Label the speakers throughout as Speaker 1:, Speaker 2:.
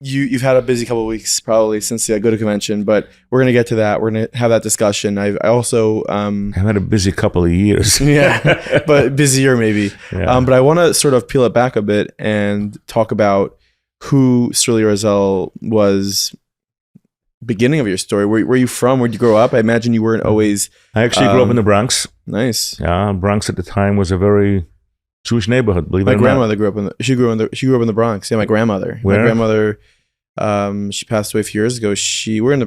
Speaker 1: you've had a busy couple of weeks probably since the Agudah convention, but we're gonna get to that. We're gonna have that discussion. I also
Speaker 2: I've had a busy couple of years.
Speaker 1: yeah, but busier maybe.
Speaker 2: Yeah.
Speaker 1: But I want to sort of peel it back a bit and talk about who Sruli Orzel was. Beginning of your story. Where are you from? Where'd you grow up? I imagine you weren't always.
Speaker 2: I actually grew up in the Bronx.
Speaker 1: Nice.
Speaker 2: Yeah, Bronx at the time was a very Jewish neighborhood. Believe it
Speaker 1: My
Speaker 2: or
Speaker 1: grandmother grew up in. She grew up in the Bronx. Yeah, my grandmother.
Speaker 2: Where?
Speaker 1: My grandmother. She passed away a few years ago.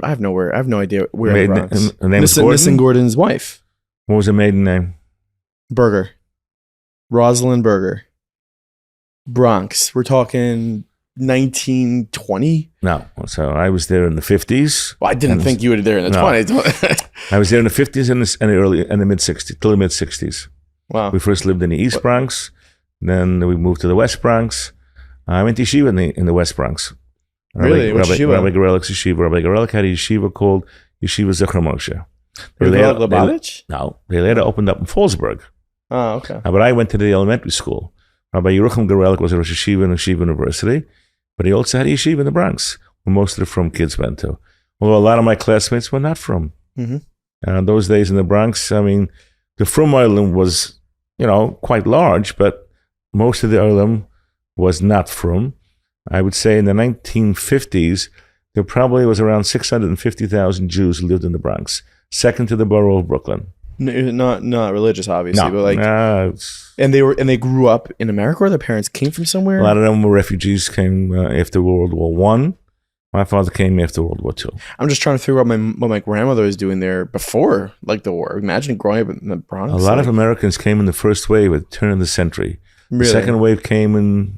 Speaker 1: I have no idea where in the Bronx.
Speaker 2: Her name was Gordon?
Speaker 1: Miss Gordon's wife.
Speaker 2: What was her maiden name?
Speaker 1: Berger. Rosalind Berger. Bronx. We're talking 1920.
Speaker 2: No. So I was there in the 50s.
Speaker 1: Well, I didn't think you were there in the 20s.
Speaker 2: I was there in the 50s and the mid 60s, till the mid 60s.
Speaker 1: Wow.
Speaker 2: We first lived in the East Bronx. Then we moved to the West Bronx. I went to yeshiva in the West Bronx.
Speaker 1: Really? What yeshiva?
Speaker 2: Rabbi Garelik's yeshiva. Rabbi Garelik had a yeshiva called Yeshiva Zecher Moshe. No. They later opened up in Fallsburg.
Speaker 1: Oh, okay.
Speaker 2: But I went to the elementary school. Rabbi Yerucham Garelik was a Rosh Yeshiva in Yeshiva University, but he also had a yeshiva in the Bronx, where most of the from kids went to. Although a lot of my classmates were not from.
Speaker 1: Mm-hmm.
Speaker 2: Those days in the Bronx, I mean, the from island was, quite large, but most of the island was not from. I would say in the 1950s, there probably was around 650,000 Jews who lived in the Bronx, second to the borough of Brooklyn.
Speaker 1: Not religious, obviously, but like, and they grew up in America, or their parents came from somewhere.
Speaker 2: A lot of them were refugees, came after World War One. My father came after World War II.
Speaker 1: I'm just trying to figure out what my grandmother was doing there before, like, the war. Imagine growing up in the Bronx.
Speaker 2: A lot of Americans came in the first wave at the turn of the century.
Speaker 1: Really?
Speaker 2: The second wave came in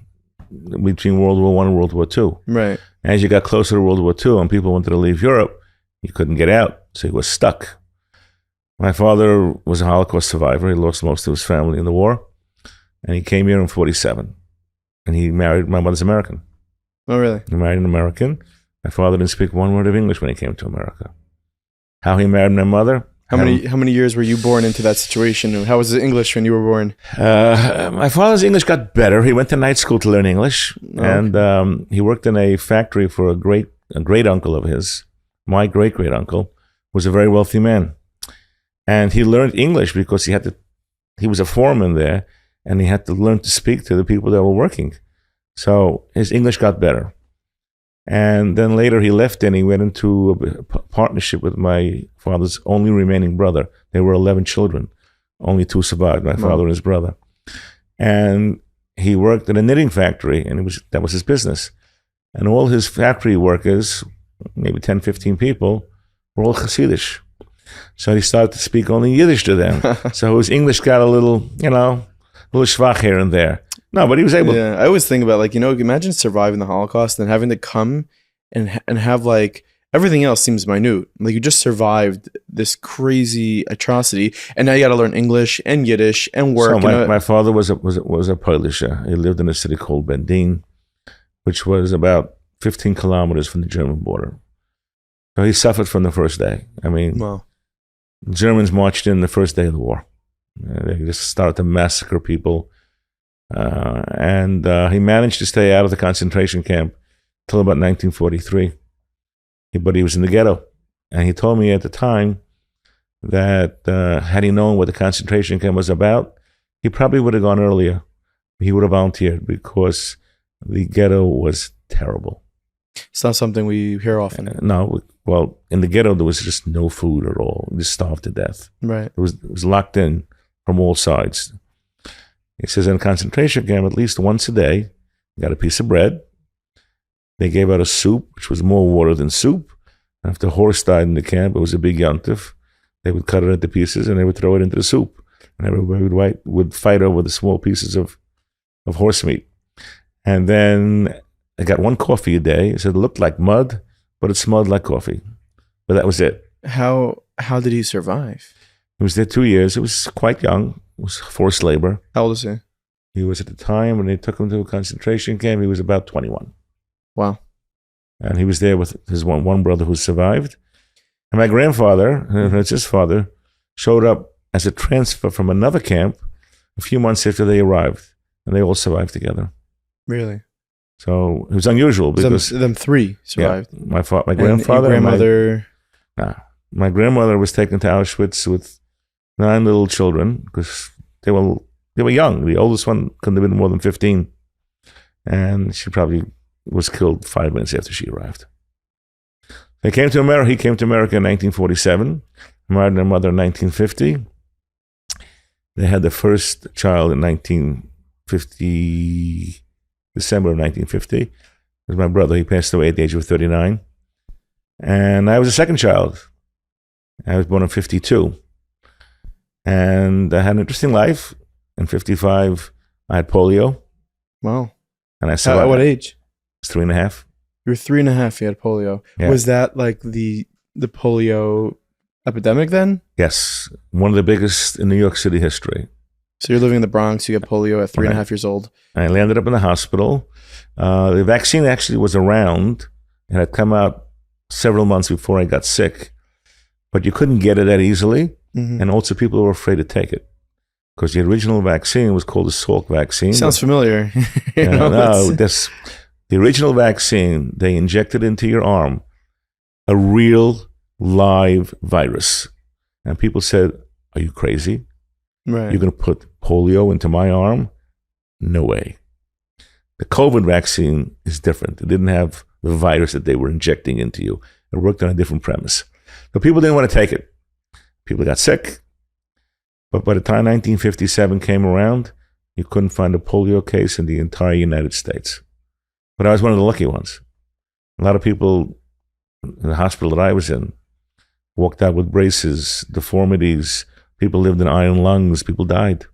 Speaker 2: between World War One and World War II.
Speaker 1: Right.
Speaker 2: As you got closer to World War II and people wanted to leave Europe, you couldn't get out, so he was stuck. My father was a Holocaust survivor. He lost most of his family in the war. And he came here in 1947. And he married, my mother's American.
Speaker 1: Oh, really?
Speaker 2: He married an American. My father didn't speak one word of English when he came to America. How he married my mother?
Speaker 1: How many years were you born into that situation? How was the English when you were born?
Speaker 2: My father's English got better. He went to night school to learn English. Oh, okay. And he worked in a factory for a great uncle of his. My great uncle was a very wealthy man. And he learned English because he was a foreman there, and he had to learn to speak to the people that were working. So his English got better. And then later he left and he went into a partnership with my father's only remaining brother. There were 11 children. Only 2 survived, my father and his brother. And he worked in a knitting factory, and that was his business. And all his factory workers, maybe 10, 15 people, were all Hasidish. So he started to speak only Yiddish to them. So his English got a little schwach here and there. No, but he was able.
Speaker 1: Yeah, I always think about, like, imagine surviving the Holocaust and having to come and have, like, everything else seems minute. Like, you just survived this crazy atrocity, and now you got to learn English and Yiddish and work.
Speaker 2: So my father was a Polish. He lived in a city called Bendin, which was about 15 kilometers from the German border. So he suffered from the first day. I mean,
Speaker 1: wow.
Speaker 2: The Germans marched in the first day of the war. They just started to massacre people. And he managed to stay out of the concentration camp till about 1943. But he was in the ghetto. And he told me at the time that had he known what the concentration camp was about, he probably would have gone earlier. He would have volunteered because the ghetto was terrible.
Speaker 1: It's not something we hear often.
Speaker 2: No. Well, in the ghetto, there was just no food at all. We just starved to death.
Speaker 1: Right.
Speaker 2: It was locked in from all sides. He says in a concentration camp, at least once a day, you got a piece of bread. They gave out a soup, which was more water than soup. And if the horse died in the camp, it was a big yontif. They would cut it into pieces and they would throw it into the soup. And everybody would fight over the small pieces of horse meat. And then I got one coffee a day. He said it looked like mud, but it smelled like coffee. But that was it.
Speaker 1: How did he survive?
Speaker 2: He was there 2 years. He was quite young. It was forced labor.
Speaker 1: How old is he?
Speaker 2: He was at the time when they took him to a concentration camp, he was about 21.
Speaker 1: Wow.
Speaker 2: And he was there with his one brother who survived. And my grandfather, that's his father, showed up as a transfer from another camp a few months after they arrived. And they all survived together.
Speaker 1: Really?
Speaker 2: So it was unusual because
Speaker 1: them three survived.
Speaker 2: My
Speaker 1: And
Speaker 2: grandfather,
Speaker 1: your grandmother.
Speaker 2: my grandmother was taken to Auschwitz with 9 little children because they were young. The oldest one couldn't have been more than 15, and she probably was killed 5 minutes after she arrived. They came to America. He came to America in 1947. Married their mother in 1950. They had the first child in 1950, December of 1950. It was my brother. He passed away at the age of 39. And I was the second child. I was born in 52. And I had an interesting life. In 55, I had polio.
Speaker 1: Wow.
Speaker 2: And I survived.
Speaker 1: At what age?
Speaker 2: I was 3.5.
Speaker 1: You were 3.5. You had polio.
Speaker 2: Yeah.
Speaker 1: Was that like the polio epidemic then?
Speaker 2: Yes. One of the biggest in New York City history.
Speaker 1: So you're living in the Bronx. You got polio at 3.5 years old.
Speaker 2: I landed up in the hospital. The vaccine actually was around. It had come out several months before I got sick. But you couldn't get it that easily.
Speaker 1: Mm-hmm.
Speaker 2: And also people were afraid to take it. Because the original vaccine was called the Salk vaccine.
Speaker 1: Sounds familiar.
Speaker 2: The original vaccine, they injected into your arm a real live virus. And people said, are you crazy?
Speaker 1: Right.
Speaker 2: You're going to put polio into my arm? No way. The COVID vaccine is different. It didn't have the virus that they were injecting into you. It worked on a different premise. So people didn't want to take it. People got sick. But by the time 1957 came around, you couldn't find a polio case in the entire United States. But I was one of the lucky ones. A lot of people in the hospital that I was in walked out with braces, deformities. People lived in iron lungs. People died.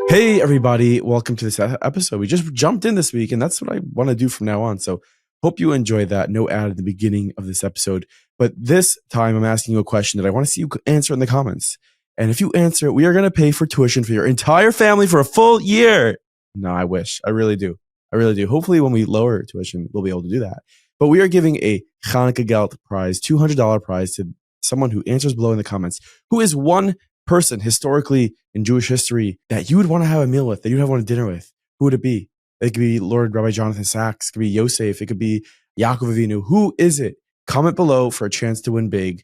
Speaker 1: Hey, everybody. Welcome to this episode. We just jumped in this week, and that's what I want to do from now on. So hope you enjoy that. No ad at the beginning of this episode. But this time, I'm asking you a question that I want to see you answer in the comments. And if you answer it, we are going to pay for tuition for your entire family for a full year. No, I wish. I really do. I really do. Hopefully, when we lower tuition, we'll be able to do that. But we are giving a Hanukkah Geld prize, $200 prize to someone who answers below in the comments, who is one person historically in Jewish history that you would want to have a meal with, that you'd want to dinner with. Who would it be? It could be Lord Rabbi Jonathan Sachs. It could be Yosef. It could be Yaakov Avinu. Who is it? Comment below for a chance to win big.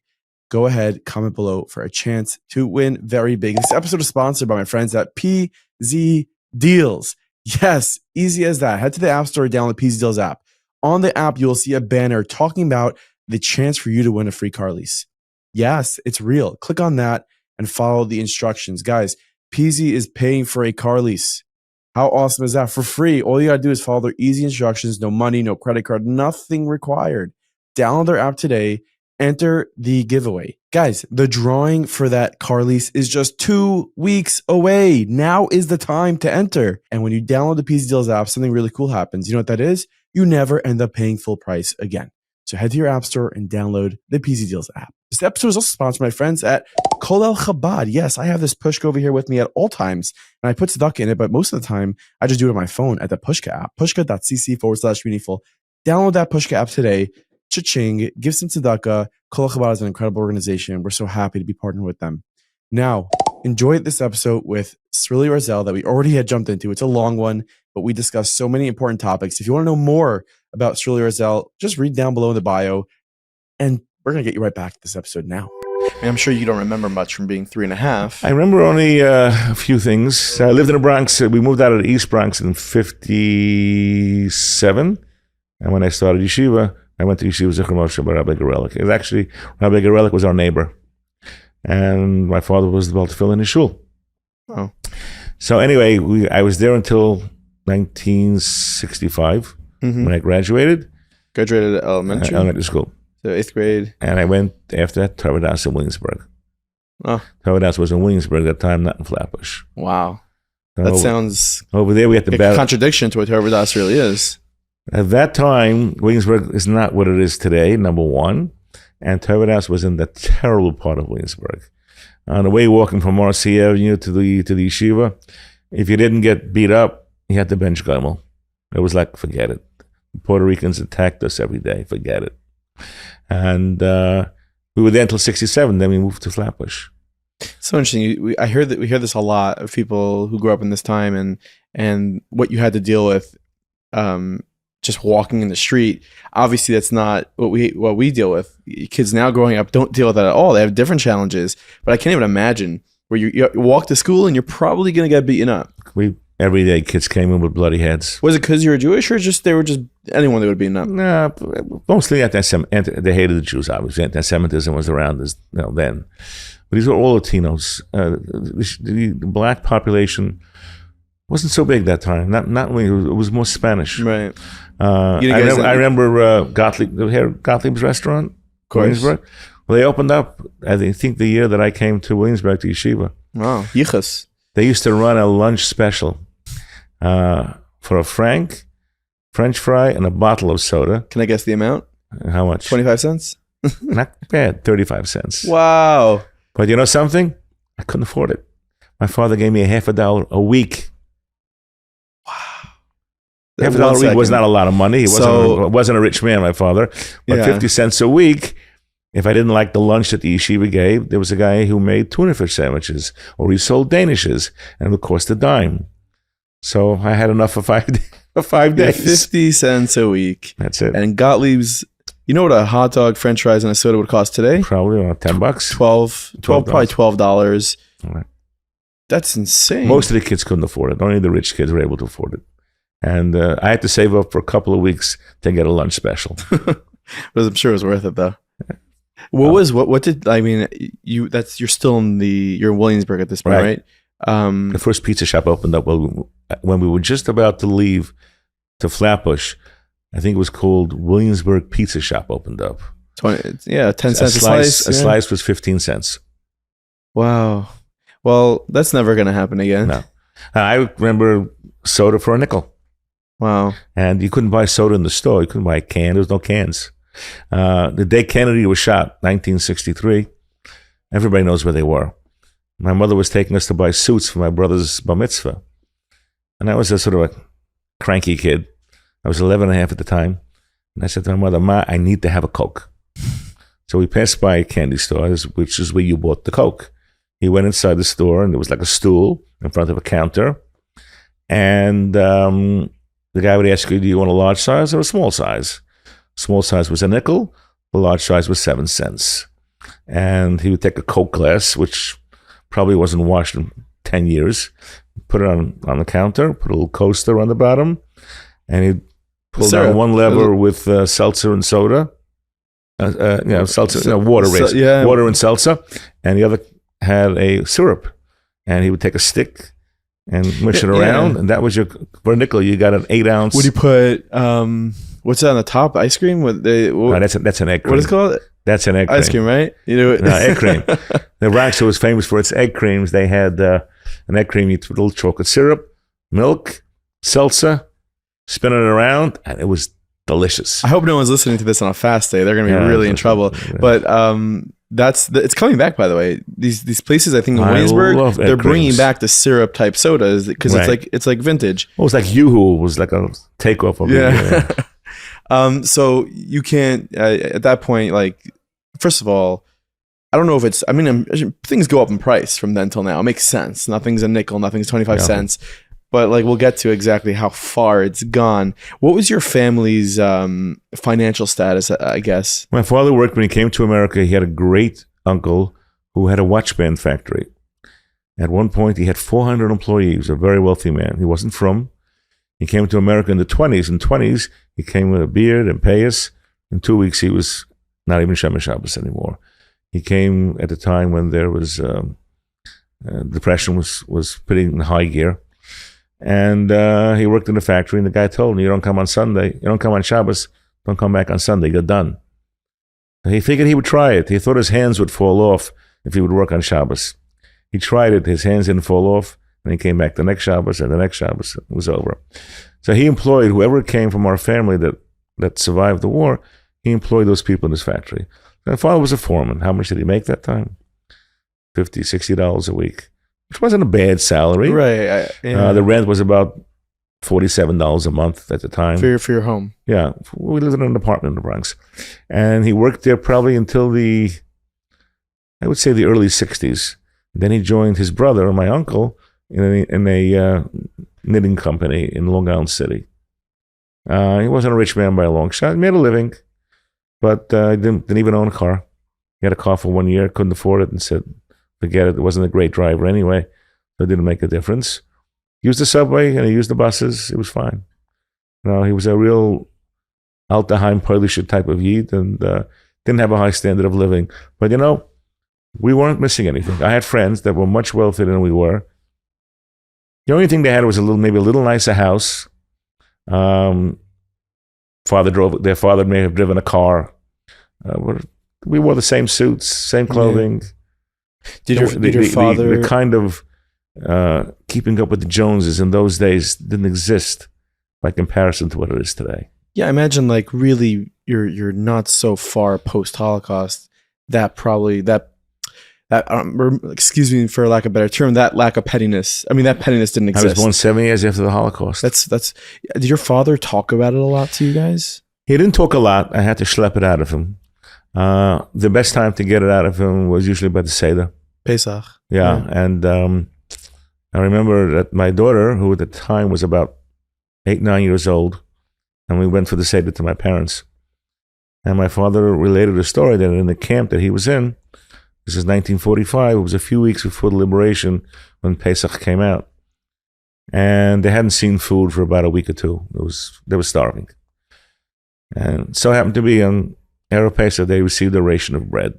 Speaker 1: Go ahead, comment below for a chance to win very big. This episode is sponsored by my friends at PZ Deals. Yes, easy as that. Head to the App Store, download the PZ Deals app. On the app, you will see a banner talking about the chance for you to win a free car lease. Yes, it's real. Click on that and follow the instructions. Guys, PZ is paying for a car lease. How awesome is that? For free. All you got to do is follow their easy instructions. No money, no credit card, nothing required. Download their app today. Enter the giveaway. Guys, the drawing for that car lease is just 2 weeks away. Now is the time to enter. And when you download the PZ Deals app, something really cool happens. You know what that is? You never end up paying full price again. So head to your app store and download the PZ Deals app. This episode is also sponsored by my friends at Colel Chabad. Yes, I have this Pushka over here with me at all times, and I put tzedakah in it, but most of the time, I just do it on my phone at the Pushka app, pushka.cc/meaningful. Download that Pushka app today. Cha-ching, give some tzedakah. Colel Chabad is an incredible organization. We're so happy to be partnered with them. Now, enjoy this episode with Sruli Orzel that we already had jumped into. It's a long one, but we discussed so many important topics. If you want to know more about Sruli Orzel, just read down below in the bio, and we're going to get you right back to this episode now. I'm sure you don't remember much from being 3.5.
Speaker 2: I remember only a few things. I lived in the Bronx. We moved out of the East Bronx in 57. And when I started yeshiva, I went to Yeshiva Spring Valley by Rabbi JKaraoke. It was actually, Rabbi JKaraoke was our neighbor. And my father was about to fill in his shul.
Speaker 1: Oh.
Speaker 2: So anyway, I was there until 1965 when I graduated.
Speaker 1: Graduated at elementary
Speaker 2: school.
Speaker 1: So 8th grade.
Speaker 2: And I went after that to Ohr V'Daas in Williamsburg.
Speaker 1: Oh.
Speaker 2: Ohr V'Daas was in Williamsburg at the time, not in Flatbush.
Speaker 1: Wow.
Speaker 2: So
Speaker 1: That sounds
Speaker 2: over there. We had to
Speaker 1: like a contradiction to what Ohr V'Daas really is.
Speaker 2: At that time, Williamsburg is not what it is today, number one. And Ohr V'Daas was in the terrible part of Williamsburg. On the way walking from Marcy Avenue to the yeshiva, if you didn't get beat up, you had to bench gomel. It was like, forget it. The Puerto Ricans attacked us every day, forget it. And we were there until 67, then we moved to Flatbush.
Speaker 1: So interesting. We hear this a lot of people who grew up in this time and what you had to deal with just walking in the street. Obviously, that's not what we deal with. Kids now growing up don't deal with that at all. They have different challenges. But I can't even imagine where you walk to school and you're probably going to get beaten up.
Speaker 2: Every day kids came in with bloody heads.
Speaker 1: Was it because you were Jewish, or just they were just anyone that would be beaten up?
Speaker 2: No, mostly they hated the Jews, obviously. Anti-Semitism was around then. But these were all Latinos. The black population wasn't so big that time. Not really. It was more Spanish.
Speaker 1: Right.
Speaker 2: I remember Gottlieb's restaurant, Williamsburg. Well, they opened up, I think, the year that I came to Williamsburg to Yeshiva.
Speaker 1: Wow. Yichus.
Speaker 2: They used to run a lunch special for a franc, French fry, and a bottle of soda.
Speaker 1: Can I guess the amount?
Speaker 2: How much?
Speaker 1: 25 cents?
Speaker 2: Not bad, 35 cents.
Speaker 1: Wow.
Speaker 2: But you know something? I couldn't afford it. My father gave me $50 a week.
Speaker 1: Wow.
Speaker 2: $50 a week was not a lot of money. He wasn't a rich man, my father. But 50 cents a week, if I didn't like the lunch that the yeshiva gave, there was a guy who made tuna fish sandwiches, or he sold danishes, and it would cost a dime. So I had enough for 5 days.
Speaker 1: 50 cents a week.
Speaker 2: That's it.
Speaker 1: And Gottlieb's, you know what a hot dog, French fries, and a soda would cost today?
Speaker 2: Probably around $10.
Speaker 1: Probably $12.
Speaker 2: All right.
Speaker 1: That's insane.
Speaker 2: Most of the kids couldn't afford it. Only the rich kids were able to afford it. And I had to save up for a couple of weeks to get a lunch special.
Speaker 1: I'm sure it was worth it, though. You're still you're in Williamsburg at this point, right?
Speaker 2: The first pizza shop opened up when we were just about to leave to Flatbush. I think it was called Williamsburg Pizza Shop opened up.
Speaker 1: 10 cents a slice.
Speaker 2: A slice was 15 cents.
Speaker 1: Wow. Well, that's never going to happen again.
Speaker 2: No. I remember soda for a nickel.
Speaker 1: Wow.
Speaker 2: And you couldn't buy soda in the store. You couldn't buy a can. There was no cans. The day Kennedy was shot, 1963, everybody knows where they were. My mother was taking us to buy suits for my brother's bar mitzvah. And I was a sort of a cranky kid. I was 11 and a half at the time. And I said to my mother, Ma, I need to have a Coke. So we passed by a candy store, which is where you bought the Coke. He went inside the store, and there was like a stool in front of a counter. And the guy would ask you, do you want a large size or a small size? Small size was a nickel. The large size was 7 cents. And he would take a Coke glass, which probably wasn't washed in 10 years, put it on the counter, put a little coaster on the bottom, and he'd pull down one lever with seltzer and soda. Seltzer, water water and seltzer. And the other had a syrup. And he would take a stick and mush it around. And that was for a nickel, you got an 8 ounce.
Speaker 1: Would you put... what's that on the top? Ice cream?
Speaker 2: That's an egg cream.
Speaker 1: What is it called?
Speaker 2: That's an egg cream.
Speaker 1: Ice cream, right?
Speaker 2: Egg cream. The Rancho was famous for its egg creams. They had an egg cream, you put a little chocolate syrup, milk, seltzer, spin it around, and it was delicious.
Speaker 1: I hope no one's listening to this on a fast day. They're going to be really in trouble. Yeah. But it's coming back, by the way. These places, I think in Williamsburg, they're bringing back the syrup type sodas because it's like vintage.
Speaker 2: Well, it was like Yoo-Hoo was like a takeoff of it.
Speaker 1: So you can't at that point, like, first of all, I don't know if it's, things go up in price from then till now. It makes sense. Nothing's a nickel, nothing's 25 cents. But like, we'll get to exactly how far it's gone. What was your family's financial status, I guess?
Speaker 2: My father worked when he came to America. He had a great uncle who had a watch band factory. At one point, he had 400 employees. He was a very wealthy man. He wasn't from. He came to America in the 20s. In the 20s, he came with a beard and payas. In 2 weeks, he was not even Shemesh Shabbos anymore. He came at a time when there was depression was pretty in high gear. And he worked in the factory, and the guy told him, you don't come on Sunday, you don't come on Shabbos, don't come back on Sunday, you're done. And he figured he would try it. He thought his hands would fall off if he would work on Shabbos. He tried it, his hands didn't fall off, and he came back the next Shabbos, and the next Shabbos, it was over. So he employed whoever came from our family that survived the war, he employed those people in his factory. My father was a foreman. How much did he make that time? $50, $60 a week. Which wasn't a bad salary.
Speaker 1: Right.
Speaker 2: The rent was about $47 a month at the time.
Speaker 1: For your home.
Speaker 2: Yeah. We lived in an apartment in the Bronx. And he worked there probably until the early 60s. Then he joined his brother, my uncle, in a knitting company in Long Island City. He wasn't a rich man by a long shot. He made a living, but didn't even own a car. He had a car for 1 year, couldn't afford it, and said, forget it. It wasn't a great driver anyway, so it didn't make a difference. He used the subway and he used the buses. It was fine. He was a real Altaheim Polish type of Yid and didn't have a high standard of living. But we weren't missing anything. I had friends that were much wealthier than we were. The only thing they had was maybe a little nicer house. Their father may have driven a car. We wore the same suits, same clothing.
Speaker 1: Did your father...
Speaker 2: The kind of keeping up with the Joneses in those days didn't exist by comparison to what it is today.
Speaker 1: Yeah, I imagine like really you're not so far post-Holocaust that excuse me for lack of a better term, that lack of pettiness. I mean, that pettiness didn't exist.
Speaker 2: I was born 7 years after the Holocaust.
Speaker 1: That's. Did your father talk about it a lot to you guys?
Speaker 2: He didn't talk a lot. I had to schlep it out of him. The best time to get it out of him was usually by the Seder.
Speaker 1: Pesach.
Speaker 2: Yeah. And I remember that my daughter, who at the time was about 8-9 years old, and we went for the Seder to my parents. And my father related a story that in the camp that he was in, this is 1945, it was a few weeks before the liberation when Pesach came out. And they hadn't seen food for about a week or two. They were starving. And so happened to be on Erev Pesach, they received a ration of bread.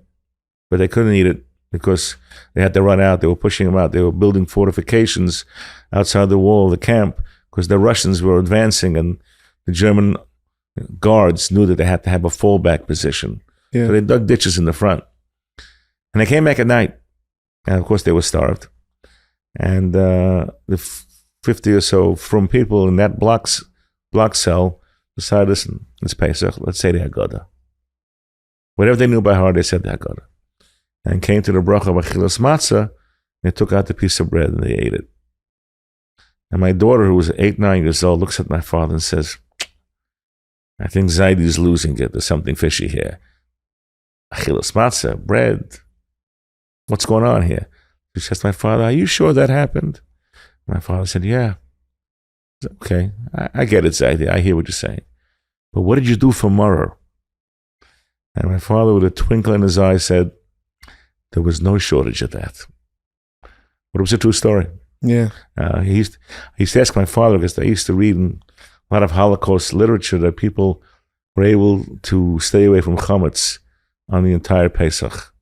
Speaker 2: But they couldn't eat it because they had to run out. They were pushing them out. They were building fortifications outside the wall of the camp because the Russians were advancing and the German guards knew that they had to have a fallback position. Yeah. So they dug ditches in the front. And they came back at night. And of course, they were starved. And the 50 or so from people in that block cell decided, listen, it's Pesach, let's say the Agudah. Whatever they knew by heart, they said the Agudah. And came to the bracha of Achilas Matzah, they took out the piece of bread and they ate it. And my daughter, who was 8-9 years old, looks at my father and says, I think Zaidi's losing it. There's something fishy here. Achilas Matzah, bread. What's going on here? She says to my father, are you sure that happened? My father said, yeah. Said, okay, I get it, Zaidi. I hear what you're saying. But what did you do for Murrer? And my father, with a twinkle in his eye, said, there was no shortage of that. But it was a true story.
Speaker 1: Yeah.
Speaker 2: He used to ask my father, because I used to read in a lot of Holocaust literature that people were able to stay away from chametz on the entire Pesach.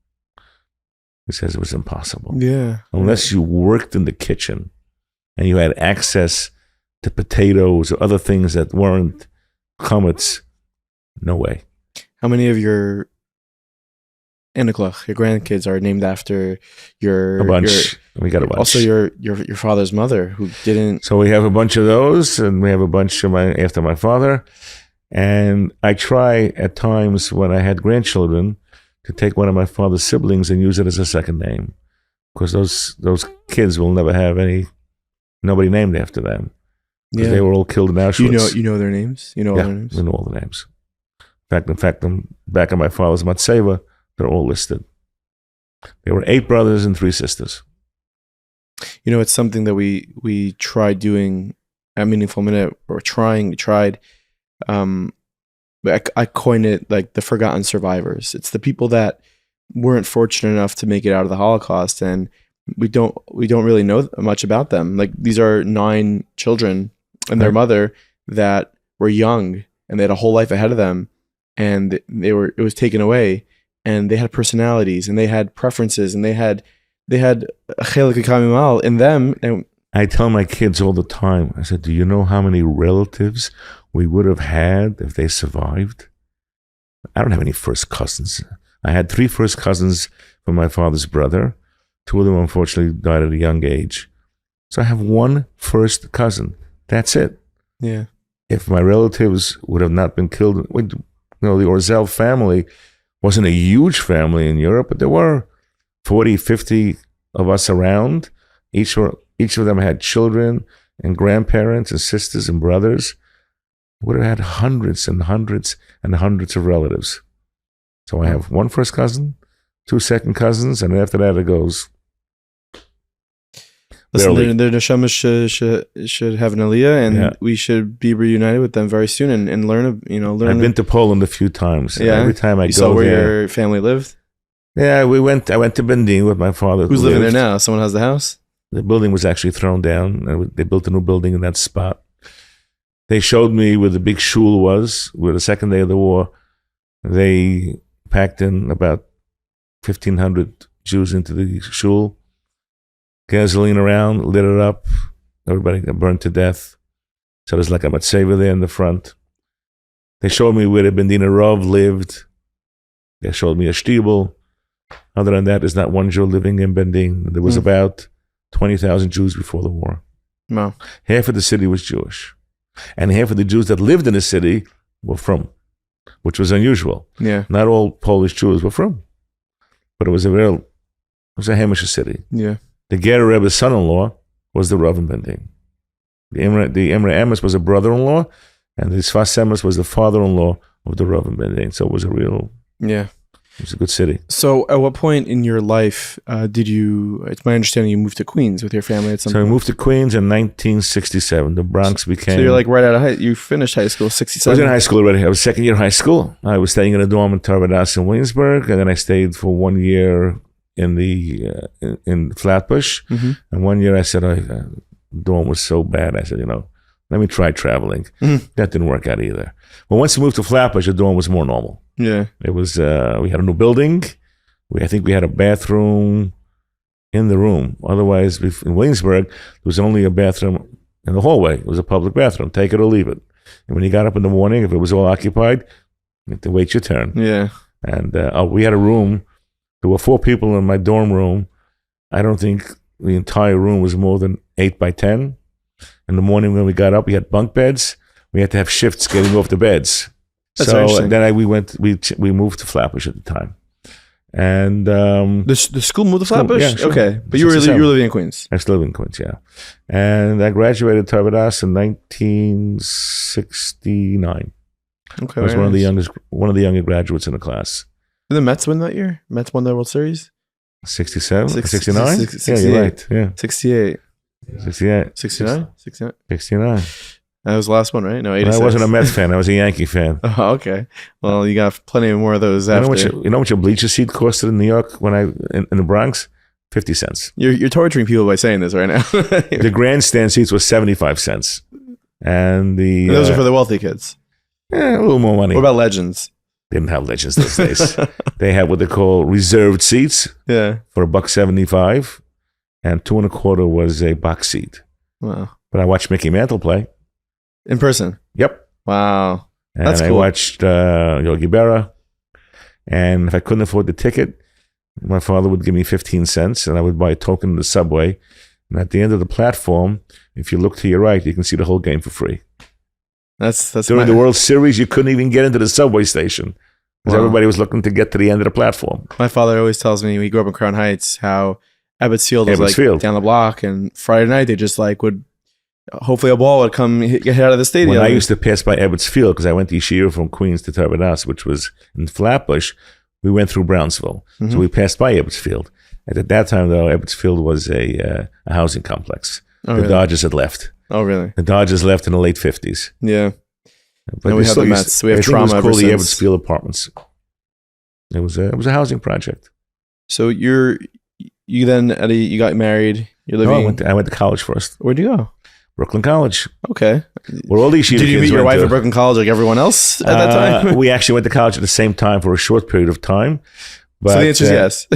Speaker 2: He says it was impossible.
Speaker 1: Yeah.
Speaker 2: Unless you worked in the kitchen and you had access to potatoes or other things that weren't chametz, no way.
Speaker 1: How many of your Eniklach, your grandkids, are named after
Speaker 2: a bunch? We got a bunch.
Speaker 1: Also, your father's mother, who didn't.
Speaker 2: So we have a bunch of those, and we have a bunch of after my father. And I try at times when I had grandchildren to take one of my father's siblings and use it as a second name, because those kids will never have nobody named after them, because they were all killed in Auschwitz.
Speaker 1: You know their names. You know all their names.
Speaker 2: We know all the names. In fact, back in my father's matzeva, they're all listed. There were 8 brothers and 3 sisters.
Speaker 1: It's something that we tried doing at Meaningful Minute, or tried. I coin it like the forgotten survivors. It's the people that weren't fortunate enough to make it out of the Holocaust, and we don't really know much about them. Like, these are 9 children and their mother that were young and they had a whole life ahead of them, and it was taken away, and they had personalities and they had preferences and they had a chelik kamimal in them. And
Speaker 2: I tell my kids all the time, I said, do you know how many relatives we would have had if they survived? I don't have any first cousins. I had 3 first cousins from my father's brother. 2 of them, unfortunately, died at a young age. So I have 1 first cousin. That's it.
Speaker 1: Yeah.
Speaker 2: If my relatives would have not been killed, the Orzel family wasn't a huge family in Europe, but there were 40, 50 of us around. Each of them had children and grandparents and sisters and brothers. Would have had hundreds and hundreds and hundreds of relatives. So I have 1 first cousin, 2 second cousins, and after that it goes.
Speaker 1: Listen,
Speaker 2: Barely.
Speaker 1: their neshama should have an aliyah, and
Speaker 2: Yeah.
Speaker 1: we should be reunited with them very soon and learn.
Speaker 2: I've been to Poland a few times.
Speaker 1: Yeah.
Speaker 2: Every time I
Speaker 1: You
Speaker 2: go
Speaker 1: saw where
Speaker 2: there.
Speaker 1: your family lived.
Speaker 2: Yeah, I went to Bendin with my father.
Speaker 1: Who's
Speaker 2: who
Speaker 1: living there
Speaker 2: lived.
Speaker 1: now? Someone has the house.
Speaker 2: The building was actually thrown down, and they built a new building in that spot. They showed me where the big shul was, where the second day of the war, they packed in about 1,500 Jews into the shul, gasoline around, lit it up. Everybody got burned to death. So there's like a matzeva there in the front. They showed me where the Bendina Rav lived. They showed me a shtibel. Other than that, there's not one Jew living in Bendin. There was about 20,000 Jews before the war.
Speaker 1: Wow.
Speaker 2: Half of the city was Jewish. And half of the Jews that lived in the city were from, which was unusual.
Speaker 1: Yeah.
Speaker 2: Not all Polish Jews were from. But it was a Hamish city.
Speaker 1: Yeah.
Speaker 2: The Ger Rebbe's son-in-law was the Rav in Bendin. The Imre Emes was a brother-in-law, and the Sfas Emes was the father-in-law of the Rav in Bendin. So it was it was a good city.
Speaker 1: So at what point in your life did you, it's my understanding you moved to Queens with your family at some
Speaker 2: So
Speaker 1: point?
Speaker 2: we moved to Queens in 1967. The Bronx became...
Speaker 1: So you're like right out of you finished high school,
Speaker 2: I was
Speaker 1: 67?
Speaker 2: in high school already. I was second year high school. I was staying in a dorm in Ohr V'Daas in Williamsburg, and then I stayed for 1 year in the in Flatbush.
Speaker 1: Mm-hmm.
Speaker 2: And 1 year I said, the dorm was so bad. I said, let me try traveling.
Speaker 1: Mhm.
Speaker 2: That didn't work out either. But once we moved to Flatbush, the dorm was more normal.
Speaker 1: Yeah.
Speaker 2: It was we had a new building. I think we had a bathroom in the room. Otherwise, in Williamsburg, there was only a bathroom in the hallway. It was a public bathroom. Take it or leave it. And when you got up in the morning, if it was all occupied, you had to wait your turn.
Speaker 1: Yeah.
Speaker 2: And we had a room. There were 4 people in my dorm room. I don't think the entire room was more than 8 by 10. In the morning when we got up, we had bunk beds. We had to have shifts getting off the beds.
Speaker 1: That's
Speaker 2: So
Speaker 1: interesting.
Speaker 2: then we moved to Flatbush at the time. And
Speaker 1: The school moved to Flatbush?
Speaker 2: yeah, sure.
Speaker 1: Okay. But you were
Speaker 2: 67.
Speaker 1: living in Queens.
Speaker 2: I still live in Queens, yeah. And I graduated Ohr V'Daas in 1969.
Speaker 1: Okay.
Speaker 2: I was
Speaker 1: very
Speaker 2: one of the
Speaker 1: nice.
Speaker 2: younger graduates in the class.
Speaker 1: Did the Mets win that year? Mets won the World Series?
Speaker 2: 67?
Speaker 1: Six-
Speaker 2: 69?
Speaker 1: six-
Speaker 2: Yeah,
Speaker 1: 68.
Speaker 2: you're right. Yeah.
Speaker 1: 68.
Speaker 2: 68.
Speaker 1: 69? 69?
Speaker 2: 69.
Speaker 1: That was the last one, right? No,
Speaker 2: And
Speaker 1: 86.
Speaker 2: I wasn't a Mets fan. I was a Yankee fan.
Speaker 1: Oh, okay. Well, you got plenty more of those
Speaker 2: You know,
Speaker 1: after.
Speaker 2: you know what your bleacher seat costed in New York in the Bronx? 50 cents.
Speaker 1: You're torturing people by saying this right now.
Speaker 2: The grandstand seats were 75 cents. And the...
Speaker 1: Those are for the wealthy kids.
Speaker 2: a little more money.
Speaker 1: What about legends?
Speaker 2: They didn't have legends those days. They had what they call reserved seats
Speaker 1: Yeah.
Speaker 2: for $1.75, and $2.25 was a box seat.
Speaker 1: Wow.
Speaker 2: But I watched Mickey Mantle play.
Speaker 1: In person.
Speaker 2: Yep.
Speaker 1: Wow.
Speaker 2: And
Speaker 1: That's
Speaker 2: I
Speaker 1: cool.
Speaker 2: watched Yogi Berra. And if I couldn't afford the ticket, my father would give me 15 cents, and I would buy a token in the subway. And at the end of the platform, if you look to your right, you can see the whole game for free.
Speaker 1: That's
Speaker 2: During the World Series, you couldn't even get into the subway station because
Speaker 1: Wow.
Speaker 2: everybody was looking to get to the end of the platform.
Speaker 1: My father always tells me we grew up in Crown Heights how Ebbets Field was
Speaker 2: Ebbets
Speaker 1: like
Speaker 2: Field.
Speaker 1: down the block, and Friday night they just like would hopefully a ball would come get out of the stadium.
Speaker 2: When I used to pass by Ebbets Field, because I went to Yeshiva from Queens to Ohr V'Daas, which was in Flatbush, we went through Brownsville.
Speaker 1: Mhm.
Speaker 2: So we passed by Ebbets Field. And at that time, though, Ebbets Field was a housing complex.
Speaker 1: Oh,
Speaker 2: The
Speaker 1: really?
Speaker 2: Dodgers had left.
Speaker 1: Oh, really?
Speaker 2: The Dodgers left in the late 50s.
Speaker 1: Yeah.
Speaker 2: But
Speaker 1: And we
Speaker 2: they
Speaker 1: have
Speaker 2: still
Speaker 1: the
Speaker 2: used-
Speaker 1: Mets. We have
Speaker 2: I think
Speaker 1: trauma
Speaker 2: It was
Speaker 1: ever
Speaker 2: called the
Speaker 1: since.
Speaker 2: Ebbets Field Apartments. It was a housing project.
Speaker 1: So you then Eddie, you got married. You're
Speaker 2: No,
Speaker 1: living.
Speaker 2: I went to college first.
Speaker 1: Where'd you go?
Speaker 2: Brooklyn College.
Speaker 1: Okay.
Speaker 2: Where all these Yeshiva
Speaker 1: Did you
Speaker 2: kids
Speaker 1: meet your
Speaker 2: went
Speaker 1: wife
Speaker 2: to.
Speaker 1: at Brooklyn College like everyone else at that time?
Speaker 2: We actually went to college at the same time for a short period of time. But,
Speaker 1: so the answer is yes.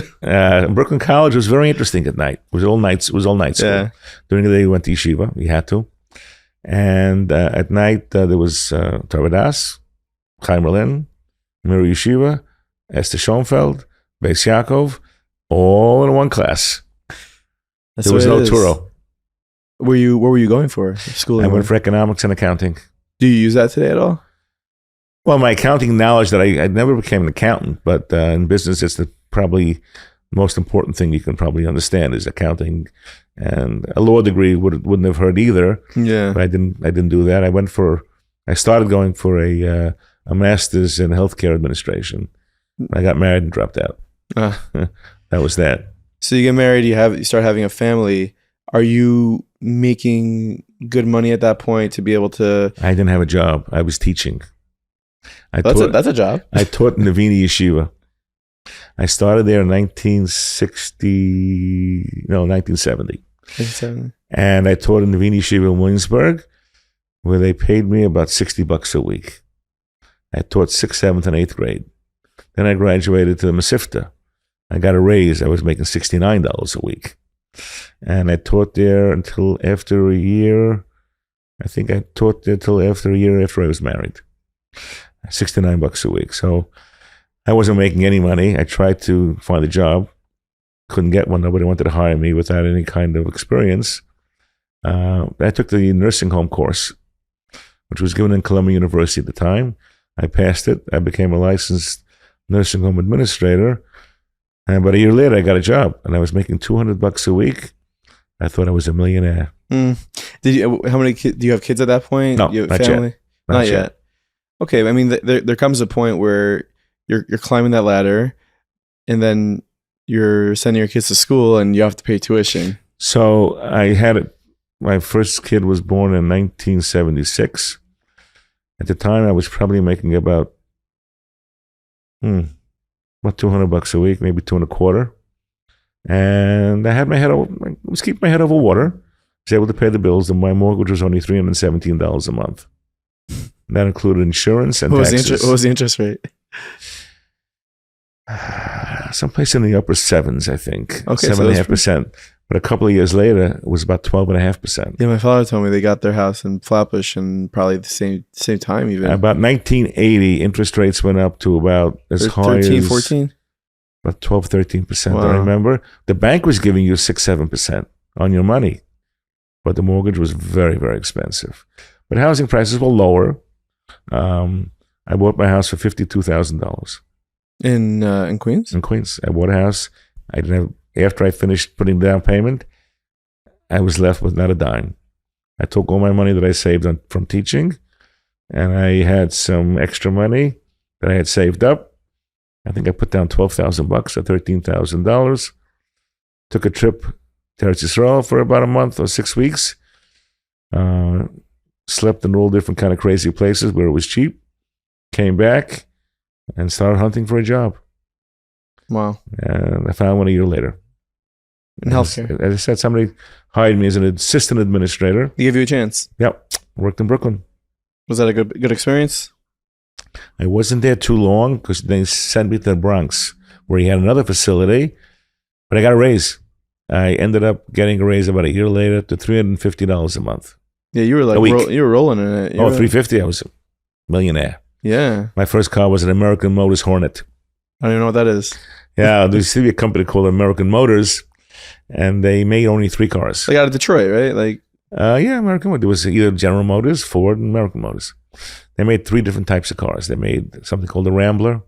Speaker 2: Brooklyn College was very interesting at night. It was all night school.
Speaker 1: Yeah.
Speaker 2: During the day, we went to yeshiva. We had to. And at night, there was Ohr V'Daas, Chaim Berlin, Mir Yeshiva, Esther Schoenfeld, Beis Yaakov, all in one class.
Speaker 1: That's
Speaker 2: There was
Speaker 1: what it
Speaker 2: no
Speaker 1: is.
Speaker 2: Turo.
Speaker 1: What were you going for? School.
Speaker 2: I went for economics and accounting.
Speaker 1: Do you use that today at all?
Speaker 2: Well, my accounting knowledge that I never became an accountant, but in business, it's probably most important thing you can probably understand is accounting. And a law degree wouldn't have hurt either.
Speaker 1: Yeah.
Speaker 2: But I didn't do that. I started going for a master's in healthcare administration. I got married and dropped out.
Speaker 1: Uh,
Speaker 2: That was that.
Speaker 1: so you get married. You start having a family. are you making good money at that point to be able to?
Speaker 2: I didn't have a job. I was teaching.
Speaker 1: That's a job.
Speaker 2: I taught in the Vini Yeshiva. I started there in 1970.
Speaker 1: 1970.
Speaker 2: And I taught in the Vini Yeshiva in Williamsburg, where they paid me about $60 a week. I taught 6th, 7th, and 8th grade. Then I graduated to the Masifta. I got a raise. I was making $69 a week. And I taught there until after a year. I think I taught there until after a year after I was married. $69 a week. So I wasn't making any money. I tried to find a job. Couldn't get one. Nobody wanted to hire me without any kind of experience. I took the nursing home course, which was given in Columbia University at the time. I passed it. I became a licensed nursing home administrator. And about a year later, I got a job, and I was making $200 a week. I thought I was a millionaire.
Speaker 1: Did you? How many kids do you have? Kids at that point?
Speaker 2: No,
Speaker 1: you have
Speaker 2: not
Speaker 1: family?
Speaker 2: yet.
Speaker 1: Not yet. Okay, I mean, there comes a point where you're climbing that ladder, and then you're sending your kids to school, and you have to pay tuition.
Speaker 2: So I had it. My first kid was born in 1976. At the time, I was probably making about $200 a week, maybe $225. And I was keeping my head over water. I was able to pay the bills, and my mortgage was only $317 a month. That included insurance and taxes.
Speaker 1: What was the interest rate?
Speaker 2: Someplace in the upper sevens, I think.
Speaker 1: Okay,
Speaker 2: 7.5%. But a couple of years later, it was about 12.5%.
Speaker 1: Yeah, my father told me they got their house in Flatbush and probably the same time even.
Speaker 2: About 1980, interest rates went up to about as high
Speaker 1: 13,
Speaker 2: as
Speaker 1: 14?
Speaker 2: about 12, 13%.
Speaker 1: Wow.
Speaker 2: I remember the bank was giving you 6, 7% on your money, but the mortgage was very, very expensive. But housing prices were lower. I bought my house for $52,000
Speaker 1: in Queens.
Speaker 2: in Queens. I bought a house. I didn't have. After I finished putting down payment, I was left with not a dime. I took all my money that I saved from teaching, and I had some extra money that I had saved up. I think I put down $12,000 or $13,000. Took a trip to Eretz Yisroel for about a month or 6 weeks. Slept in all different kind of crazy places where it was cheap. Came back and started hunting for a job.
Speaker 1: Wow.
Speaker 2: And I found one a year later.
Speaker 1: In healthcare.
Speaker 2: As I said, somebody hired me as an assistant administrator.
Speaker 1: They gave you a chance.
Speaker 2: Yep. Worked in Brooklyn.
Speaker 1: Was that a good experience?
Speaker 2: I wasn't there too long because they sent me to the Bronx where he had another facility, but I got a raise. I ended up getting a raise about a year later to $350 a month.
Speaker 1: Yeah, you were like you were rolling in it. You were,
Speaker 2: $350. I was a millionaire.
Speaker 1: Yeah.
Speaker 2: My first car was an American Motors Hornet.
Speaker 1: I don't even know what that is.
Speaker 2: Yeah, there used to be a company called American Motors, and they made only 3 cars.
Speaker 1: Like out of Detroit, right? Like,
Speaker 2: yeah, American Motors. There was either General Motors, Ford, and American Motors. They made 3 different types of cars. They made something called the Rambler.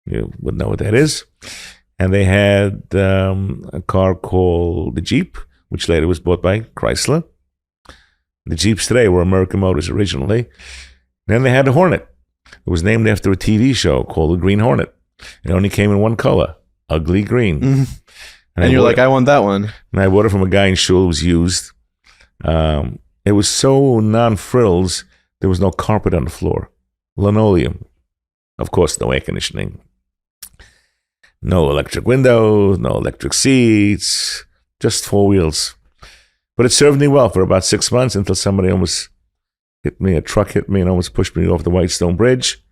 Speaker 2: You wouldn't know what that is. And they had a car called the Jeep, which later was bought by Chrysler. The Jeeps today were American Motors originally. Then they had the Hornet. It was named after a TV show called The Green Hornet. It only came in one color, ugly green.
Speaker 1: mm-hmm. And you're like, I want that one.
Speaker 2: And I bought it from a guy in Shul. It was used. It was so non-frills, there was no carpet on the floor. Linoleum. Of course, no air conditioning. No electric windows, no electric seats, just 4 wheels. But it served me well for about 6 months until somebody almost hit me, a truck hit me and almost pushed me off the Whitestone Bridge.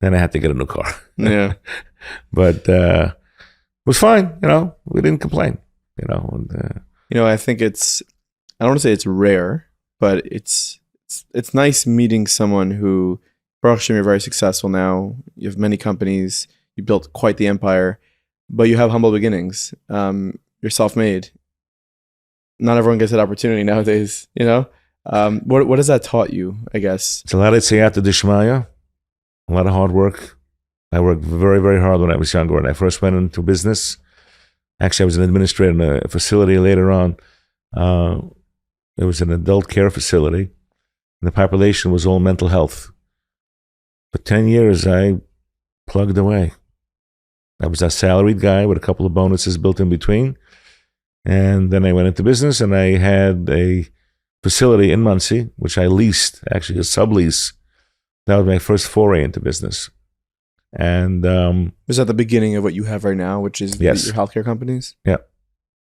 Speaker 2: Then I had to get a new car.
Speaker 1: Yeah.
Speaker 2: But it was fine, we didn't complain, And,
Speaker 1: I think I don't want to say it's rare, but it's nice meeting someone who, Baruch Hashem, you're very successful now. You have many companies. You built quite the empire, but you have humble beginnings. You're self-made. Not everyone gets that opportunity nowadays, What has that taught you, I guess?
Speaker 2: It's a lot of siyata d'shmaya, a lot of hard work. I worked very, very hard when I was younger. When I first went into business, actually, I was an administrator in a facility later on. It was an adult care facility, and the population was all mental health. For 10 years, I plugged away. I was a salaried guy with a couple of bonuses built in between. And then I went into business, and I had a facility in Muncie, which I leased, actually a sublease. That was my first foray into business. And
Speaker 1: was that the beginning of what you have right now, which is
Speaker 2: yes.
Speaker 1: your healthcare companies?
Speaker 2: Yeah,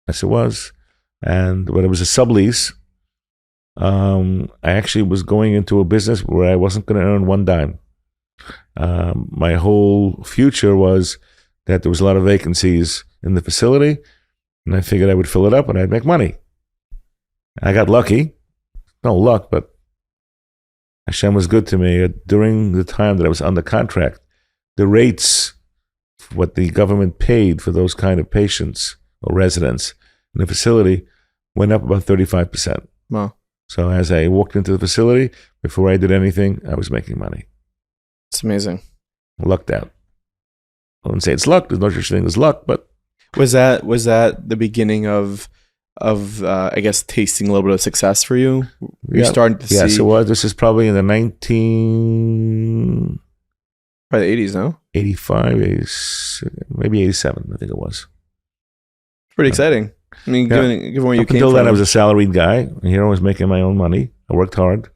Speaker 2: yes, it was. And when it was a sublease, I actually was going into a business where I wasn't going to earn one dime. My whole future was that there was a lot of vacancies in the facility, and I figured I would fill it up and I'd make money. I got lucky. No luck, but Hashem was good to me. During the time that I was under contract, the rates, what the government paid for those kind of patients or residents in the facility went up about 35%.
Speaker 1: Wow. So
Speaker 2: as I walked into the facility, before I did anything, I was making money.
Speaker 1: It's amazing.
Speaker 2: Lucked out. I wouldn't say it's luck. There's no such thing as luck, but
Speaker 1: was that the beginning of I guess tasting a little bit of success for you? You're starting to see.
Speaker 2: Yes, it was. This is probably in the
Speaker 1: probably the 80s, no?
Speaker 2: 85, maybe 87, I think it was.
Speaker 1: Pretty exciting. I mean, given where you came from.
Speaker 2: Until then, I was a salaried guy. Here I was making my own money. I worked hard.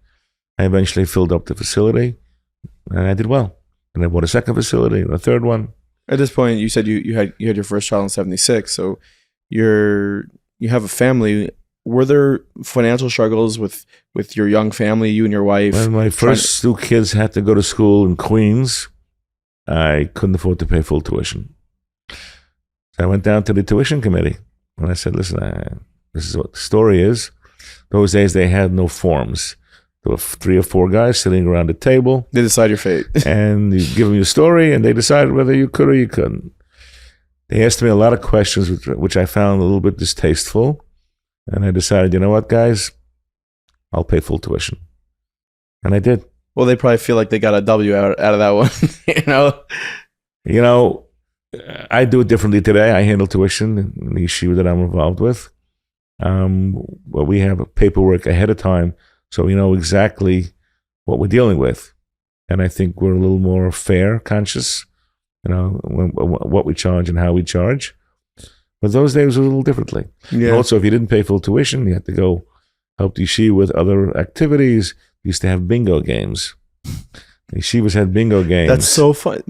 Speaker 2: I eventually filled up the facility, and I did well. And I bought a second facility and a third one.
Speaker 1: At this point, you said you had your first child in 76, so you have a family. Were there financial struggles with your young family, you and your wife?
Speaker 2: When my first two kids had to go to school in Queens, I couldn't afford to pay full tuition. So I went down to the tuition committee, and I said, listen, this is what the story is. Those days, they had no forms. There were 3 or 4 guys sitting around the table.
Speaker 1: They decide your fate.
Speaker 2: And you give them your story, and they decided whether you could or you couldn't. They asked me a lot of questions, which I found a little bit distasteful. And I decided, you know what, guys? I'll pay full tuition. And I did.
Speaker 1: Well, they probably feel like they got a W out of that one,
Speaker 2: You know, I do it differently today. I handle tuition in the yeshiva that I'm involved with. Well, we have paperwork ahead of time, so we know exactly what we're dealing with. And I think we're a little more fair, conscious, what we charge and how we charge. But those days were a little differently. Yeah. And also, if you didn't pay full tuition, you had to go help the yeshiva with other activities. We used to have bingo games. The yeshivas had bingo games.
Speaker 1: That's so fun.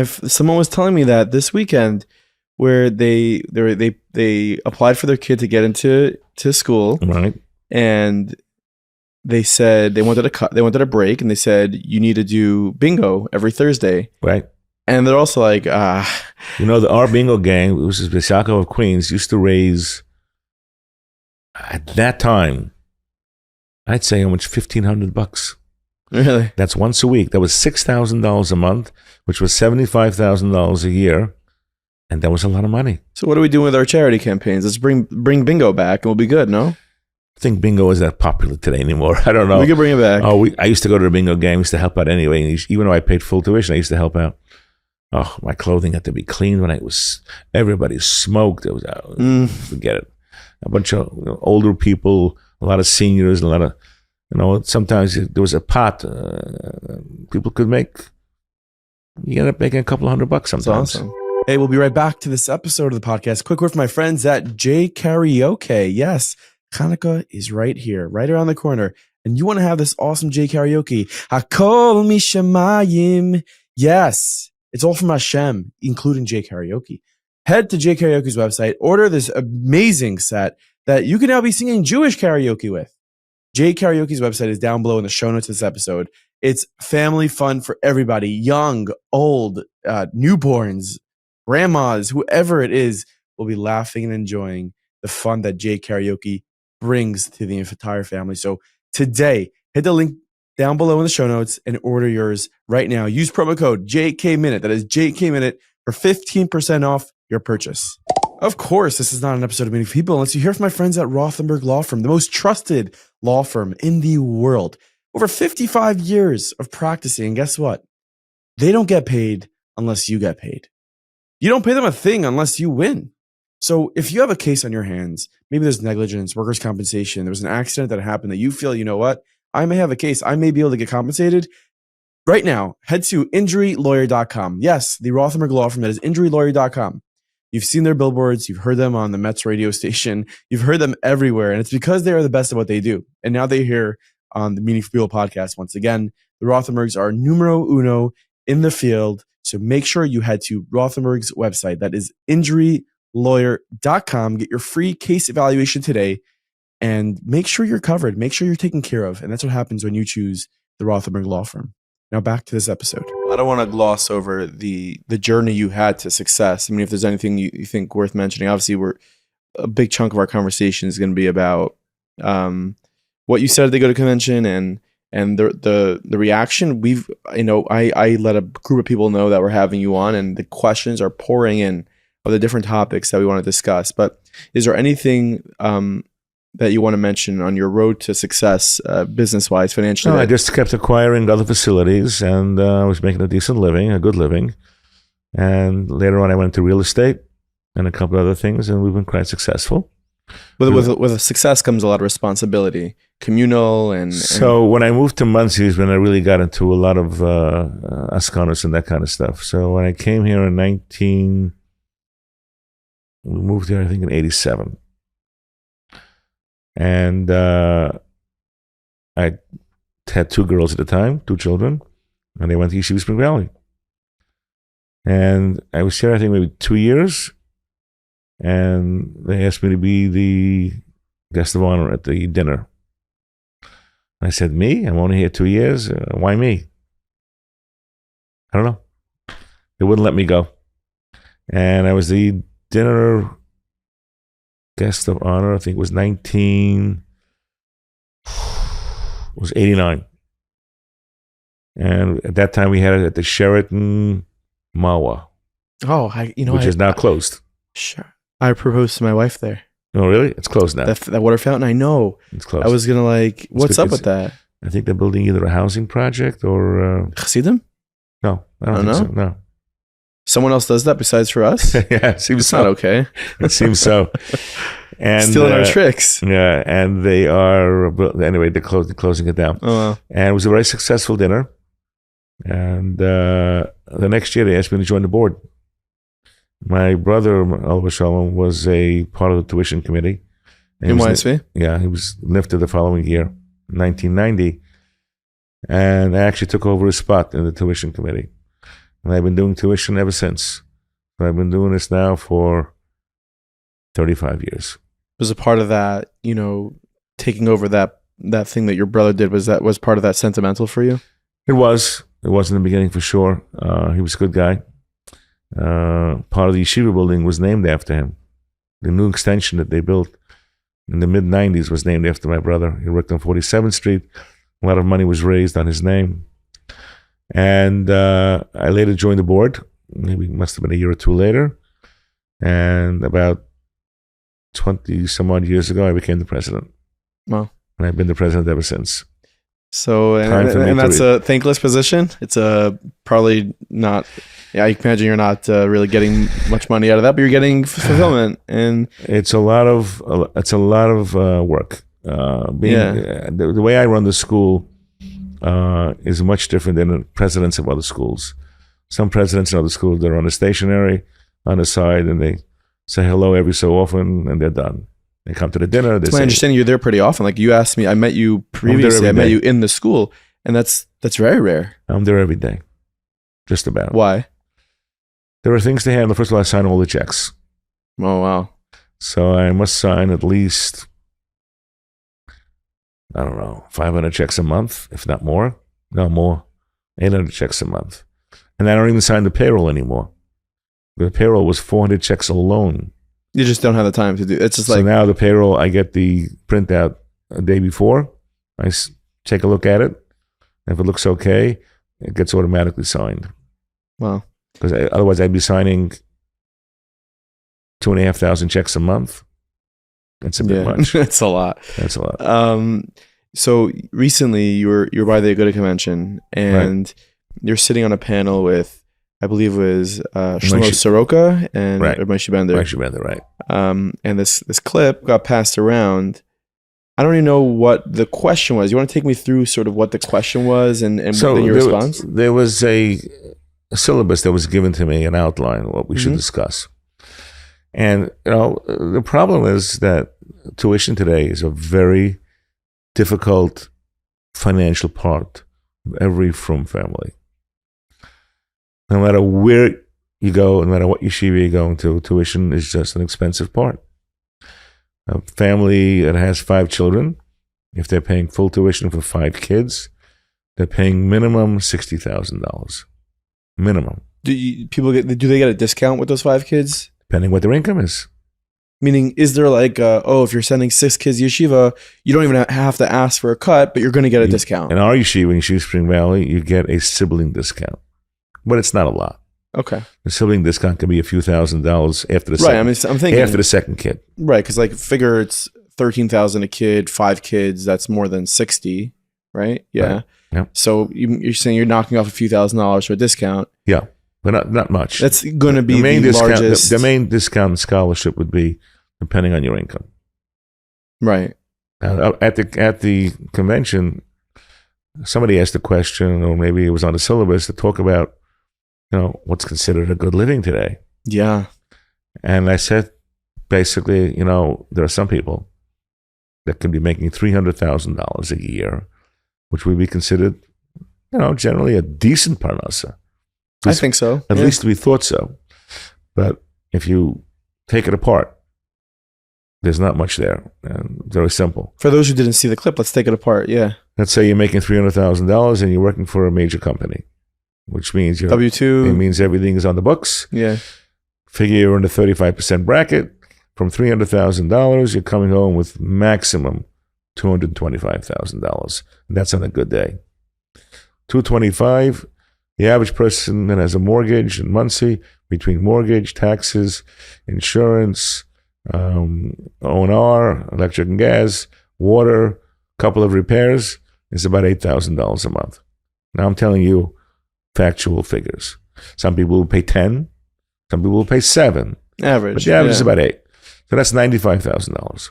Speaker 1: Someone was telling me that this weekend, where they applied for their kid to get into school,
Speaker 2: right? And
Speaker 1: they said they wanted a break, and they said you need to do bingo every Thursday,
Speaker 2: right?
Speaker 1: And they're also like,
Speaker 2: our bingo gang, which is the Yaakov of Queens, used to raise at that time, I'd say almost $1,500.
Speaker 1: Really?
Speaker 2: That's once a week. That was $6,000 a month, which was $75,000 a year, and that was a lot of money.
Speaker 1: So what are we doing with our charity campaigns? Let's bring bingo back, and we'll be good. No,
Speaker 2: I think bingo isn't that popular today anymore. I don't know.
Speaker 1: We can bring it back.
Speaker 2: I used to go to the bingo game. I used to help out anyway. And even though I paid full tuition, I used to help out. Oh, my clothing had to be cleaned when everybody smoked. It was forget it. A bunch of older people, a lot of seniors, a lot of, sometimes there was a pot people could make. You end up making a couple $100 sometimes.
Speaker 1: That's awesome. Hey, we'll be right back to this episode of the podcast. Quick word from my friends at JKaraoke. Yes, Hanukkah is right here, right around the corner. And you want to have this awesome JKaraoke. Hakol mishamayim. Yes. It's all from Hashem, including JKaraoke. Head to JKaraoke's website, order this amazing set that you can now be singing Jewish karaoke with. JKaraoke's website is down below in the show notes of this episode. It's family fun for everybody, young, old, newborns, grandmas, whoever it is, will be laughing and enjoying the fun that JKaraoke brings to the entire family. So today, hit the link down below in the show notes and order yours right now. Use promo code JKMinute. That is JKMinute for 15% off your purchase. Of course, this is not an episode of Meeting People unless you hear from my friends at Rothenberg Law Firm, the most trusted law firm in the world. Over 55 years of practicing. And guess what? They don't get paid unless you get paid. You don't pay them a thing unless you win. So if you have a case on your hands, maybe there's negligence, workers' compensation, there was an accident that happened that you feel, you know what? I may have a case. I may be able to get compensated. Right now, head to injurylawyer.com. Yes, the Rothenberg Law Firm, that is injurylawyer.com. You've seen their billboards. You've heard them on the Mets radio station. You've heard them everywhere. And it's because they are the best at what they do. And now they're here on the Meaningful People podcast. Once again, the Rothenbergs are numero uno in the field. So make sure you head to Rothenberg's website. That is injurylawyer.com. Get your free case evaluation today and make sure you're covered. Make sure you're taken care of. And that's what happens when you choose the Rothenberg Law Firm. Now back to this episode. I don't want to gloss over the journey you had to success. I mean, if there's anything you think worth mentioning, obviously a big chunk of our conversation is going to be about what you said at the Agudah convention and the reaction. I let a group of people know that we're having you on, and the questions are pouring in of the different topics that we want to discuss. But is there anything that you want to mention on your road to success, business-wise, financially?
Speaker 2: No, I just kept acquiring other facilities, and I was making a decent living, a good living. And later on, I went into real estate and a couple other things, and we've been quite successful.
Speaker 1: With success comes a lot of responsibility, communal and...
Speaker 2: So when I moved to Muncie is when I really got into a lot of askanos and that kind of stuff. So when I came here we moved here, I think, in 87. And I had 2 girls at the time, 2 children, and they went to Yeshiva Spring Valley. And I was here, I think, maybe 2 years, and they asked me to be the guest of honor at the dinner. I said, me? I'm only here 2 years. Why me? I don't know. They wouldn't let me go. And I was the dinner guest of honor. I think it was 89. And at that time we had it at the Sheraton Mawa.
Speaker 1: Oh, which
Speaker 2: is now closed.
Speaker 1: Sure. I proposed to my wife there.
Speaker 2: Oh, really? It's closed now.
Speaker 1: That water fountain, I know.
Speaker 2: It's closed.
Speaker 1: I was going to what's up with that?
Speaker 2: I think they're building either a housing project or...
Speaker 1: Chassidim?
Speaker 2: No, I don't think so. No.
Speaker 1: Someone else does that besides for us?
Speaker 2: Yeah, it seems
Speaker 1: not okay.
Speaker 2: It seems so. And
Speaker 1: stealing our tricks.
Speaker 2: Yeah, and they are... Anyway, they're closing it down.
Speaker 1: Oh, wow.
Speaker 2: And it was a very successful dinner. And the next year, they asked me to join the board. My brother, Oliver Shalom, was a part of the tuition committee.
Speaker 1: In YSV?
Speaker 2: Yeah, he was lifted the following year, 1990. And I actually took over his spot in the tuition committee. And I've been doing tuition ever since. I've been doing this now for 35 years.
Speaker 1: Was a part of that, taking over that thing that your brother did, was part of that sentimental for you?
Speaker 2: It was in the beginning for sure. He was a good guy. Part of the yeshiva building was named after him. The new extension that they built in the mid-90s was named after my brother. He worked on 47th Street. A lot of money was raised on his name. And I later joined the board. Maybe it must have been a year or two later. And about 20 some odd years ago, I became the president.
Speaker 1: Wow.
Speaker 2: And I've been the president ever since.
Speaker 1: So, and that's a thankless position. It's probably not... Yeah, I can imagine you're not really getting much money out of that, but you're getting fulfillment, and
Speaker 2: it's a lot of work. The way I run the school is much different than the presidents of other schools. Some presidents in other schools, they're on the stationary on the side, and they say hello every so often, and they're done. They come to the dinner.
Speaker 1: It's my understanding you're there pretty often. Like you asked me, I met you previously. I met you in the school, and that's very rare.
Speaker 2: I'm there every day, just about.
Speaker 1: Why?
Speaker 2: There are things to handle. First of all, I sign all the checks.
Speaker 1: Oh, wow.
Speaker 2: So I must sign at least, 500 checks a month, if not more. No, more. 800 checks a month. And I don't even sign the payroll anymore. The payroll was 400 checks alone.
Speaker 1: You just don't have the time to do it. It's just
Speaker 2: so now the payroll, I get the printout a day before. I take a look at it. If it looks okay, it gets automatically signed.
Speaker 1: Wow.
Speaker 2: Because otherwise I'd be signing 2,500 checks a month. That's a bit much.
Speaker 1: That's a lot.
Speaker 2: That's a lot.
Speaker 1: So recently you were by the Agudah convention, and you're sitting on a panel with, I believe it was Shlomo Soroka and Moshe Bender.
Speaker 2: Moshe Bender, right.
Speaker 1: And this clip got passed around. I don't even know what the question was. You want to take me through sort of what the question was and your response?
Speaker 2: There was a syllabus that was given to me, an outline of what we should discuss. And the problem is that tuition today is a very difficult financial part of every frum family. No matter where you go, no matter what yeshiva you're going to, tuition is just an expensive part. A family that has 5 children, if they're paying full tuition for 5 kids, they're paying minimum $60,000. Minimum.
Speaker 1: Do they get a discount with those 5 kids?
Speaker 2: Depending what their income is.
Speaker 1: Meaning, is there like, if you're sending 6 kids to yeshiva, you don't even have to ask for a cut, but you're going to get a discount?
Speaker 2: In our yeshiva, in Yeshiva Spring Valley, you get a sibling discount. But it's not a lot.
Speaker 1: Okay.
Speaker 2: The sibling discount can be a few $1,000s after the second.
Speaker 1: Right. I'm thinking
Speaker 2: after the second kid.
Speaker 1: Right, because figure it's $13,000 a kid, 5 kids. That's more than 60, right? Yeah.
Speaker 2: Right. Yeah.
Speaker 1: So you're saying you're knocking off a few $1,000s for a discount.
Speaker 2: Yeah, but not much.
Speaker 1: That's going to be
Speaker 2: the main
Speaker 1: the
Speaker 2: discount.
Speaker 1: largest.
Speaker 2: The main discount in scholarship would be depending on your income.
Speaker 1: Right.
Speaker 2: At the convention, somebody asked a question, or maybe it was on the syllabus, to talk about what's considered a good living today.
Speaker 1: Yeah.
Speaker 2: And I said, basically, there are some people that can be making $300,000 a year, which would be considered, generally a decent parnasa.
Speaker 1: I think so.
Speaker 2: At least we thought so. But if you take it apart, there's not much there. And very simple.
Speaker 1: For those who didn't see the clip, let's take it apart. Yeah.
Speaker 2: Let's say you're making $300,000 and you're working for a major company, which means you're
Speaker 1: W-2.
Speaker 2: It means everything is on the books.
Speaker 1: Yeah.
Speaker 2: Figure you're in the 35% bracket. From $300,000, you're coming home with maximum $225,000. That's on a good day. $225,000. The average person that has a mortgage in Muncie, between mortgage, taxes, insurance, O&R, electric and gas, water, a couple of repairs, is about $8,000 a month. Now I'm telling you factual figures. Some people will pay 10, some people will pay 7.
Speaker 1: Average.
Speaker 2: But the average is about 8. So that's $95,000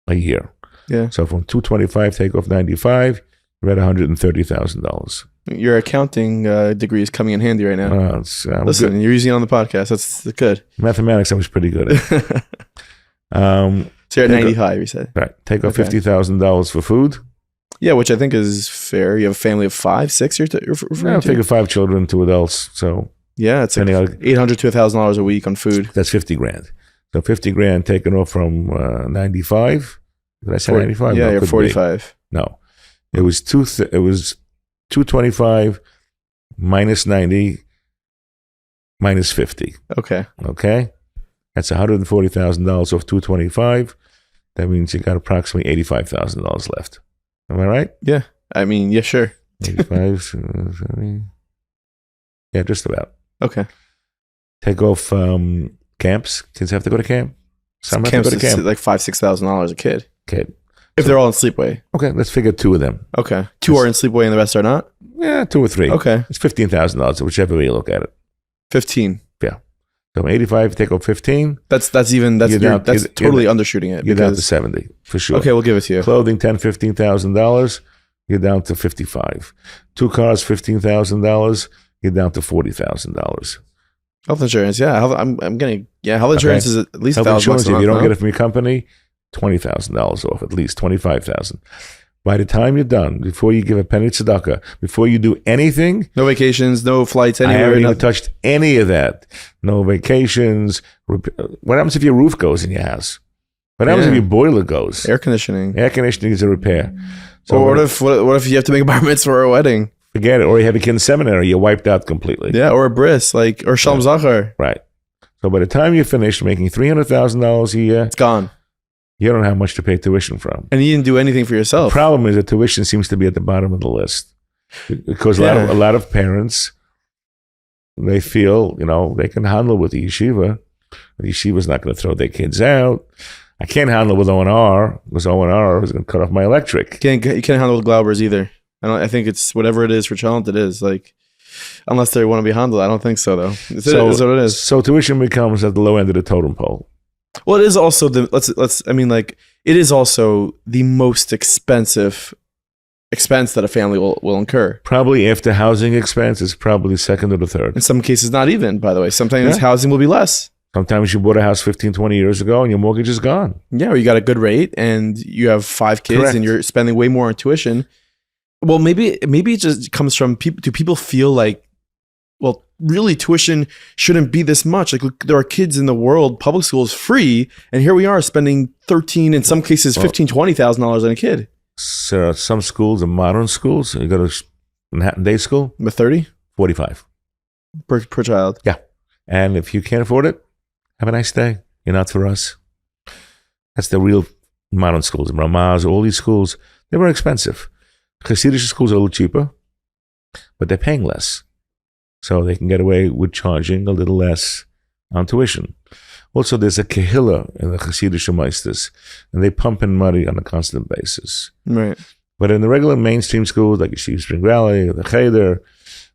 Speaker 2: a year.
Speaker 1: Yeah.
Speaker 2: So from $225,000, take off $95,000, you're at $130,000.
Speaker 1: Your accounting degree is coming in handy right now. Listen,
Speaker 2: good.
Speaker 1: you're using it on the podcast. That's good.
Speaker 2: Mathematics, I was pretty good at.
Speaker 1: So you're at 95, you said.
Speaker 2: Right. Take off $50,000 for food.
Speaker 1: Yeah, which I think is fair. You have a family of 5, 6. You're referring to?
Speaker 2: Figure 5 children, 2 adults. So
Speaker 1: yeah, it's like $800 to $1,000 a week on food.
Speaker 2: That's $50,000. So $50,000 taken off from 95. Did I say 95?
Speaker 1: Yeah,
Speaker 2: no,
Speaker 1: you're 45.
Speaker 2: No, it was 225 minus 90 minus 50.
Speaker 1: Okay.
Speaker 2: That's $140,000 off 225. That means you got approximately $85,000 left. Am I right?
Speaker 1: Yeah. I mean, yeah, sure.
Speaker 2: 85. Yeah, just about.
Speaker 1: Okay.
Speaker 2: Take off camps. Kids have to go to camp. Some have to go to camp.
Speaker 1: Like $5,000-$6,000 a kid.
Speaker 2: Kid.
Speaker 1: If they're all in sleepaway.
Speaker 2: Okay, let's figure 2 of them.
Speaker 1: Okay. 2 are in sleepaway and the rest are not?
Speaker 2: Yeah, 2 or 3.
Speaker 1: Okay.
Speaker 2: It's $15,000, whichever way you look at it.
Speaker 1: 15.
Speaker 2: Yeah. So 85, take off 15.
Speaker 1: That's totally undershooting it.
Speaker 2: You're down to 70 for sure.
Speaker 1: Okay, we'll give it to you.
Speaker 2: Clothing, $10,000-$15,000. You're down to 55. 2 cars, $15,000. You're down to $40,000.
Speaker 1: Health insurance, yeah. Health insurance is at least
Speaker 2: $1,000
Speaker 1: a month.
Speaker 2: If you don't get it from your company, $20,000 off, at least $25,000. By the time you're done, before you give a penny tzedakah, before you do anything,
Speaker 1: no vacations, no flights
Speaker 2: I
Speaker 1: anywhere.
Speaker 2: haven't even touched any of that. No vacations. What happens if your roof goes in your house? What happens if your boiler goes?
Speaker 1: Air conditioning.
Speaker 2: Air conditioning is a repair. So
Speaker 1: what if you have to make a bar mitzvah or a wedding?
Speaker 2: Forget it. Or you have a kid in seminary, you're wiped out completely.
Speaker 1: Yeah, or a bris, or Shalom Zachar.
Speaker 2: Right. So by the time you finish making $300,000 a year,
Speaker 1: it's gone.
Speaker 2: You don't have much to pay tuition from.
Speaker 1: And you didn't do anything for yourself.
Speaker 2: The problem is that tuition seems to be at the bottom of the list. Because a lot of parents, they feel, they can handle with the yeshiva. The yeshiva's not going to throw their kids out. I can't handle with O&R because O&R is going to cut off my electric.
Speaker 1: You can't handle with Glaubers either. I think it's whatever it is for child, it is. Unless they want to be handled. I don't think so, though. It is what it is.
Speaker 2: So tuition becomes at the low end of the totem pole.
Speaker 1: Well, it is also it is also the most expense that a family will incur.
Speaker 2: Probably after housing expense, it's probably second or the third.
Speaker 1: In some cases, not even, by the way. Sometimes housing will be less.
Speaker 2: Sometimes you bought a house 15, 20 years ago and your mortgage is gone.
Speaker 1: Yeah, or you got a good rate and you have 5 kids
Speaker 2: Correct.
Speaker 1: and you're spending way more on tuition. Well, maybe it just comes from people. Do people feel like, well, really tuition shouldn't be this much? Like, look, there are kids in the world, public school is free, and here we are spending $13,000, in some cases $15,000, $20,000 on a kid.
Speaker 2: So some schools are modern schools. You go to Manhattan Day School,
Speaker 1: But 30
Speaker 2: $45.
Speaker 1: per child.
Speaker 2: Yeah. And if you can't afford it, have a nice day. You're not for us. That's the real modern schools. Ramaz, all these schools, they're very expensive. Hasidic schools are a little cheaper, but they're paying less. So they can get away with charging a little less on tuition. Also, there's a kehillah in the Hasidic meisters, and they pump in money on a constant basis.
Speaker 1: Right.
Speaker 2: But in the regular mainstream schools, like Yeshiva Spring Valley, the Cheder,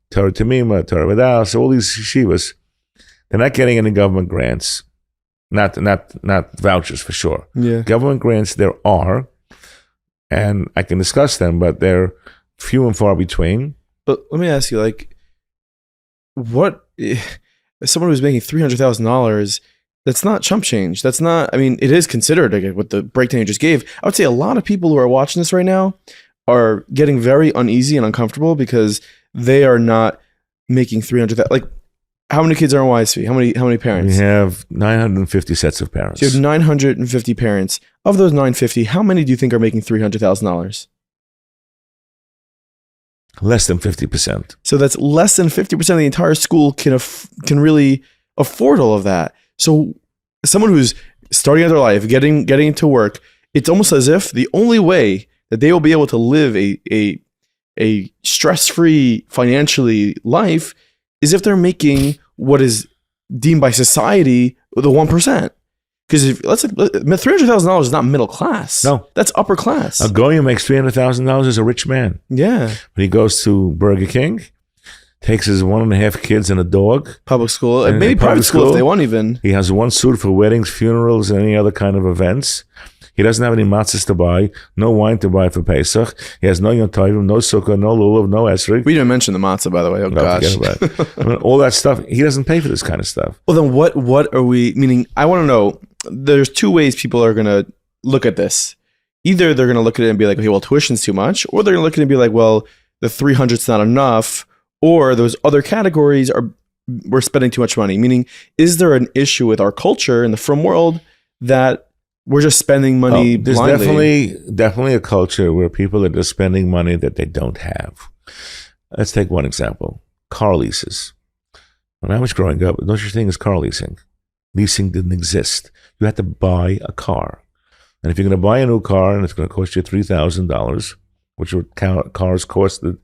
Speaker 2: Torah Tamima, Ohr V'Daas, all these yeshivas, they're not getting any government grants, not vouchers for sure.
Speaker 1: Yeah.
Speaker 2: Government grants there are, and I can discuss them, but they're few and far between.
Speaker 1: But let me ask you, like, what if someone who's making $300,000? That's not chump change. That's not. I mean, it is considered, like, with the breakdown you just gave. I would say a lot of people who are watching this right now are getting very uneasy and uncomfortable because they are not making 300,000. Like, how many kids are in YSV? How many parents?
Speaker 2: We have 950 sets of parents.
Speaker 1: So you have 950 parents. Of those 950, how many do you think are making $300,000?
Speaker 2: Less than 50%.
Speaker 1: So that's less than 50% of the entire school can really afford all of that. So someone who's starting out their life, getting into work, it's almost as if the only way that they will be able to live a stress-free financially life is if they're making what is deemed by society the 1%. Because if let's say $300,000 is not middle class.
Speaker 2: No,
Speaker 1: that's upper class.
Speaker 2: A goy who makes $300,000 is a rich man.
Speaker 1: Yeah.
Speaker 2: But he goes to Burger King, takes his 1.5 kids and a dog.
Speaker 1: Public school, and maybe private school if they want even.
Speaker 2: He has one suit for weddings, funerals, and any other kind of events. He doesn't have any matzahs to buy, no wine to buy for Pesach. He has no Yom Tovim, no Sukkah, no Lulav, no Esrog.
Speaker 1: We didn't mention the matzah, by the way. Oh, gosh.
Speaker 2: Forget about it. I mean, all that stuff, he doesn't pay for this kind of stuff.
Speaker 1: Well, then what are we, meaning, I want to know, there's 2 ways people are going to look at this. Either they're going to look at it and be like, okay, well, tuition's too much, or they're going to look at it and be like, well, the 300's not enough, or those other categories we're spending too much money. Meaning, is there an issue with our culture in the frum world that we're just spending money
Speaker 2: there's
Speaker 1: blindly?
Speaker 2: definitely a culture where people are just spending money that they don't have. Let's take one example. Car leases. When I was growing up, no such thing as car leasing. Leasing didn't exist. You had to buy a car. And if you're going to buy a new car and it's going to cost you $3,000, which cars costed,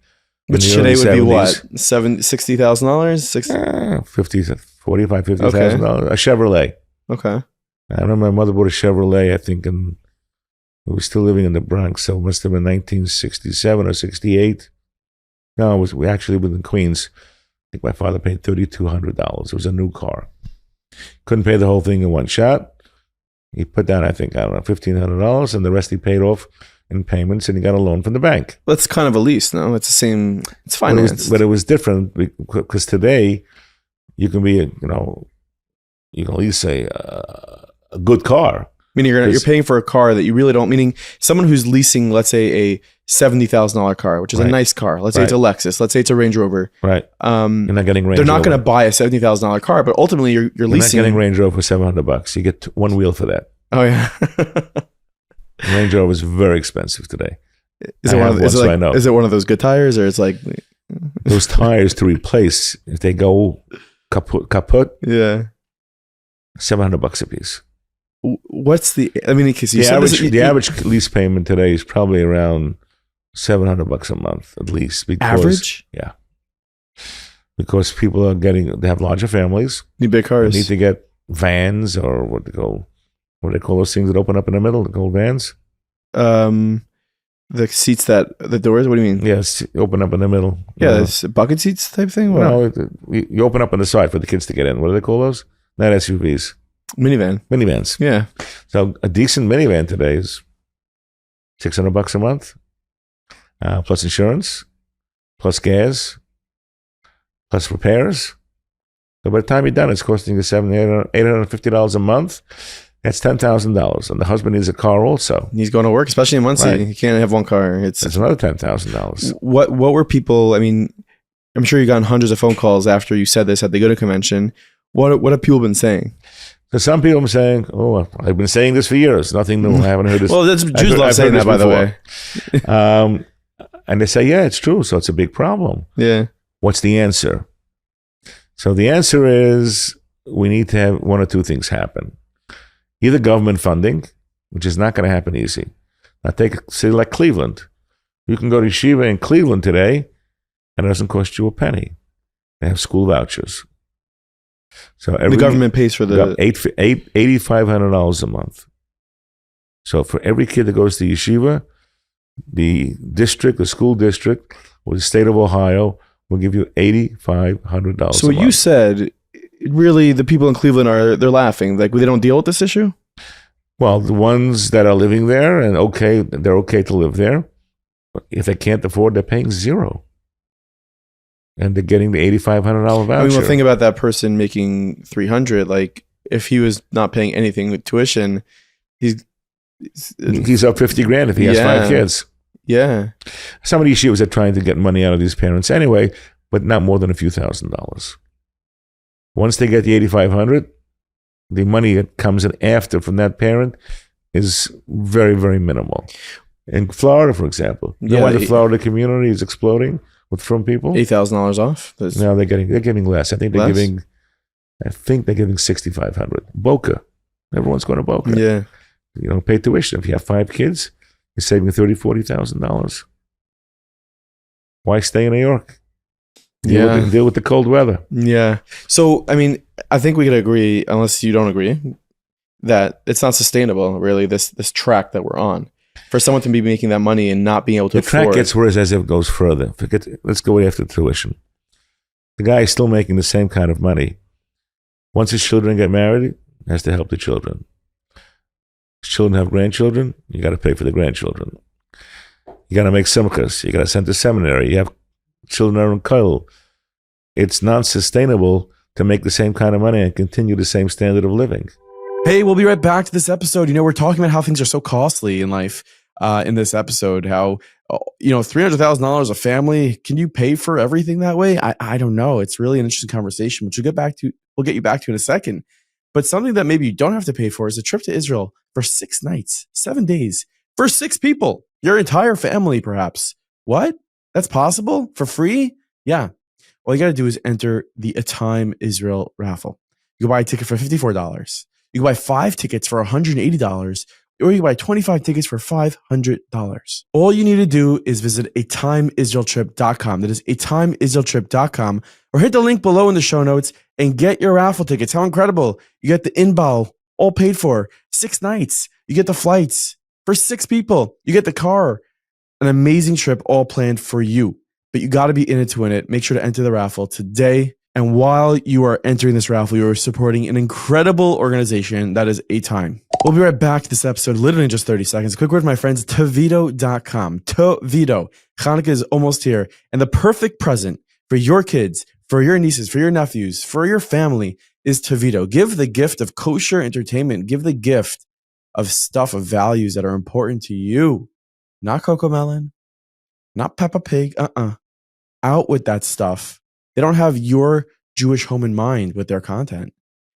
Speaker 1: which today would be what? $60,000?
Speaker 2: $50,000, a Chevrolet.
Speaker 1: Okay.
Speaker 2: I remember my mother bought a Chevrolet, I think, and we were still living in the Bronx, so it must have been 1967 or 68. No, we actually lived in Queens. I think my father paid $3,200. It was a new car. Couldn't pay the whole thing in one shot. He put down, I think, $1,500, and the rest he paid off in payments, and he got a loan from the bank.
Speaker 1: That's kind of a lease, no? It's the same, it's financed.
Speaker 2: But it was different because today you can be, you can lease a good car.
Speaker 1: Meaning you're paying for a car that you really don't, meaning someone who's leasing, let's say, a $70,000 car, which is a nice car. Let's say it's a Lexus. Let's say it's a Range Rover.
Speaker 2: Right. You're not getting Range
Speaker 1: They're not
Speaker 2: Rover.
Speaker 1: going to buy a $70,000 car, but ultimately you're leasing.
Speaker 2: Not getting Range Rover for $700. You get one wheel for that.
Speaker 1: Oh, yeah.
Speaker 2: Range Rover is very expensive today.
Speaker 1: Is it one of those good tires, or it's like
Speaker 2: those tires to replace if they go kaput?
Speaker 1: Yeah.
Speaker 2: $700 a piece.
Speaker 1: What's the? I mean, because
Speaker 2: the average lease payment today is probably around $700 a month at least. Because,
Speaker 1: average?
Speaker 2: Yeah. Because people are they have larger families.
Speaker 1: Need big cars.
Speaker 2: They need to get vans, or what they call those things that open up in the middle. They're called vans.
Speaker 1: The seats the doors. What do you mean?
Speaker 2: Yes, open up in the middle.
Speaker 1: Yeah, it's bucket seats type thing.
Speaker 2: No, you open up on the side for the kids to get in. What do they call those? Not SUVs. Minivans.
Speaker 1: Yeah.
Speaker 2: So a decent minivan today is $600 a month, plus insurance, plus gas, plus repairs. So by the time you're done, it's costing you $850 a month. That's $10,000. And the husband needs a car also.
Speaker 1: He's going to work, especially in Muncie.
Speaker 2: Right.
Speaker 1: He can't have one car.
Speaker 2: That's another $10,000.
Speaker 1: What were people, I mean, I'm sure you got hundreds of phone calls after you said this at the Agudah convention. What have people been saying?
Speaker 2: So some people are saying, oh, I've been saying this for years. Nothing new. I haven't heard this.
Speaker 1: Well, Jews love saying that, by the way.
Speaker 2: And they say, yeah, it's true. So it's a big problem.
Speaker 1: Yeah.
Speaker 2: What's the answer? So the answer is we need to have one or two things happen. Either government funding, which is not going to happen easy. Now take a city like Cleveland. You can go to Yeshiva in Cleveland today, and it doesn't cost you a penny. They have school vouchers. So the
Speaker 1: government pays for the
Speaker 2: $8,500 a month. So for every kid that goes to Yeshiva, the school district, or the state of Ohio will give you $8,500.
Speaker 1: So what you said, really, the people in Cleveland they're laughing. Like they don't deal with this issue?
Speaker 2: Well, the ones that are living there and they're okay to live there. But if they can't afford, they're paying zero. And they're getting the $8,500 voucher.
Speaker 1: I mean, well, think about that person making $300. Like if he was not paying anything with tuition, he's
Speaker 2: up $50,000 if he has 5 kids.
Speaker 1: Yeah.
Speaker 2: Some of the yeshivas are trying to get money out of these parents anyway, but not more than a few $1,000s. Once they get the $8,500, the money that comes in after from that parent is very, very minimal. In Florida, for example, you know why the Florida community is exploding from people?
Speaker 1: $8,000 off.
Speaker 2: No, they're getting less. I think they're giving $6,500. Boca, everyone's going to Boca.
Speaker 1: Yeah,
Speaker 2: you don't pay tuition. If you have 5 kids, you're saving $30,000-$40,000. Why stay in New York? Deal with the cold weather.
Speaker 1: Yeah. So, I mean, I think we could agree, unless you don't agree, that it's not sustainable, really, this track that we're on. For someone to be making that money and not being able to afford.
Speaker 2: The track gets worse as it goes further. Let's go after tuition. The guy is still making the same kind of money. Once his children get married, he has to help the children. His children have grandchildren, you got to pay for the grandchildren. You got to make simchas. You got to send to seminary. You have children are in Colel. It's not sustainable to make the same kind of money and continue the same standard of living.
Speaker 1: Hey, we'll be right back to this episode. You know, we're talking about how things are so costly in life in this episode. How, $300,000 a family, can you pay for everything that way? I don't know. It's really an interesting conversation, which we'll get you back to in a second. But something that maybe you don't have to pay for is a trip to Israel for 6 nights, 7 days, for 6 people, your entire family, perhaps. What? That's possible? For free? Yeah. All you got to do is enter the A Time Israel raffle. You can buy a ticket for $54. You can buy 5 tickets for $180, or you can buy 25 tickets for $500. All you need to do is visit atimeisraeltrip.com. That is atimeisraeltrip.com, or hit the link below in the show notes and get your raffle tickets. How incredible. You get the inbal all paid for, 6 nights. You get the flights for 6 people. You get the car. An amazing trip all planned for you. But you got to be in it to win it. Make sure to enter the raffle today. And while you are entering this raffle, you are supporting an incredible organization that is A Time. We'll be right back to this episode, literally in just 30 seconds. A quick word from my friends, Tavito.com. Tavito. Hanukkah is almost here. And the perfect present for your kids, for your nieces, for your nephews, for your family is Tavito. Give the gift of kosher entertainment. Give the gift of stuff, of values that are important to you. Not Coco Melon. Not Peppa Pig. Out with that stuff. They don't have your Jewish home in mind with their content.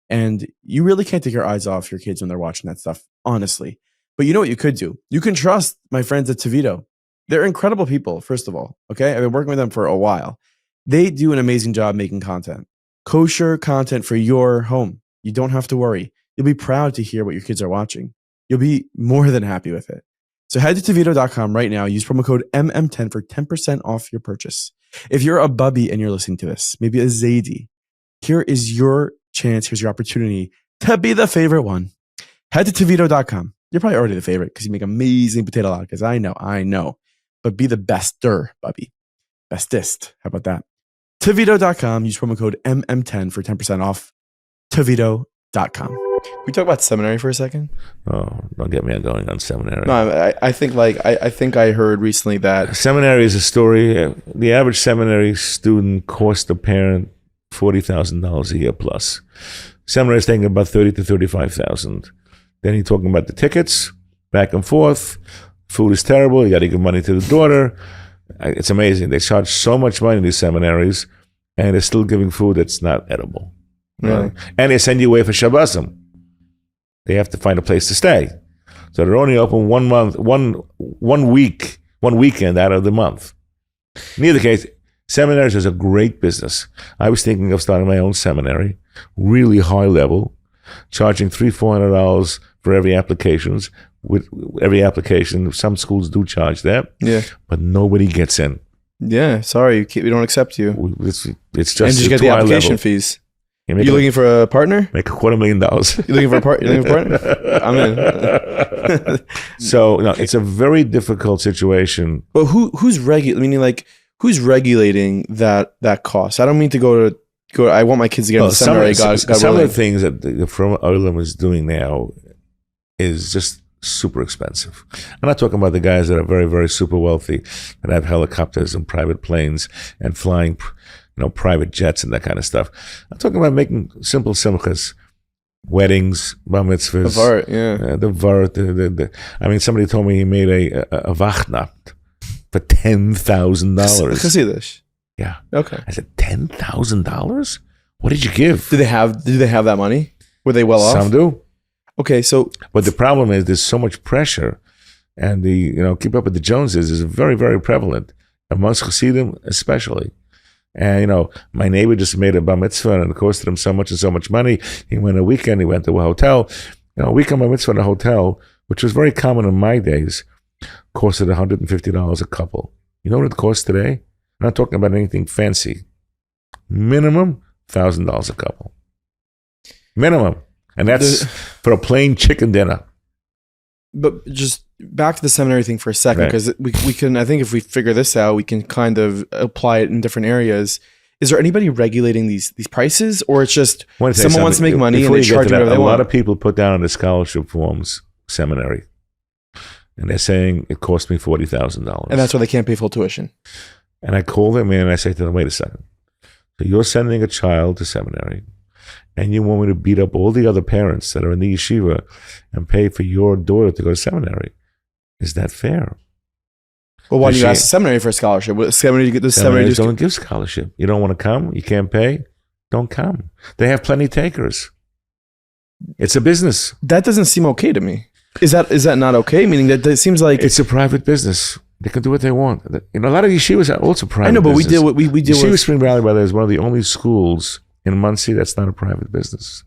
Speaker 1: And you really can't take your eyes off your kids when they're watching that stuff, honestly. But you know what you could do? You can trust my friends at Tavito. They're incredible people, first of all. Okay? I've been working with them for a while. They do an amazing job making content. Kosher content for your home. You don't have to worry. You'll be proud to hear what your kids are watching. You'll be more than happy with it. So head to Tavito.com right now. Use promo code MM10 for 10% off your purchase. If you're a bubby and you're listening to this, maybe a Zaidi, here is your chance. Here's your opportunity to be the favorite one. Head to Tavito.com. You're probably already the favorite because you make amazing potato latkes. I know. But be the bester, bubby. Bestest. How about that? Tavito.com. Use promo code MM10 for 10% off. Tavito.com. Can we talk about seminary for a second?
Speaker 2: Oh, don't get me going on seminary.
Speaker 1: No, I think I heard recently that
Speaker 2: seminary is a story. The average seminary student costs the parent $40,000 a year plus. Seminary is taking about $30,000 to $35,000. Then you're talking about the tickets, back and forth. Food is terrible. You got to give money to the daughter. It's amazing. They charge so much money in these seminaries, and they're still giving food that's not edible.
Speaker 1: Really?
Speaker 2: And they send you away for Shabbosim. They have to find a place to stay. So they're only open 1 month, one weekend out of the month. In either case, seminaries is a great business. I was thinking of starting my own seminary, really high level, charging $300-400 for every applications. With every application, some schools do charge that.
Speaker 1: Yeah,
Speaker 2: but nobody gets in.
Speaker 1: Yeah, sorry, we don't accept you.
Speaker 2: It's just
Speaker 1: and you get the application
Speaker 2: level.
Speaker 1: fees.
Speaker 2: You
Speaker 1: looking for a partner?
Speaker 2: Make $250,000.
Speaker 1: You looking for a partner? I'm in.
Speaker 2: So no, it's a very difficult situation.
Speaker 1: But who's regulating that cost? I don't mean to go. I want my kids to get into the seminary.
Speaker 2: Some of the things that the firm Olam is doing now is just super expensive. I'm not talking about the guys that are very, very super wealthy and have helicopters and private planes and flying, private jets and that kind of stuff. I'm talking about making simple simchas, weddings, bar mitzvahs, the vart. I mean, somebody told me he made a Wachtnacht for $10,000.
Speaker 1: Chassidish.
Speaker 2: Yeah.
Speaker 1: Okay.
Speaker 2: I said $10,000. What did you give?
Speaker 1: Do they have that money? Were they well off?
Speaker 2: Some do.
Speaker 1: Okay, so
Speaker 2: but the problem is there's so much pressure, and the keep up with the Joneses is very, very prevalent amongst Chassidim especially. And my neighbor just made a bar mitzvah, and it costed him so much and so much money. He went a weekend. He went to a hotel. A weekend bar mitzvah in a hotel, which was very common in my days, costed $150 a couple. You know what it costs today? I'm not talking about anything fancy. Minimum $1,000 a couple. Minimum. And that's for a plain chicken dinner.
Speaker 1: But just back to the seminary thing for a second, because we can, I think if we figure this out, we can kind of apply it in different areas. Is there anybody regulating these prices, or it's just someone wants to make money and they charge whatever they want?
Speaker 2: A lot of people put down on the scholarship forms seminary, and they're saying it cost me $40,000.
Speaker 1: And that's why they can't pay full tuition.
Speaker 2: And I call them in and I say to them, wait a second. So you're sending a child to seminary, and you want me to beat up all the other parents that are in the yeshiva and pay for your daughter to go to seminary. Is that fair?
Speaker 1: Well, why do you ask the seminary for a scholarship?
Speaker 2: Seminaries don't give scholarship. You don't want to come? You can't pay? Don't come. They have plenty takers. It's a business.
Speaker 1: That doesn't seem okay to me. Is that not okay? Meaning that it seems like...
Speaker 2: It's a private business. They can do what they want. A lot of yeshivas are also private.
Speaker 1: I know, but
Speaker 2: business.
Speaker 1: we deal
Speaker 2: Yeshiva
Speaker 1: with...
Speaker 2: Spring Valley, by the way, is one of the only schools in Muncie that's not a private business.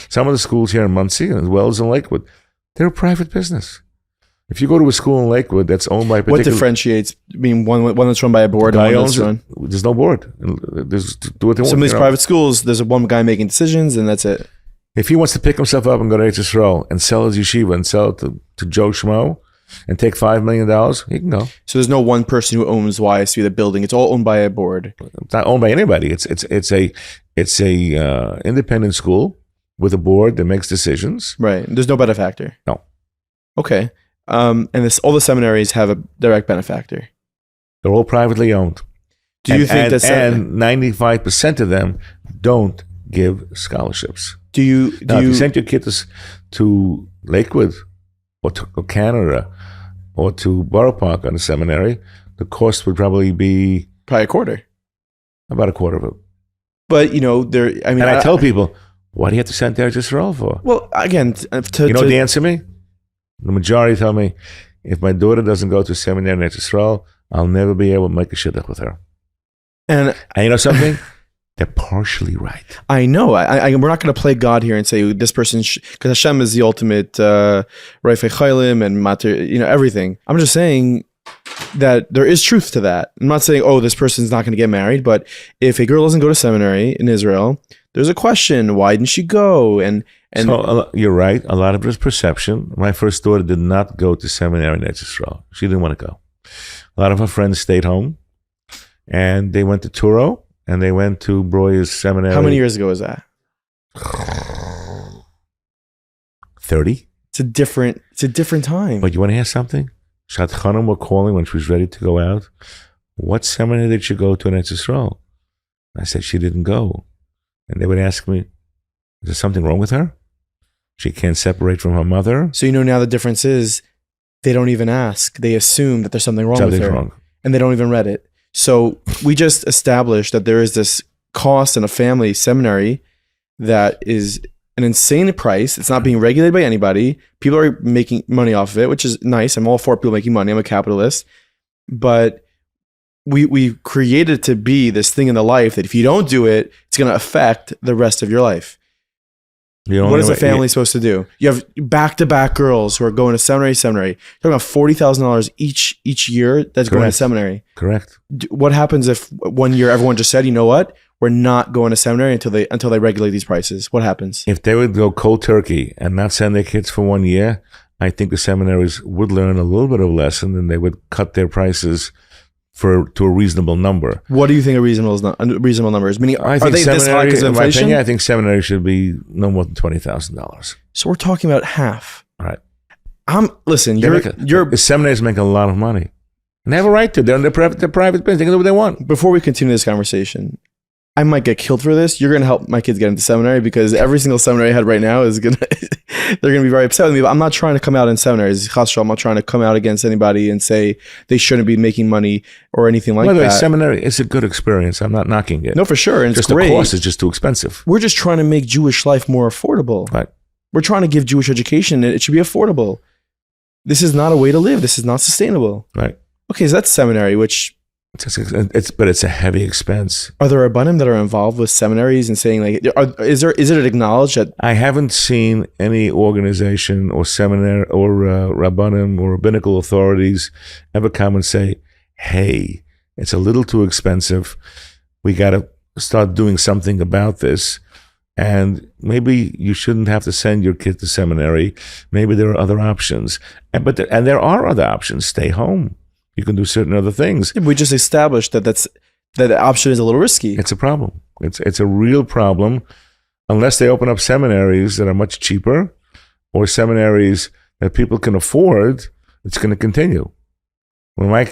Speaker 2: Some of the schools here in Muncie, as well as in Lakewood, they're a private business. If you go to a school in Lakewood that's owned by a particular...
Speaker 1: What differentiates between one that's run by a board and one that's run?
Speaker 2: There's no board. There's do what they want.
Speaker 1: Some of these private schools, there's one guy making decisions, and that's it.
Speaker 2: If he wants to pick himself up and go to Eretz Yisroel and sell his yeshiva and sell it to Joe Schmo and take $5 million, he can go.
Speaker 1: So there's no one person who owns YSV, the building. It's all owned by a board.
Speaker 2: It's not owned by anybody. It's a independent school with a board that makes decisions.
Speaker 1: Right. There's no benefactor.
Speaker 2: No.
Speaker 1: Okay. And all the seminaries have a direct benefactor.
Speaker 2: They're all privately owned.
Speaker 1: Do you think that's...
Speaker 2: And 95% of them don't give scholarships.
Speaker 1: If you
Speaker 2: sent your kid to Lakewood or to Canada or to Borough Park on a seminary, the cost would probably be...
Speaker 1: Probably a quarter.
Speaker 2: About a quarter of it.
Speaker 1: But, I
Speaker 2: tell people, why do you have to send Eretz Yisroel for?
Speaker 1: Well, again...
Speaker 2: you know what they answer me? The majority tell me, if my daughter doesn't go to seminary in Eretz Yisroel, I'll never be able to make a shidduch with her. And you know something? They're partially right.
Speaker 1: I know. We're not going to play God here and say this person, because Hashem is the ultimate Reifei Chaylim and Mater, everything. I'm just saying that there is truth to that. I'm not saying, this person's not going to get married, but if a girl doesn't go to seminary in Israel, there's a question: why didn't she go? And
Speaker 2: so you're right. A lot of it is perception. My first daughter did not go to seminary in Eretz Yisroel. She didn't want to go. A lot of her friends stayed home, and they went to Turo. And they went to Breuer's seminary.
Speaker 1: How many years ago was that?
Speaker 2: 30.
Speaker 1: It's a different time.
Speaker 2: But you want to hear something? Shat Chanim were calling when she was ready to go out. What seminary did she go to in Eretz Yisroel? I said she didn't go. And they would ask me, is there something wrong with her? She can't separate from her mother.
Speaker 1: So now the difference is they don't even ask. They assume that there's something wrong with her.
Speaker 2: Wrong.
Speaker 1: And they don't even read it. So we just established that there is this cost in a family seminary that is an insane price. It's not being regulated by anybody. People are making money off of it, which is nice. I'm all for people making money. I'm a capitalist. But we created it to be this thing in the life that if you don't do it, it's going to affect the rest of your life. What is a family supposed to do? You have back-to-back girls who are going to seminary. You're talking about $40,000 each year that's going to seminary.
Speaker 2: Correct.
Speaker 1: What happens if one year everyone just said, you know what? We're not going to seminary until they regulate these prices. What happens? If
Speaker 2: they would go cold turkey and not send their kids for 1 year, I think the seminaries would learn a little bit of a lesson and they would cut their prices to a reasonable number.
Speaker 1: What do you think a reasonable number is? Meaning, are they this high because of inflation?
Speaker 2: I think seminary should be no more than $20,000.
Speaker 1: So we're talking about half.
Speaker 2: All right.
Speaker 1: Listen,
Speaker 2: the seminaries make a lot of money. And they have a right to. They're in their private business. They can do what they want.
Speaker 1: Before we continue this conversation, I might get killed for this. You're going to help my kids get into seminary because every single seminary I had right now is going to, they're going to be very upset with me. But I'm not trying to come out in seminaries. I'm not trying to come out against anybody and say they shouldn't be making money or anything like that. By the way,
Speaker 2: seminary is a good experience. I'm not knocking it.
Speaker 1: No, for sure. And
Speaker 2: just
Speaker 1: it's great.
Speaker 2: The cost is just too expensive.
Speaker 1: We're just trying to make Jewish life more affordable.
Speaker 2: Right.
Speaker 1: We're trying to give Jewish education and it should be affordable. This is not a way to live. This is not sustainable.
Speaker 2: Right.
Speaker 1: Okay, so that's seminary, which...
Speaker 2: But it's a heavy expense.
Speaker 1: Are there rabbanim that are involved with seminaries and saying like, is it acknowledged that?
Speaker 2: I haven't seen any organization or seminar or rabbanim or rabbinical authorities ever come and say, "Hey, it's a little too expensive. We got to start doing something about this." And maybe you shouldn't have to send your kid to seminary. Maybe there are other options. And there are other options. Stay home. You can do certain other things.
Speaker 1: We just established that the option is a little risky.
Speaker 2: It's a problem. It's a real problem unless they open up seminaries that are much cheaper or seminaries that people can afford. It's going to continue. When my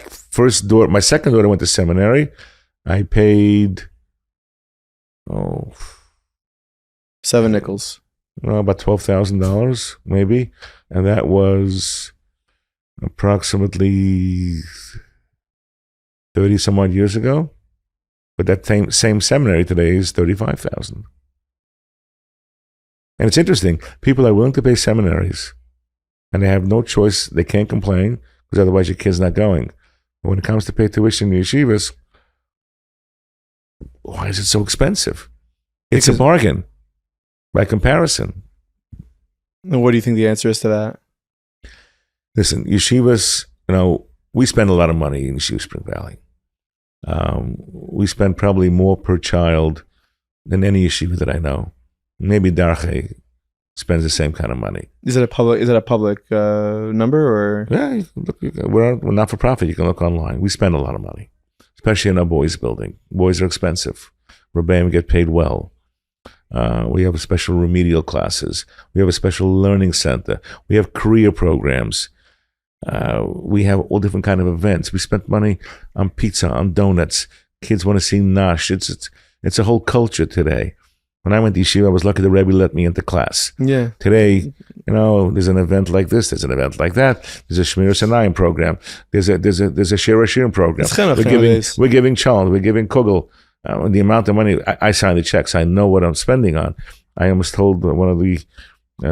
Speaker 2: second daughter went to seminary, I paid,
Speaker 1: $7
Speaker 2: about $12,000 maybe. And that was approximately 30 some odd years ago. But that same seminary today is $35,000. And it's interesting. People are willing to pay seminaries and they have no choice. They can't complain because otherwise your kid's not going. But when it comes to pay tuition in yeshivas, why is it so expensive? It's a bargain by comparison.
Speaker 1: And what do you think the answer is to that?
Speaker 2: Listen, yeshivas, we spend a lot of money in Yeshiva Spring Valley. We spend probably more per child than any yeshiva that I know. Maybe Darche spends the same kind of money.
Speaker 1: Is it a public number or?
Speaker 2: Yeah, we're not for profit. You can look online. We spend a lot of money, especially in our boys' building. Boys are expensive. Rebbeim get paid well. We have special remedial classes. We have a special learning center. We have career programs. We have all different kind of events. We spent money on pizza, on donuts. Kids want to see Nash. It's a whole culture today. When I went to yeshiva, I was lucky the Rebbe let me into class.
Speaker 1: Yeah.
Speaker 2: Today, there's an event like this. There's an event like that. There's a Shmir Sanayim program. There's a Shir Hashirim program. We're giving Chalon. We're giving Kogel. The amount of money, I sign the checks. I know what I'm spending on. I almost told one of the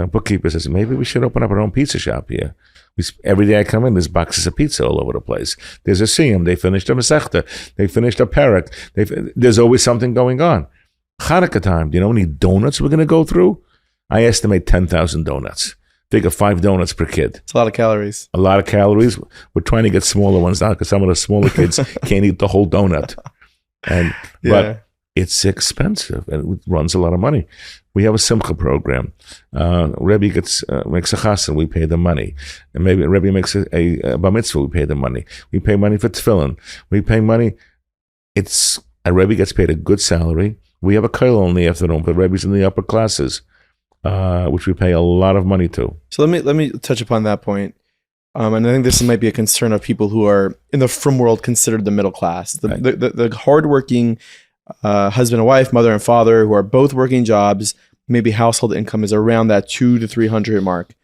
Speaker 2: bookkeepers, I said, maybe we should open up our own pizza shop here. Every day I come in, there's boxes of pizza all over the place. There's a siyum. They finished a Masechta. They finished a parak. There's always something going on. Chanukah time, do you know how many donuts we're going to go through? I estimate 10,000 donuts. Figure 5 donuts per kid.
Speaker 1: It's a lot of calories.
Speaker 2: A lot of calories. We're trying to get smaller ones now because some of the smaller kids can't eat the whole donut. But it's expensive and it runs a lot of money. We have a simcha program. Rebbe makes a chassan, we pay the money. And maybe Rebbe makes a bar mitzvah, we pay the money. We pay money for tefillin. We pay money. A Rebbe gets paid a good salary. We have a Colel in the afternoon, but Rebbe's in the upper classes, which we pay a lot of money to.
Speaker 1: So let me touch upon that point. And I think this might be a concern of people who are in the frum world considered the middle class, the hardworking husband and wife, mother and father, who are both working jobs. Maybe household income is around that 200 to 300 mark.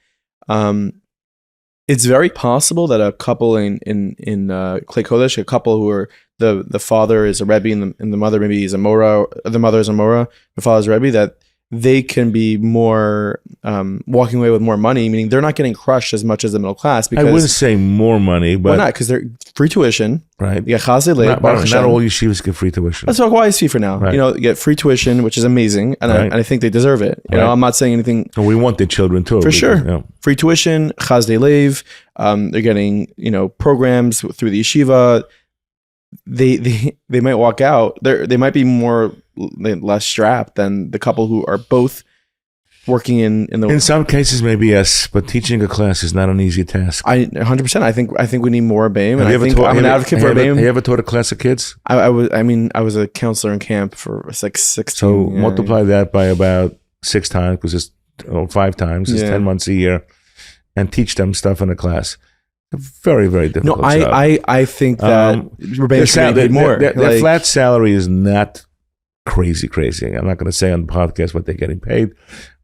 Speaker 1: It's very possible that a couple in Klei Kodesh, a couple who are the father is a Rebbe and the mother maybe is a Mora, the mother is a Mora, the father is a Rebbe, that they can be more walking away with more money, meaning they're not getting crushed as much as the middle class. Because,
Speaker 2: I wouldn't say more money, but
Speaker 1: why not? Because they're free tuition.
Speaker 2: Right.
Speaker 1: You get chazed lev,
Speaker 2: not all yeshivas get free tuition.
Speaker 1: Let's talk YSV for now.
Speaker 2: Right.
Speaker 1: You get free tuition, which is amazing, and I think they deserve it. You know, I'm not saying anything.
Speaker 2: And we want their children too.
Speaker 1: For sure. Free tuition, chazed lev. They're getting programs through the yeshiva. They might walk out. They might be less strapped than the couple who are both working in the.
Speaker 2: In some cases, maybe yes, but teaching a class is not an easy task.
Speaker 1: 100%. I think we need more BAME, and I think I'm an advocate for BAME.
Speaker 2: Have you ever taught a class of kids?
Speaker 1: I was a counselor in camp for like 16.
Speaker 2: So multiply that by about 6 times, because it's 5 times. It's 10 months a year, and teach them stuff in a class. Very, very difficult.
Speaker 1: No, I think that BAME should be paid more.
Speaker 2: Their flat salary is not crazy. I'm not going to say on the podcast what they're getting paid,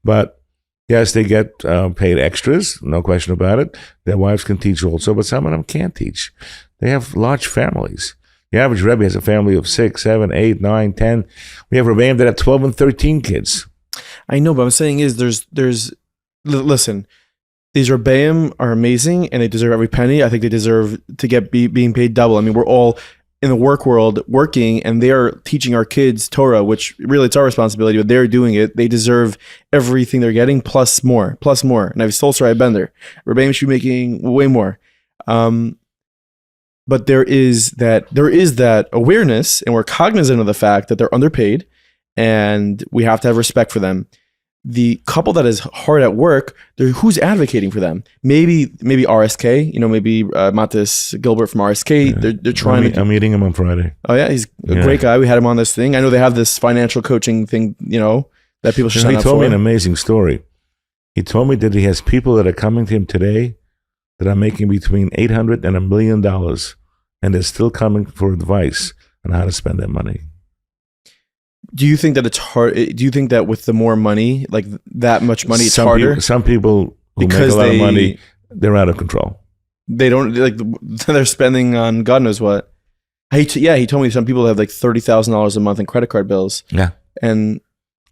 Speaker 2: but yes, they get paid extras, no question about it. Their wives can teach also, but some of them can't teach. They have large families. The average Rebbe has a family of 6, 7, 8, 9, 10. We have Rebbeim that have 12 and 13 kids.
Speaker 1: I know, but I'm saying is listen, these Rebbeim are amazing and they deserve every penny. I think they deserve to get being paid double. I mean, we're all in the work world working, and they are teaching our kids Torah, which really it's our responsibility, but they're doing it. They deserve everything they're getting plus more. And I've told Sarai Bender, Rebbeim should be making way more. But there is that awareness, and we're cognizant of the fact that they're underpaid, and we have to have respect for them. The couple that is hard at work, who's advocating for them? Maybe RSK, maybe Matis Gilbert from RSK.
Speaker 2: Yeah.
Speaker 1: They're trying to.
Speaker 2: I'm meeting him on Friday.
Speaker 1: Oh yeah, he's a great guy. We had him on this thing. I know they have this financial coaching thing, that people should sign up for.
Speaker 2: He told me an amazing story. He told me that he has people that are coming to him today that are making between $800,000 and $1 million, and they're still coming for advice on how to spend their money.
Speaker 1: Do you think that it's hard? Do you think that with the more money, like that much money, it's harder?
Speaker 2: Some people who make a lot of money, they're out of control.
Speaker 1: They don't they're spending on God knows what. He told me some people have like $30,000 a month in credit card bills.
Speaker 2: Yeah,
Speaker 1: and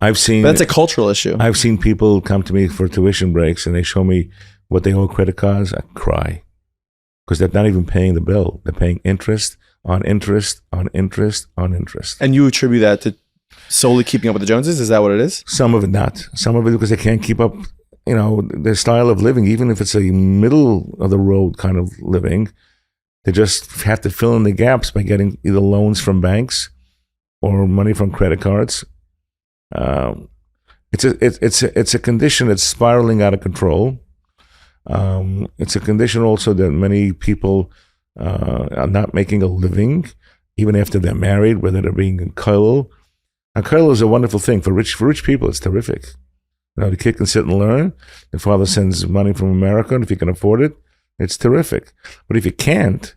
Speaker 2: that's
Speaker 1: a cultural issue.
Speaker 2: I've seen people come to me for tuition breaks, and they show me what they owe credit cards. I cry because they're not even paying the bill; they're paying interest on interest on interest on interest.
Speaker 1: And you attribute that to solely keeping up with the Joneses? Is that what it is?
Speaker 2: Some of it not. Some of it because they can't keep up, their style of living, even if it's a middle of the road kind of living. They just have to fill in the gaps by getting either loans from banks or money from credit cards. It's a condition that's spiraling out of control. It's a condition also that many people are not making a living, even after they're married, whether they're being in Colel. And Colel is a wonderful thing. For rich people, it's terrific. The kid can sit and learn. The father sends money from America, and if you can afford it, it's terrific. But if you can't,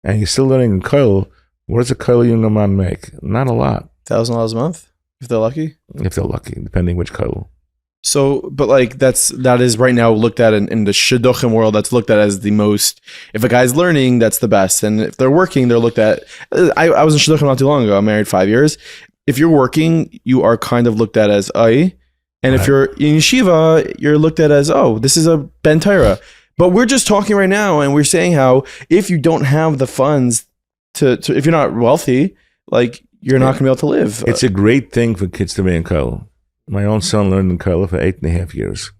Speaker 2: and you're still learning in Colel, what does a Colel young man make? Not a lot.
Speaker 1: $1,000 a month, if they're lucky?
Speaker 2: If they're lucky, depending which Colel. So,
Speaker 1: but that is right now looked at in the shidduchim world, that's looked at as the most, if a guy's learning, that's the best. And if they're working, they're looked at, I was in shidduchim not too long ago. I'm married 5 years. If you're working, you are kind of looked at as ay. And if you're in yeshiva, you're looked at as, this is a ben Torah. But we're just talking right now, and we're saying how if you don't have the funds to if you're not wealthy, you're not going to be able to live.
Speaker 2: It's a great thing for kids to be in Colel. My own son learned in Colel for 8.5 years.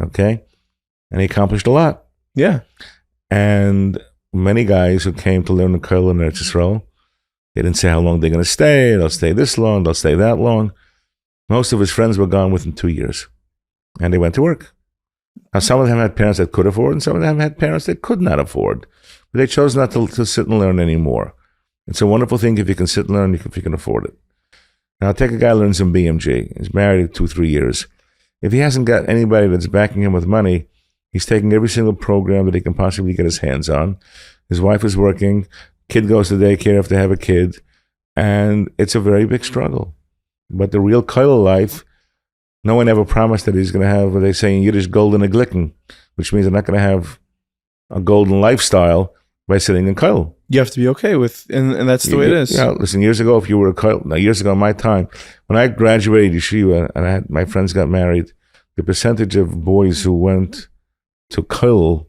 Speaker 2: Okay? And he accomplished a lot.
Speaker 1: Yeah.
Speaker 2: And many guys who came to learn in Colel in Eretz Yisroel, they didn't say how long they're going to stay. They'll stay this long. They'll stay that long. Most of his friends were gone within 2 years. And they went to work. Now, some of them had parents that could afford, and some of them had parents that could not afford. But they chose not to sit and learn anymore. It's a wonderful thing if you can sit and learn, if you can afford it. Now, take a guy who learns in BMG. He's married 2-3 years. If he hasn't got anybody that's backing him with money, he's taking every single program that he can possibly get his hands on. His wife is working. Kid goes to daycare if they have a kid. And it's a very big struggle. But the real Kollel life, no one ever promised that he's going to have what they say in Yiddish, golden glicken, which means they're not going to have a golden lifestyle by sitting in Kollel.
Speaker 1: You have to be okay with, and that's the way it is.
Speaker 2: Yeah, listen, years ago, if you were a Kollel, now years ago in my time, when I graduated Yeshiva and my friends got married, the percentage of boys who went to Kollel,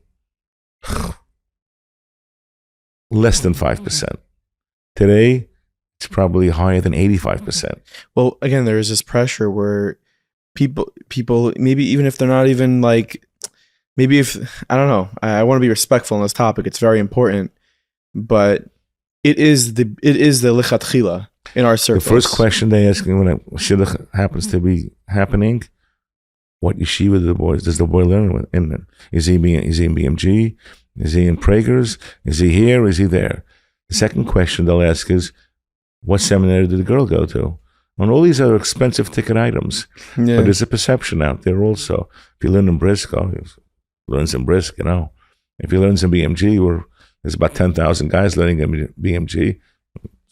Speaker 2: less than 5%. Today, it's probably higher than 85%.
Speaker 1: Well, again, there is this pressure where people, maybe even if they're not even like, maybe if, I don't know, I want to be respectful on this topic. It's very important, but it is the lichatchila in our circles.
Speaker 2: The first question they ask me when a shidduch happens to be happening, what yeshiva does the boy learn in? Is he in BMG? Is he in Prager's? Is he here? Is he there? The second question they'll ask is, what seminary did the girl go to? And all these are expensive ticket items. Yeah. But there's a perception out there also. If you learn in Brisk, he learns in Brisk, you know. If he learns in BMG, where there's about 10,000 guys learning in BMG,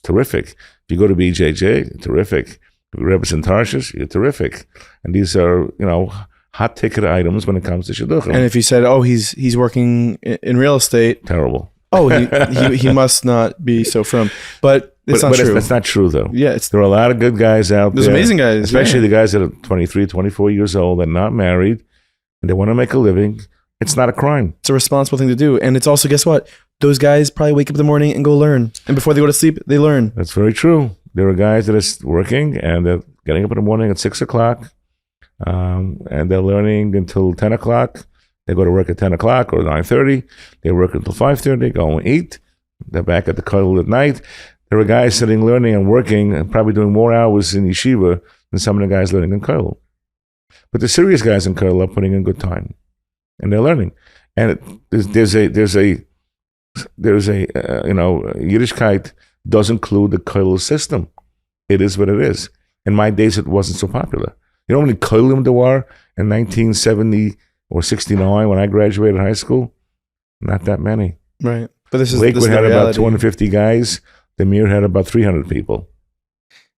Speaker 2: terrific. If you go to BJJ, terrific. If you represent Tarshish, you're terrific. And these are, you know, hot ticket items when it comes to shidduchim.
Speaker 1: And if you said, oh, he's working in real estate.
Speaker 2: Terrible.
Speaker 1: Oh, he must not be so firm. But it's not true.
Speaker 2: That's not true, though.
Speaker 1: Yeah,
Speaker 2: there are a lot of good guys out there.
Speaker 1: There's amazing guys.
Speaker 2: Especially the guys that are 23, 24 years old and not married, and they want to make a living. It's not a crime.
Speaker 1: It's a responsible thing to do. And it's also, guess what? Those guys probably wake up in the morning and go learn. And before they go to sleep, they learn.
Speaker 2: That's very true. There are guys that are working and they're getting up in the morning at 6 o'clock and they're learning until 10 o'clock. They go to work at 10 o'clock or 9:30. They work until 5:30, go and eat. They're back at the Kollel at night. There are guys sitting, learning and working and probably doing more hours in yeshiva than some of the guys learning in Kollel. But the serious guys in Kollel are putting in good time, and they're learning. And there's a Yiddishkeit does include the Kollel system. It is what it is. In my days, it wasn't so popular. You know how many Kollelim there were in 1970 or 69 when I graduated high school? Not that many.
Speaker 1: Right. But
Speaker 2: Lakewood had about 250 guys. The Mir had about 300 people.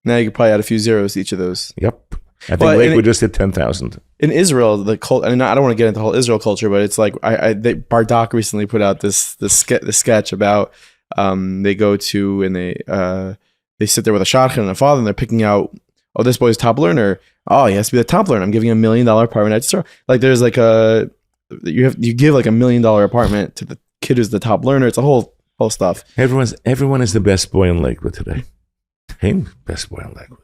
Speaker 1: Now you could probably add a few zeros to each of those.
Speaker 2: Yep. I think Lakewood just hit 10,000. In
Speaker 1: Israel, the cult. I mean, I don't want to get into the whole Israel culture, but it's like Bardock recently put out the sketch about they go to and they sit there with a shotgun and a father, and they're picking out, oh, this boy's top learner. Oh, he has to be the top learner. I'm giving him $1 million apartment. Like there's like you give like $1 million apartment to the kid who's the top learner. It's a whole stuff.
Speaker 2: Everyone is the best boy in Lakewood today. Him, best boy in Lakewood.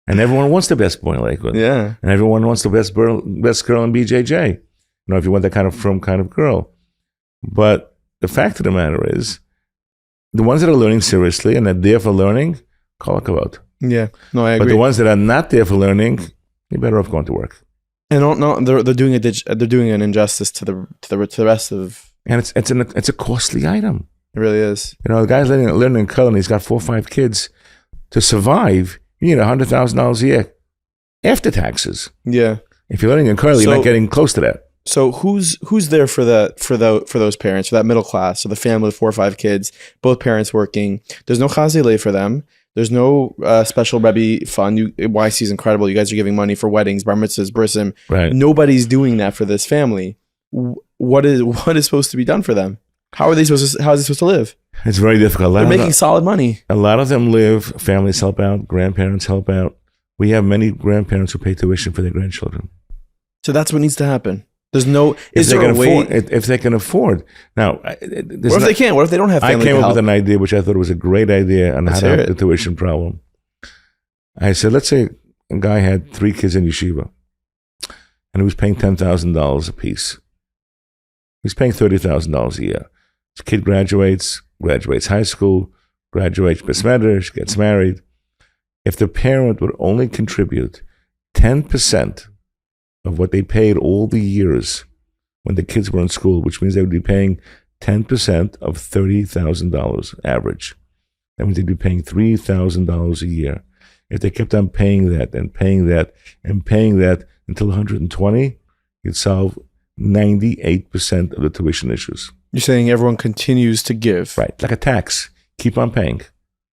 Speaker 2: And everyone wants the best boy in Lakewood.
Speaker 1: Yeah.
Speaker 2: And everyone wants the best girl in BJJ. You know, if you want that kind of frum kind of girl. But the fact of the matter is, the ones that are learning seriously and are there for learning, call a Chabad.
Speaker 1: Yeah. No, I agree.
Speaker 2: But the ones that are not there for learning, you're better off going to work.
Speaker 1: And they're doing an injustice to the rest of.
Speaker 2: And it's a costly item.
Speaker 1: It really is.
Speaker 2: You know, the guy's learning in Colel, he's got 4 or 5 kids. To survive, you need $100,000 a year after taxes.
Speaker 1: Yeah.
Speaker 2: If you're learning in Colel, you're not getting close to that.
Speaker 1: So who's there for those parents, for that middle class, so the family with 4 or 5 kids, both parents working? There's no chazileh for them. There's no special Rebbe fund. YC is incredible. You guys are giving money for weddings, bar mitzvahs, brisim.
Speaker 2: Right.
Speaker 1: Nobody's doing that for this family. What is supposed to be done for them? How are they supposed to live?
Speaker 2: It's very difficult.
Speaker 1: They're making solid money.
Speaker 2: A lot of them live, families help out, grandparents help out. We have many grandparents who pay tuition for their grandchildren.
Speaker 1: So that's what needs to happen. There's no,
Speaker 2: if they can afford. Now, what
Speaker 1: if they can't? What if they don't have family?
Speaker 2: I came up with an idea, which I thought was a great idea on how to help the tuition problem. I said, let's say a guy had 3 kids in yeshiva, and he was paying $10,000 a piece. He's paying $30,000 a year. His kid graduates high school, graduates bris medrash, gets married. If the parent would only contribute 10% of what they paid all the years when the kids were in school, which means they would be paying 10% of $30,000 average. That means they'd be paying $3,000 a year. If they kept on paying that and paying that and paying that until 120, you'd solve 98% of the tuition issues.
Speaker 1: You're saying everyone continues to give.
Speaker 2: Right, like a tax. Keep on paying.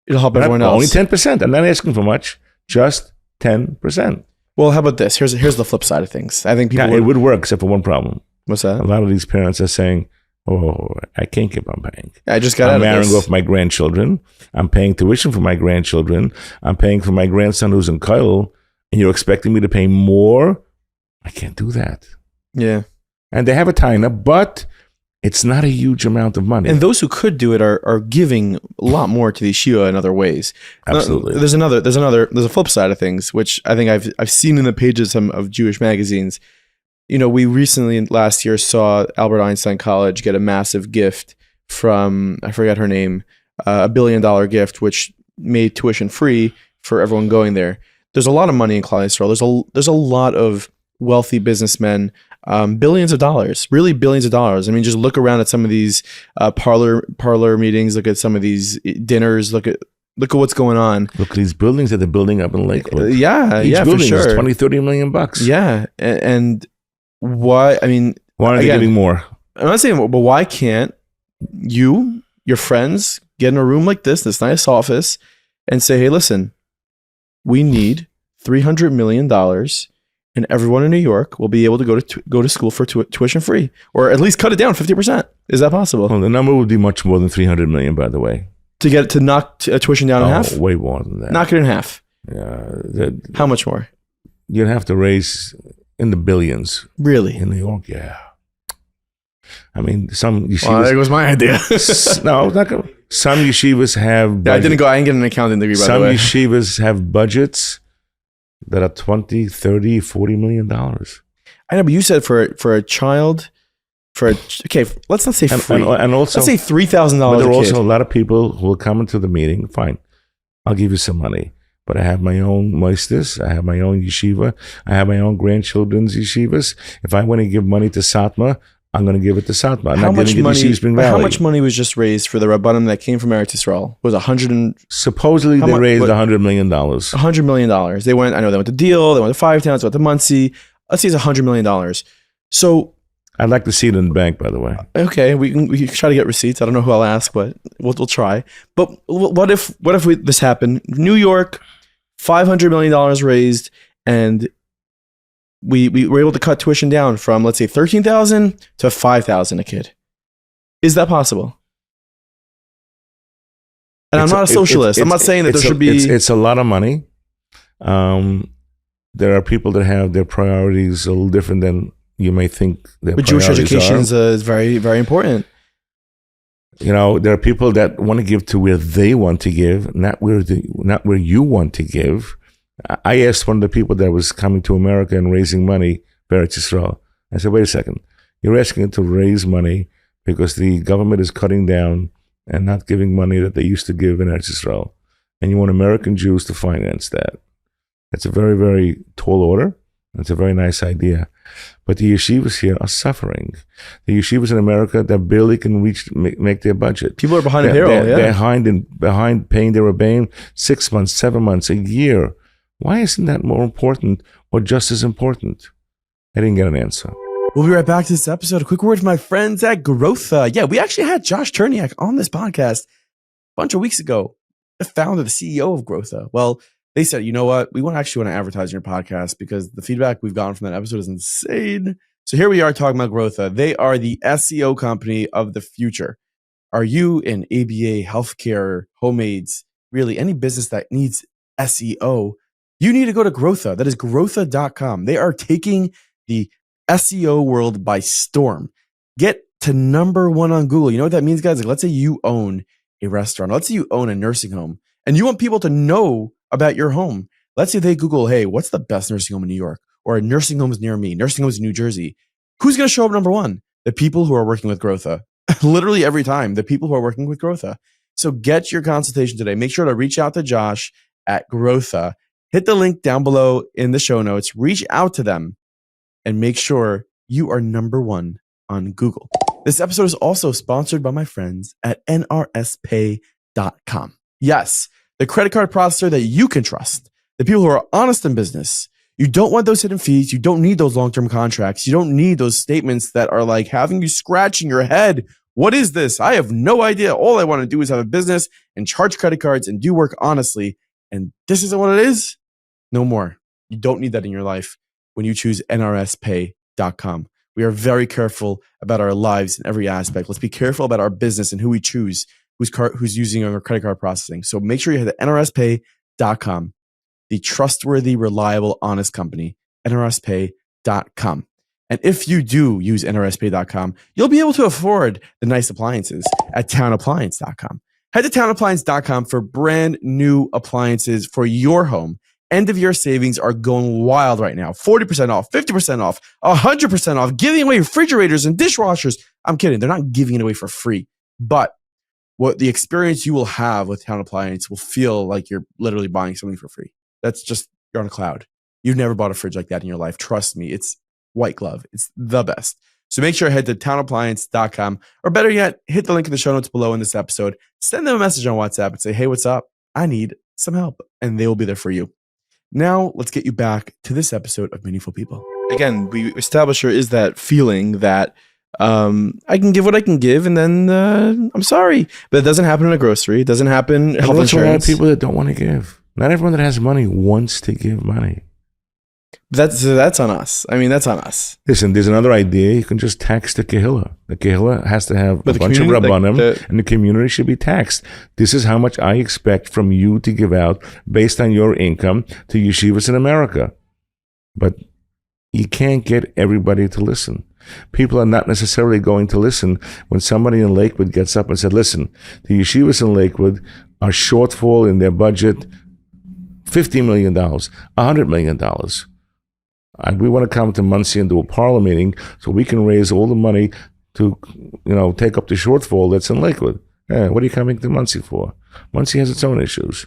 Speaker 1: It'll help everyone else.
Speaker 2: Only 10%. I'm not asking for much. Just 10%.
Speaker 1: Well, how about this? Here's the flip side of things. I think people
Speaker 2: it would work, except for one problem.
Speaker 1: What's that?
Speaker 2: A lot of these parents are saying, "Oh, I can't keep on paying.
Speaker 1: I just got out of this.
Speaker 2: I'm marrying off my grandchildren. I'm paying tuition for my grandchildren. I'm paying for my grandson who's in Colel, and you're expecting me to pay more? I can't do that."
Speaker 1: Yeah.
Speaker 2: And they have a tiny, but it's not a huge amount of money.
Speaker 1: And those who could do it are giving a lot more to the yeshiva in other ways.
Speaker 2: Absolutely.
Speaker 1: There's a flip side of things, which I think I've seen in the pages of Jewish magazines. We recently last year saw Albert Einstein College get a massive gift from, I forgot her name, $1 billion gift, which made tuition free for everyone going there. There's a lot of money in Klal Yisrael. There's a lot of wealthy businessmen, billions of dollars, really billions of dollars. I mean, just look around at some of these parlor meetings. Look at some of these dinners. Look at what's going on.
Speaker 2: Look at these buildings that they're building up in Lakewood.
Speaker 1: Each
Speaker 2: building
Speaker 1: for sure.
Speaker 2: is $20-30 million bucks.
Speaker 1: Yeah, and why? I mean,
Speaker 2: why are they giving more?
Speaker 1: I'm not saying, but why can't you, your friends, get in a room like this nice office, and say, "Hey, listen, we need $300 million, and everyone in New York will be able to go to school for tuition free, or at least cut it down 50%." Is that possible?
Speaker 2: Well, the number would be much more than $300 million, by the way.
Speaker 1: To knock tuition down in half?
Speaker 2: Way more than that.
Speaker 1: Knock it in half.
Speaker 2: Yeah.
Speaker 1: How much more?
Speaker 2: You'd have to raise in the billions.
Speaker 1: Really?
Speaker 2: In New York, yeah. I mean, some yeshivas.
Speaker 1: Well, that was my idea.
Speaker 2: No, it's not going. Some yeshivas have.
Speaker 1: I didn't get an accounting degree, by the way.
Speaker 2: Some yeshivas have budgets that are $20, $30, $40 million.
Speaker 1: I know, but you said for a child, let's not say free,
Speaker 2: and also,
Speaker 1: let's say $3,000.
Speaker 2: But there are also a lot of people who will come into the meeting. Fine, I'll give you some money, but I have my own moistus. I have my own yeshiva. I have my own grandchildren's yeshivas. If I want to give money to Satma, I'm going to give it to Satma. I'm not giving it to Yeshiva Spring Valley.
Speaker 1: How much money was just raised for the Rabbanim that came from Eretz Yisrael? Was
Speaker 2: supposedly they raised $100 million.
Speaker 1: $100 million. They went to Deal, they went to Five Towns, they went to Muncie. Let's say it's $100 million. So
Speaker 2: I'd like to see it in the bank, by the way.
Speaker 1: Okay, we can try to get receipts. I don't know who I'll ask, but we'll try. But what if this happened? New York, $500 million raised, and we were able to cut tuition down from, let's say, $13,000 to $5,000 a kid. Is that possible? And I'm not a socialist. I'm not saying that there should be.
Speaker 2: It's a lot of money. There are people that have their priorities a little different than you may think. But
Speaker 1: Jewish education is very, very important.
Speaker 2: There are people that want to give to where they want to give, not where you want to give. I asked one of the people that was coming to America and raising money for Eretz Yisroel. I said, "Wait a second. You're asking to raise money because the government is cutting down and not giving money that they used to give in Eretz Yisroel, and you want American Jews to finance that. That's a very, very tall order. It's a very nice idea. But the yeshivas here are suffering. The yeshivas in America that barely can make their budget.
Speaker 1: People are behind the payroll.
Speaker 2: They're behind paying their rebbeim 6 months, 7 months, a year. Why isn't that more important or just as important?" I didn't get an answer.
Speaker 1: We'll be right back to this episode. A quick word from my friends at Growtha. Yeah, we actually had Josh Cherniak on this podcast a bunch of weeks ago, the founder, the CEO of Growtha. Well, they said, you know what? We actually want to advertise your podcast because the feedback we've gotten from that episode is insane. So here we are talking about Growtha. They are the SEO company of the future. Are you in ABA, healthcare, homemades, really any business that needs SEO? You need to go to Growtha. That is growtha.com. They are taking the SEO world by storm. Get to number one on Google. You know what that means, guys? Like, let's say you own a restaurant. Let's say you own a nursing home and you want people to know about your home. Let's say they Google, hey, what's the best nursing home in New York? Or nursing homes near me, nursing homes in New Jersey. Who's going to show up number one? The people who are working with Growtha. Literally every time, the people who are working with Growtha. So get your consultation today. Make sure to reach out to Josh at Growtha. Hit the link down below in the show notes. Reach out to them and make sure you are number one on Google. This episode is also sponsored by my friends at nrspay.com. Yes, the credit card processor that you can trust. The people who are honest in business. You don't want those hidden fees. You don't need those long-term contracts. You don't need those statements that are like having you scratching your head. What is this? I have no idea. All I want to do is have a business and charge credit cards and do work honestly. And this isn't what it is? No more. You don't need that in your life when you choose nrspay.com. We are very careful about our lives in every aspect. Let's be careful about our business and who we choose, who's using our credit card processing. So make sure you head to nrspay.com, the trustworthy, reliable, honest company, nrspay.com. And if you do use nrspay.com, you'll be able to afford the nice appliances at townappliance.com. Head to townappliance.com for brand new appliances for your home. End of year savings are going wild right now. 40% off, 50% off, 100% off, giving away refrigerators and dishwashers. I'm kidding. They're not giving it away for free. But what the experience you will have with Town Appliance will feel like you're literally buying something for free. That's just, you're on a cloud. You've never bought a fridge like that in your life. Trust me. It's white glove. It's the best. So make sure to head to townappliance.com, or better yet, hit the link in the show notes below in this episode. Send them a message on WhatsApp and say, hey, what's up? I need some help. And they will be there for you. Now, let's get you back to this episode of Meaningful People. Again, we established there is that feeling that I can give what I can give, and then I'm sorry. But it doesn't happen in a grocery. It doesn't happen in health insurance.
Speaker 2: There's a lot of people that don't want to give. Not everyone that has money wants to give money.
Speaker 1: That's on us. I mean, that's on us.
Speaker 2: Listen, there's another idea. You can just tax the kehillah. The kehillah has to have a bunch of rabbanim, and the community should be taxed. This is how much I expect from you to give out based on your income to yeshivas in America. But you can't get everybody to listen. People are not necessarily going to listen when somebody in Lakewood gets up and said, listen, the yeshivas in Lakewood are shortfall in their budget $50 million, $100 million. We want to come to Muncie and do a parlor meeting so we can raise all the money to, take up the shortfall that's in Lakewood. What are you coming to Muncie for? Muncie has its own issues.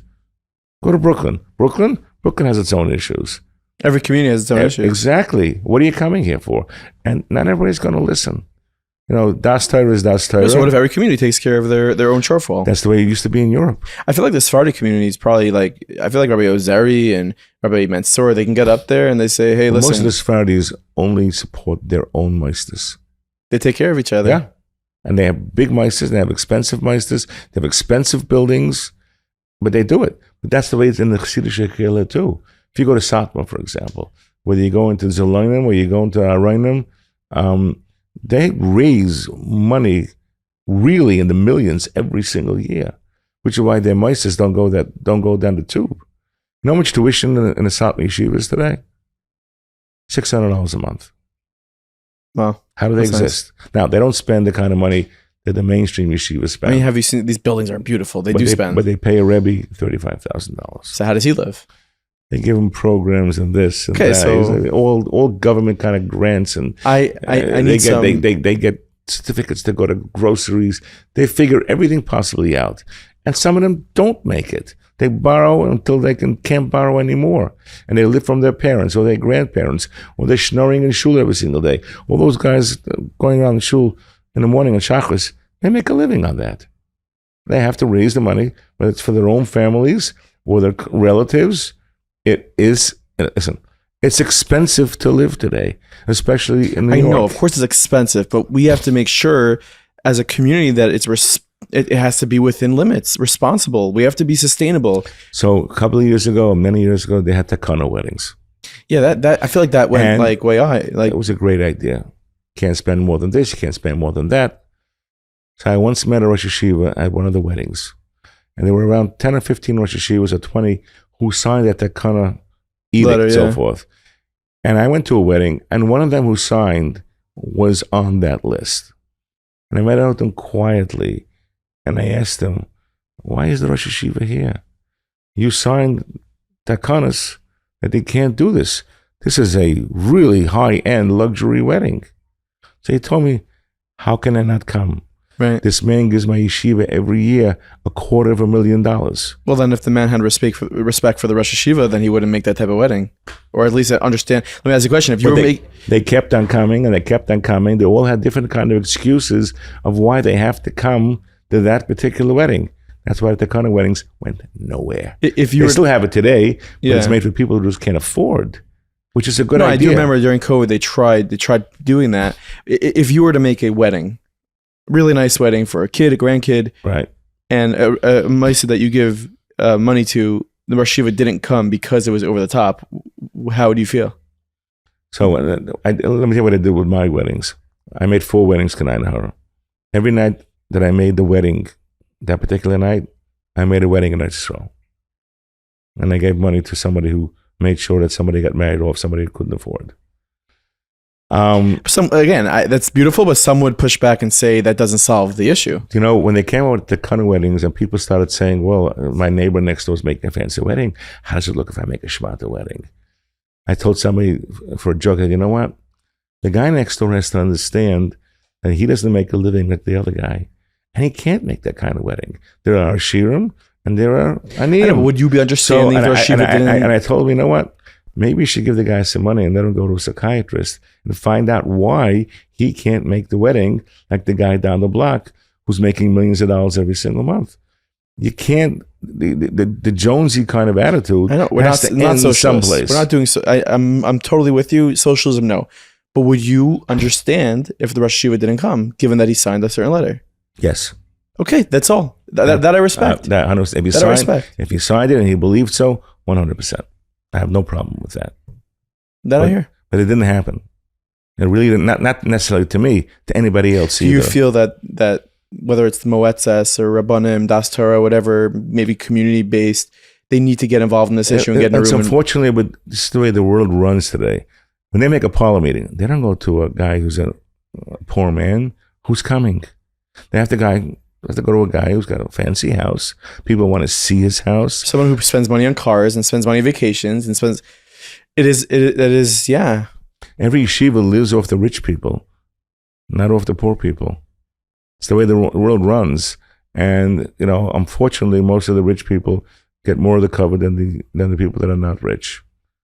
Speaker 2: Go to Brooklyn. Brooklyn has its own issues.
Speaker 1: Every community has its own issues.
Speaker 2: Exactly. What are you coming here for? And not everybody's going to listen. Das Torah is Das Torah.
Speaker 1: So what if every community takes care of their own shortfall?
Speaker 2: That's the way it used to be in Europe.
Speaker 1: I feel like the Sephardi community is probably I feel like Rabbi Ozeri and Rabbi Mansour, they can get up there and they say, hey, listen.
Speaker 2: Most of the Sephardis only support their own meisters.
Speaker 1: They take care of each other.
Speaker 2: Yeah. And they have big meisters, they have expensive meisters, they have expensive buildings, but they do it. But that's the way it's in the Chassidish Kehillah too. If you go to Satmar, for example, whether you go into Zolonim or you go into Arainim, they raise money really in the millions every single year, which is why their meisters don't go down the tube. You know how much tuition in the Satmar yeshivas today? $600 a month.
Speaker 1: Wow.
Speaker 2: How do they exist? Nice. Now, they don't spend the kind of money that the mainstream yeshivas spend.
Speaker 1: I mean, have you seen, these buildings are beautiful. They spend.
Speaker 2: But they pay a Rebbe $35,000.
Speaker 1: So how does he live?
Speaker 2: They give him programs and this and
Speaker 1: that.
Speaker 2: So all government kind of grants, and they get certificates to go to groceries. They figure everything possibly out, and some of them don't make it. They borrow until they can't borrow anymore, and they live from their parents or their grandparents, or they're schnorring in shul every single day. All those guys going around the shul in the morning on Shachris, they make a living on that. They have to raise the money, whether it's for their own families or their relatives. It's expensive to live today, especially in New York. I know,
Speaker 1: of course it's expensive, but we have to make sure as a community that it has to be within limits, responsible. We have to be sustainable.
Speaker 2: So a couple of years ago, many years ago, they had takana weddings.
Speaker 1: Yeah, that I feel like that went way high.
Speaker 2: It was a great idea. Can't spend more than this, you can't spend more than that. So I once met a Rosh Yeshiva at one of the weddings, and there were around 10 or 15 Rosh Yeshivas or 20 who signed that kind of edict and so forth. And I went to a wedding, and one of them who signed was on that list. And I met out with them quietly, and I asked him, why is the Rosh Yeshiva here? You signed takanas that they can't do this. This is a really high-end luxury wedding. So he told me, how can I not come?
Speaker 1: Right.
Speaker 2: This man gives my yeshiva every year $250,000.
Speaker 1: Well, then if the man had respect for the Rosh Yeshiva, then he wouldn't make that type of wedding. Or at least understand. Let me ask you a question.
Speaker 2: They kept on coming and they kept on coming. They all had different kind of excuses of why they have to come to that particular wedding. That's why the kind of weddings went nowhere. They still have it today, but it's made for people who just can't afford, which is a good idea.
Speaker 1: I do remember during COVID, they tried doing that. If you were to make a wedding, really nice wedding for a kid, a grandkid,
Speaker 2: Right.
Speaker 1: and a mice that you give money to, the Rosh Yeshiva didn't come because it was over the top. How would you feel?
Speaker 2: So let me tell you what I did with my weddings. I made 4 weddings tonight. Every night that I made the wedding, that particular night, I made a wedding in Eretz Yisroel. And I gave money to somebody who made sure that somebody got married off somebody who couldn't afford.
Speaker 1: That's beautiful, but some would push back and say that doesn't solve the issue.
Speaker 2: You know, when they came out with the kind of weddings and people started saying, well, my neighbor next door is making a fancy wedding. How does it look if I make a Shabbat wedding? I told somebody for a joke, you know what? The guy next door has to understand that he doesn't make a living like the other guy. And he can't make that kind of wedding. There are Shirim and there are Aniyim.
Speaker 1: Would you be understanding if Rosh Yeshiva didn't?
Speaker 2: And I told him, you know what? Maybe you should give the guy some money and let him go to a psychiatrist and find out why he can't make the wedding like the guy down the block who's making millions of dollars every single month. You can't, the Jonesy kind of attitude.
Speaker 1: I know, we're not socialists.
Speaker 2: Someplace.
Speaker 1: We're not doing so. I'm totally with you. Socialism, no. But would you understand if the Rosh Yeshiva didn't come, given that he signed a certain letter?
Speaker 2: Yes.
Speaker 1: Okay, that's all. That I respect.
Speaker 2: I respect. If he signed it and he believed so, 100%. I have no problem with that.
Speaker 1: I hear.
Speaker 2: But it didn't happen. It really didn't, not necessarily to me, to anybody else either.
Speaker 1: Do you feel that whether it's the Moetzes or Rabbanim, Das Torah, whatever, maybe community-based, they need to get involved in this issue and get in a room?
Speaker 2: Unfortunately, but this is the way the world runs today. When they make a parlor meeting, they don't go to a guy who's a poor man who's coming. They have to go to a guy who's got a fancy house. People want to see his house.
Speaker 1: Someone who spends money on cars and spends money on vacations and spends. It is.
Speaker 2: Every yeshiva lives off the rich people, not off the poor people. It's the way the world runs, and unfortunately, most of the rich people get more of the cover than the people that are not rich.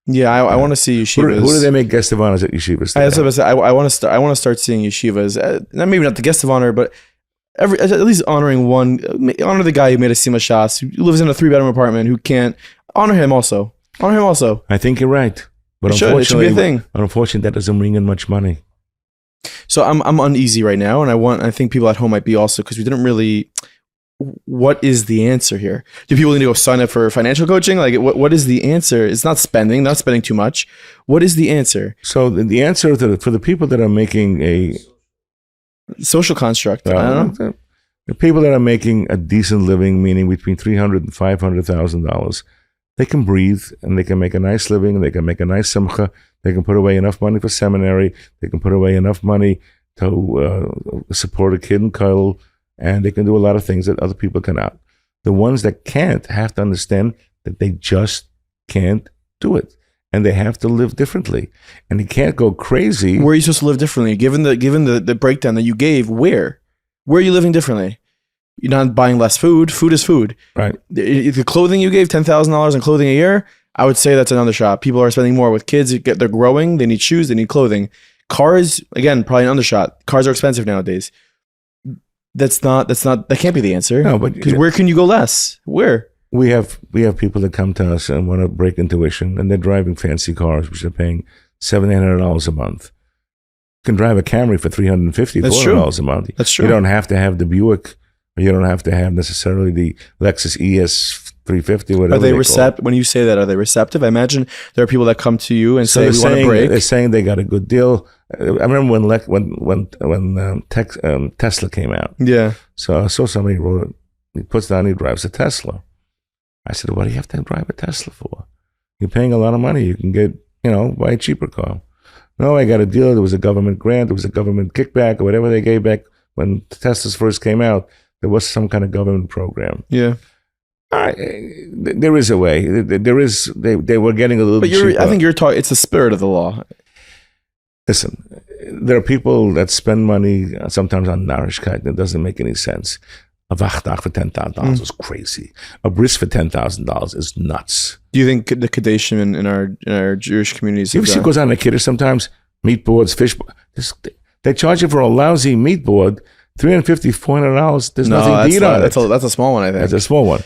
Speaker 1: Yeah, I want to see yeshivas.
Speaker 2: Who do they make guest of honors at yeshivas?
Speaker 1: I want to start seeing yeshivas. Maybe not the guest of honor, but at least honoring one. Honor the guy who made a Sima Shas, who lives in a 3-bedroom apartment, who can't. Honor him also.
Speaker 2: I think you're right, but
Speaker 1: it should be a thing.
Speaker 2: Unfortunately, that doesn't bring in much money.
Speaker 1: So I'm uneasy right now, and I think people at home might be also, because we didn't really. What is the answer here? Do people need to go sign up for financial coaching? Like, what is the answer? It's not spending too much. What is the answer?
Speaker 2: So the answer for the people that are making a
Speaker 1: social construct, I don't know.
Speaker 2: The people that are making a decent living, meaning between $300,000 and $500,000, they can breathe and they can make a nice living. They can make a nice simcha. They can put away enough money for seminary. They can put away enough money to support a kid in Colel. And they can do a lot of things that other people cannot. The ones that can't have to understand that they just can't do it. And they have to live differently. And they can't go crazy.
Speaker 1: Where are you supposed to live differently? Given the breakdown that you gave, where are you living differently? You're not buying less food. Food is food.
Speaker 2: Right.
Speaker 1: The clothing you gave, $10,000 in clothing a year, I would say that's another shot. People are spending more with kids. They're growing. They need shoes. They need clothing. Cars, again, probably an undershot. Cars are expensive nowadays. That can't be the answer.
Speaker 2: No, but
Speaker 1: because where can you go less? Where?
Speaker 2: We have people that come to us and want to break intuition, and they're driving fancy cars, which are paying $700-800 a month. You can drive a Camry for $350-400 a month.
Speaker 1: That's true.
Speaker 2: You don't have to have the Buick, or you don't have to have necessarily the Lexus ES 350. Whatever.
Speaker 1: Are they receptive? When you say that, are they receptive? I imagine there are people that come to you and say, "We want to break."
Speaker 2: They're saying they got a good deal. I remember when Tesla came out.
Speaker 1: Yeah.
Speaker 2: So I saw somebody wrote, he puts down, he drives a Tesla. I said, what do you have to drive a Tesla for? You're paying a lot of money. You can get, buy a cheaper car. No, I got a deal. There was a government grant. There was a government kickback or whatever they gave back when Teslas first came out. There was some kind of government program.
Speaker 1: Yeah.
Speaker 2: There is a way. There is. They were getting a little bit cheaper.
Speaker 1: I think you're talking. It's the spirit of the law.
Speaker 2: Listen, there are people that spend money sometimes on Narishkeit that doesn't make any sense. A Wachtag for $10,000 is crazy. A bris for $10,000 is nuts.
Speaker 1: Do you think the Kadeshim in our Jewish communities?
Speaker 2: You see, goes on a kiddush sometimes. Meat boards, fish. They charge you for a lousy meat board $350-400. There's nothing to eat on it.
Speaker 1: That's a small one, I think.
Speaker 2: That's a small one.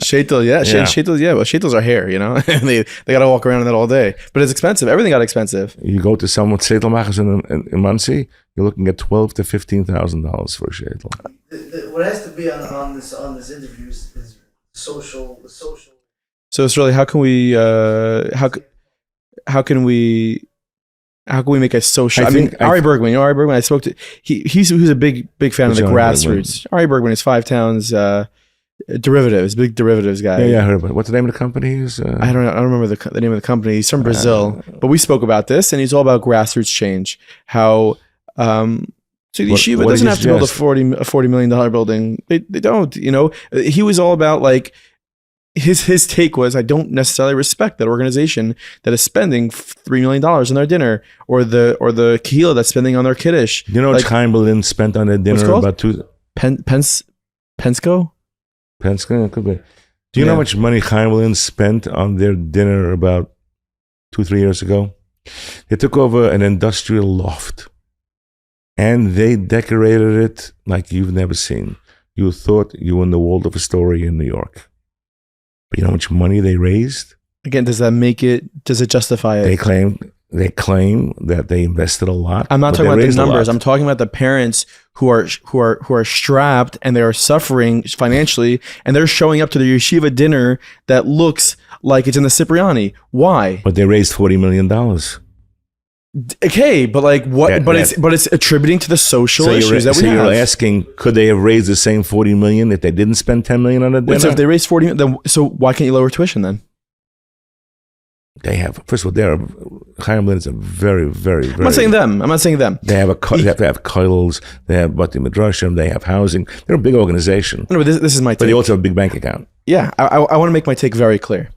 Speaker 1: Shaitel, yeah. Shaitels, yeah. Well, shaitels are hair, you know? And they got to walk around in that all day. But it's expensive. Everything got expensive.
Speaker 2: You go to someone shaitelmachers in Muncie, you're looking at $12,000 to $15,000 for a shaitel.
Speaker 3: What has to be on this interview is social.
Speaker 1: So it's really, how can we make a social? Ari Bergman. You know Ari Bergman. I spoke to. He's a big fan of the grassroots. Ari Bergman is Five Towns derivatives, big derivatives guy.
Speaker 2: Yeah, I heard about it. What's the name of the company?
Speaker 1: I don't remember the name of the company. He's from Brazil, but we spoke about this, and he's all about grassroots change. How so the yeshiva doesn't have to build a $40 million building. They don't. You know, he was all about like. His take was, I don't necessarily respect that organization that is spending $3 million on their dinner, or the kehillah that's spending on their kiddush.
Speaker 2: You know what Chaim Berlin spent on their dinner? About
Speaker 1: Pensco?
Speaker 2: Pensco, could be. Do you know how much money Chaim Berlin spent on their dinner about 2-3 years ago? They took over an industrial loft, and they decorated it like you've never seen. You thought you were in the Waldorf Astoria in New York. But you know how much money they raised?
Speaker 1: Again, does it justify it?
Speaker 2: They claim that they invested a lot.
Speaker 1: I'm not talking about the numbers. I'm talking about the parents who are strapped and they are suffering financially, and they're showing up to the yeshiva dinner that looks like it's in the Cipriani. Why?
Speaker 2: But they raised $40 million.
Speaker 1: Okay, but like what? It's attributing to the social issues that we have. So
Speaker 2: you're asking, could they have raised the same $40 million if they didn't spend $10 million on a dinner?
Speaker 1: So if they raised 40, then so why can't you lower tuition then?
Speaker 2: They have. First of all, Chaim Berlin is a very, very, very.
Speaker 1: I'm not saying them.
Speaker 2: They have they have Kollels. They have Bati Midrashim. They have housing. They're a big organization.
Speaker 1: No, but this is my take.
Speaker 2: But they also have a big bank account.
Speaker 1: Yeah, I want to make my take very clear.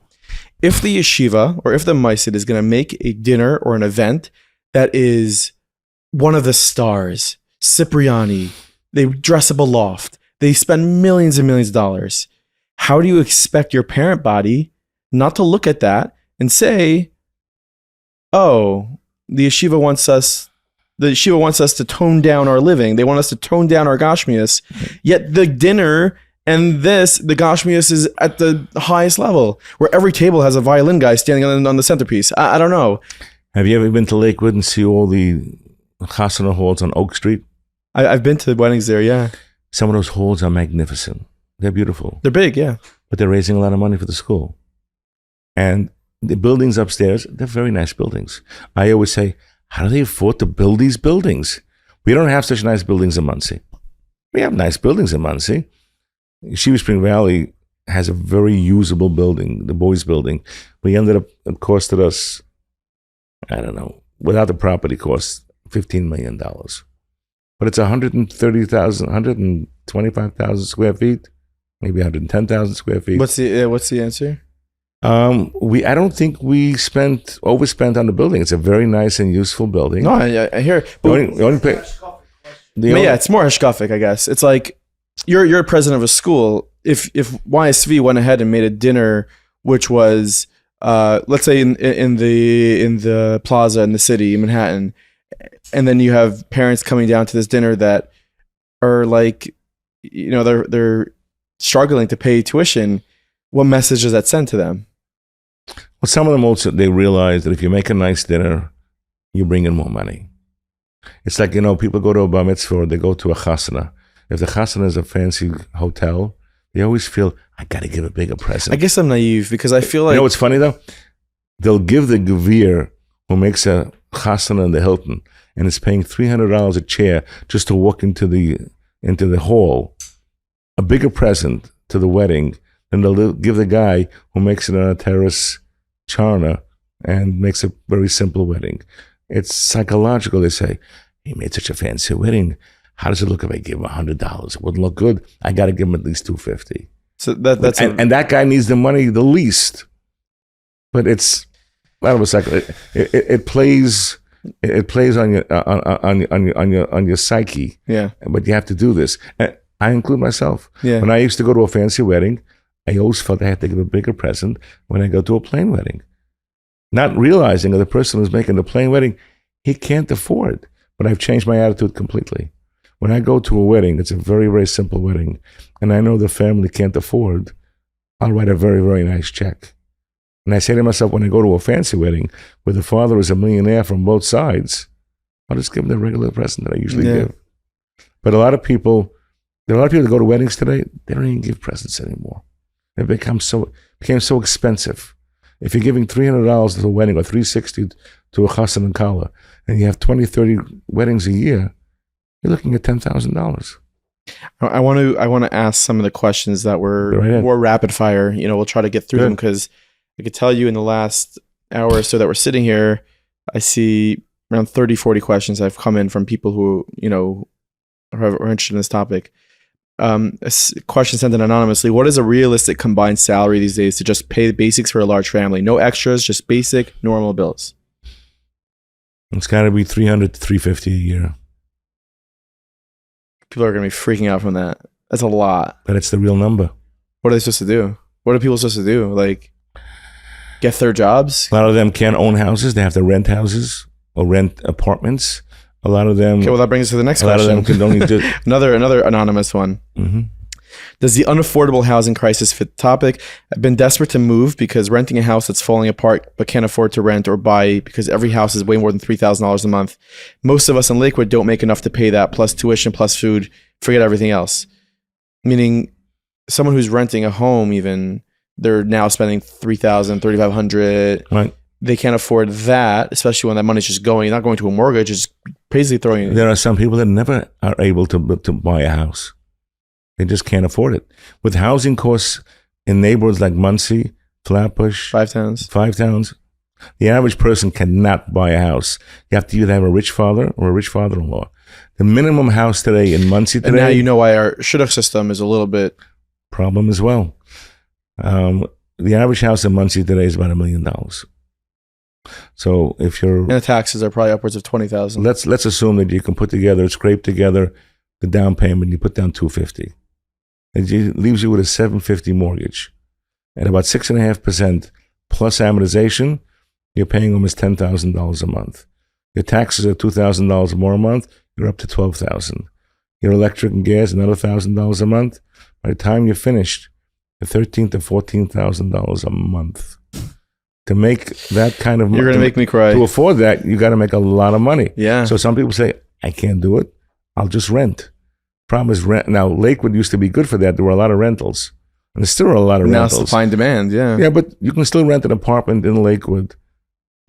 Speaker 1: If the yeshiva or if the Maisid is going to make a dinner or an event that is one of the stars, Cipriani, they dress up a loft, they spend millions and millions of dollars. How do you expect your parent body not to look at that and say, oh, the yeshiva wants us to tone down our living. They want us to tone down our gashmias. Yet the dinner and the gashmias is at the highest level, where every table has a violin guy standing on the centerpiece. I don't know.
Speaker 2: Have you ever been to Lakewood and see all the chasana halls on Oak Street?
Speaker 1: I've been to weddings there, yeah.
Speaker 2: Some of those halls are magnificent. They're beautiful.
Speaker 1: They're big, yeah.
Speaker 2: But they're raising a lot of money for the school. And the buildings upstairs, they're very nice buildings. I always say, how do they afford to build these buildings? We don't have such nice buildings in Muncie. We have nice buildings in Muncie. Yeshiva Spring Valley has a very usable building, the boys' building. We ended up, it costed us, I don't know, without the property cost, $15 million. But it's 130,000, 125,000 square feet, maybe 110,000 square feet.
Speaker 1: What's the answer?
Speaker 2: I don't think we overspent on the building. It's a very nice and useful building.
Speaker 1: No, I hear it. It's more hashkafic, I guess. It's like you're a president of a school. If YSV went ahead and made a dinner, which was let's say in the plaza in the city in Manhattan, and then you have parents coming down to this dinner that are like, you know, they're struggling to pay tuition. What message does that send to them?
Speaker 2: Well, some of them also, they realize that if you make a nice dinner, you bring in more money. It's like, you know, people go to a bar mitzvah or they go to a chasana. If the chasana is a fancy hotel, they always feel, I got to give a bigger present.
Speaker 1: I guess I'm naive because I feel like...
Speaker 2: You know what's funny though? They'll give the gevir who makes a chasana in the Hilton and is paying $300 a chair just to walk into the hall, a bigger present to the wedding than they'll give the guy who makes it on a terrace charna and makes a very simple wedding. It's psychological. They say, he made such a fancy wedding. How does it look if I give him $100? It wouldn't look good. I got to give him at least $250.
Speaker 1: So that's
Speaker 2: and that guy needs the money the least. But it's, I don't know, it plays on your psyche.
Speaker 1: Yeah.
Speaker 2: But you have to do this. And I include myself.
Speaker 1: Yeah.
Speaker 2: When I used to go to a fancy wedding, I always felt I had to give a bigger present when I go to a plain wedding. Not realizing that the person who's making the plain wedding, he can't afford. But I've changed my attitude completely. When I go to a wedding, it's a very, very simple wedding, and I know the family can't afford, I'll write a very, very nice check. And I say to myself, when I go to a fancy wedding where the father is a millionaire from both sides, I'll just give them the regular present that I usually give. But there are a lot of people that go to weddings today, they don't even give presents anymore. It became so expensive. If you're giving $300 to a wedding or $360 to a chassan and kala, and you have 20, 30 weddings a year, you're looking at $10,000.
Speaker 1: I want to ask some of the questions that were more rapid fire. We'll try to get through them because I could tell you in the last hour or so that we're sitting here, I see around 30, 40 questions that have come in from people who, are interested in this topic. A question sent in anonymously. What is a realistic combined salary these days to just pay the basics for a large family? No extras, just basic, normal bills.
Speaker 2: It's got to be $300 to $350 a year.
Speaker 1: People are going to be freaking out from that. That's a lot.
Speaker 2: But it's the real number.
Speaker 1: What are they supposed to do? What are people supposed to do? Like, get third jobs?
Speaker 2: A lot of them can't own houses. They have to rent houses or rent apartments. A lot of them...
Speaker 1: Okay, well, that brings us to the next question.
Speaker 2: A lot of them can only do...
Speaker 1: Another anonymous one.
Speaker 2: Mm-hmm.
Speaker 1: Does the unaffordable housing crisis fit the topic? I've been desperate to move because renting a house that's falling apart but can't afford to rent or buy because every house is way more than $3,000 a month. Most of us in Lakewood don't make enough to pay that, plus tuition, plus food, forget everything else. Meaning someone who's renting a home even, they're now spending $3,000, $3,500.
Speaker 2: Right.
Speaker 1: They can't afford that, especially when that money's just going, not going to a mortgage, it's basically throwing...
Speaker 2: There are some people that never are able to buy a house. They just can't afford it. With housing costs in neighborhoods like Muncie, Flatbush,
Speaker 1: Five Towns,
Speaker 2: the average person cannot buy a house. You have to either have a rich father or a rich father-in-law. The minimum house today in Muncie today...
Speaker 1: And now you know why our shidduch system is a little bit...
Speaker 2: problem as well. The average house in Muncie today is about $1 million. So if you're...
Speaker 1: And the taxes are probably upwards of $20,000.
Speaker 2: Let's assume that you can scrape together the down payment, you put down $250. It leaves you with a $750 mortgage. At about 6.5% plus amortization, you're paying almost $10,000 a month. Your taxes are $2,000 more a month, you're up to $12,000. Your electric and gas, another $1,000 a month. By the time you're finished, you're $13,000 to $14,000 a month. To make that kind of money,
Speaker 1: you're going to make me cry.
Speaker 2: To afford that, you got to make a lot of money.
Speaker 1: Yeah.
Speaker 2: So some people say, I can't do it. I'll just rent. Problem is rent. Now, Lakewood used to be good for that. There were a lot of rentals. And there still are a lot of rentals.
Speaker 1: Now supply and demand, yeah.
Speaker 2: Yeah, but you can still rent an apartment in Lakewood,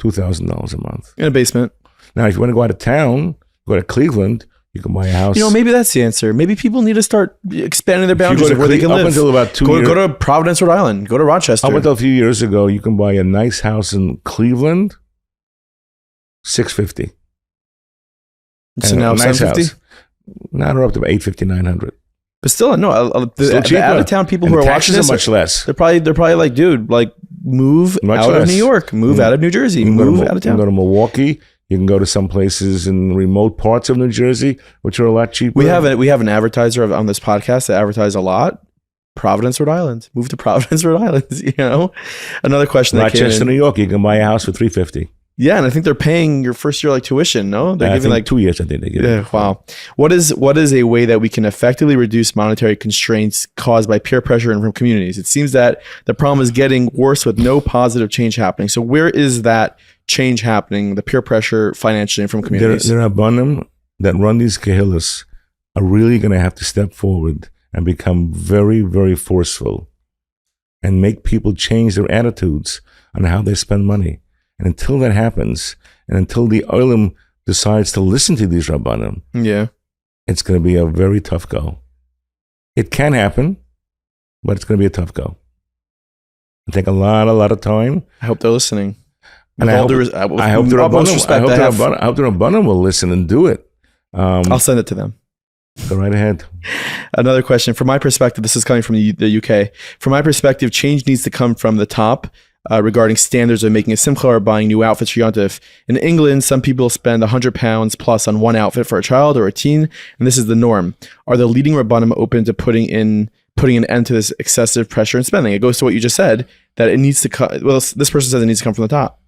Speaker 2: $2,000 a month.
Speaker 1: In a basement.
Speaker 2: Now, if you want to go out of town, go to Cleveland, you can buy a house.
Speaker 1: Maybe that's the answer. Maybe people need to start expanding their boundaries of where they can live.
Speaker 2: Up until about 2 years.
Speaker 1: Go to Providence, Rhode Island. Go to Rochester.
Speaker 2: Up until a few years ago, you can buy a nice house in Cleveland, $650.
Speaker 1: So now $750?
Speaker 2: Now they're up to $850, $900.
Speaker 1: But still, no. The out of town people who are watching this
Speaker 2: are much less.
Speaker 1: They're probably like, dude, like move out of New York, move out of New Jersey, move out of town.
Speaker 2: You can go to Milwaukee. You can go to some places in remote parts of New Jersey, which are a lot cheaper.
Speaker 1: We have an advertiser on this podcast that advertise a lot. Providence, Rhode Island. Move to Providence, Rhode Island. Another question.
Speaker 2: Rochester, New York. You can buy a house for $350.
Speaker 1: Yeah, and I think they're paying your first year like tuition. No, they're giving like
Speaker 2: 2 years. I think they give.
Speaker 1: Yeah, wow. What is a way that we can effectively reduce monetary constraints caused by peer pressure and from communities? It seems that the problem is getting worse with no positive change happening. So where is that change happening? The peer pressure financially and from communities.
Speaker 2: There are Rabbanim that run these kahillas are really going to have to step forward and become very, very forceful and make people change their attitudes on how they spend money. And until that happens, and until the Olim decides to listen to these Rabbanim, it's going to be a very tough go. It can happen, but it's going to be a tough go. It'll take a lot of time.
Speaker 1: I hope they're listening.
Speaker 2: And I hope the Rabbanim will listen and do it.
Speaker 1: I'll send it to them.
Speaker 2: Go right ahead.
Speaker 1: Another question. From my perspective, this is coming from the UK. From my perspective, change needs to come from the top. Regarding standards of making a simcha or buying new outfits for Yontif. In England, some people spend £100 plus on one outfit for a child or a teen, and this is the norm. Are the leading Rabbanim open to putting an end to this excessive pressure and spending? It goes to what you just said, that it needs to come. Well, this person says it needs to come from the top.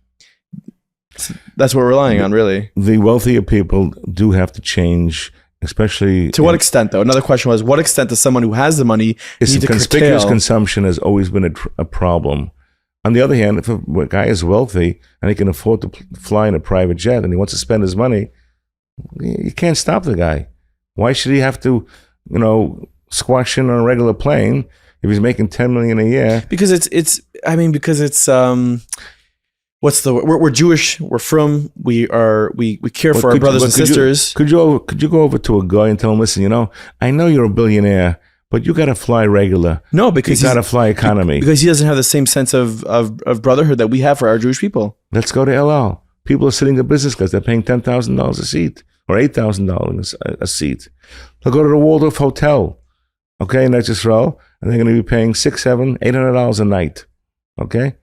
Speaker 1: That's what we're relying on, really.
Speaker 2: The wealthier people do have to change especially
Speaker 1: To what extent, though? Another question was, what extent does someone who has the money need to
Speaker 2: conspicuous
Speaker 1: curtail?
Speaker 2: consumption has always been a problem. On the other hand, if a guy is wealthy and he can afford to fly in a private jet and he wants to spend his money, you can't stop the guy. Why should he have to, squash in on a regular plane if he's making $10 million a year?
Speaker 1: Because what's the word? We're Jewish. We're from. We care for our brothers and sisters.
Speaker 2: Could you go over to a guy and tell him, listen, I know you're a billionaire, but you got to fly regular.
Speaker 1: No, because
Speaker 2: you got to fly economy.
Speaker 1: Because he doesn't have the same sense of brotherhood that we have for our Jewish people.
Speaker 2: Let's go to El Al. People are sitting in business class. They're paying $10,000 a seat or $8,000 a seat. They'll go to the Waldorf Hotel, okay, in Eretz Yisroel, and they're going to be paying $600, $700, $800 a night, okay?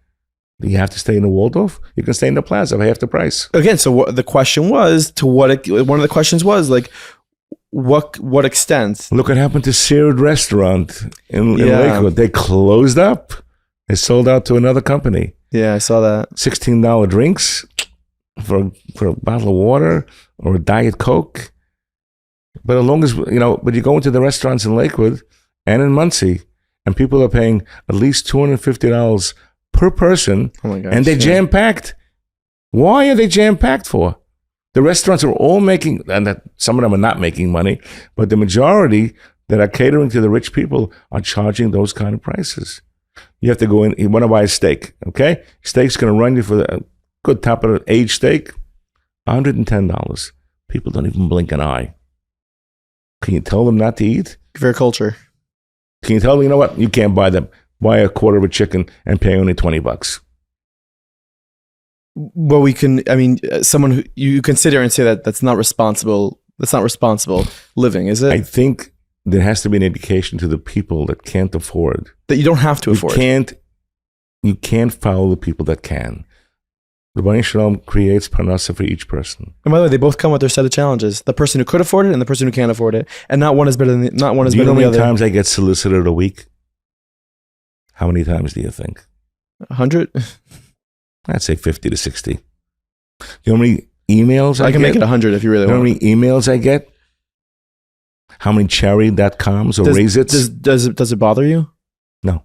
Speaker 2: Do you have to stay in the Waldorf? You can stay in the Plaza for half the price.
Speaker 1: Again, so the question was, one of the questions was, like, what extent?
Speaker 2: Look what happened to Seared Restaurant in Lakewood. They closed up. They sold out to another company.
Speaker 1: Yeah, I saw that.
Speaker 2: $16 drinks for a bottle of water or a Diet Coke. But as long as, but you go into the restaurants in Lakewood and in Muncie, and people are paying at least $250 per person,
Speaker 1: oh my gosh,
Speaker 2: and they're jam-packed. Why are they jam-packed for? The restaurants are all making, and some of them are not making money, but the majority that are catering to the rich people are charging those kind of prices. You have to go in, you want to buy a steak, okay? Steak's going to run you for a good top of the aged steak, $110. People don't even blink an eye. Can you tell them not to eat?
Speaker 1: Fair culture.
Speaker 2: Can you tell them, you know what? You can't buy them. Buy a quarter of a chicken and pay only $20.
Speaker 1: Well, we can. I mean, someone who you consider and say that's not responsible. That's not responsible living, is it?
Speaker 2: I think there has to be an education to the people that can't afford.
Speaker 1: That you don't have to afford.
Speaker 2: You can't follow the people that can. The Bnei Shalom creates parnasa for each person.
Speaker 1: And by the way, they both come with their set of challenges. The person who could afford it and the person who can't afford it, and not one is better than the other.
Speaker 2: Do you know how many times I get solicited a week? How many times do you think?
Speaker 1: 100.
Speaker 2: I'd say 50 to 60. You know how many emails I get?
Speaker 1: I can make it 100 if you really want.
Speaker 2: You know how many emails I get? How many charity.coms or Raisits?
Speaker 1: Does it bother you?
Speaker 2: No.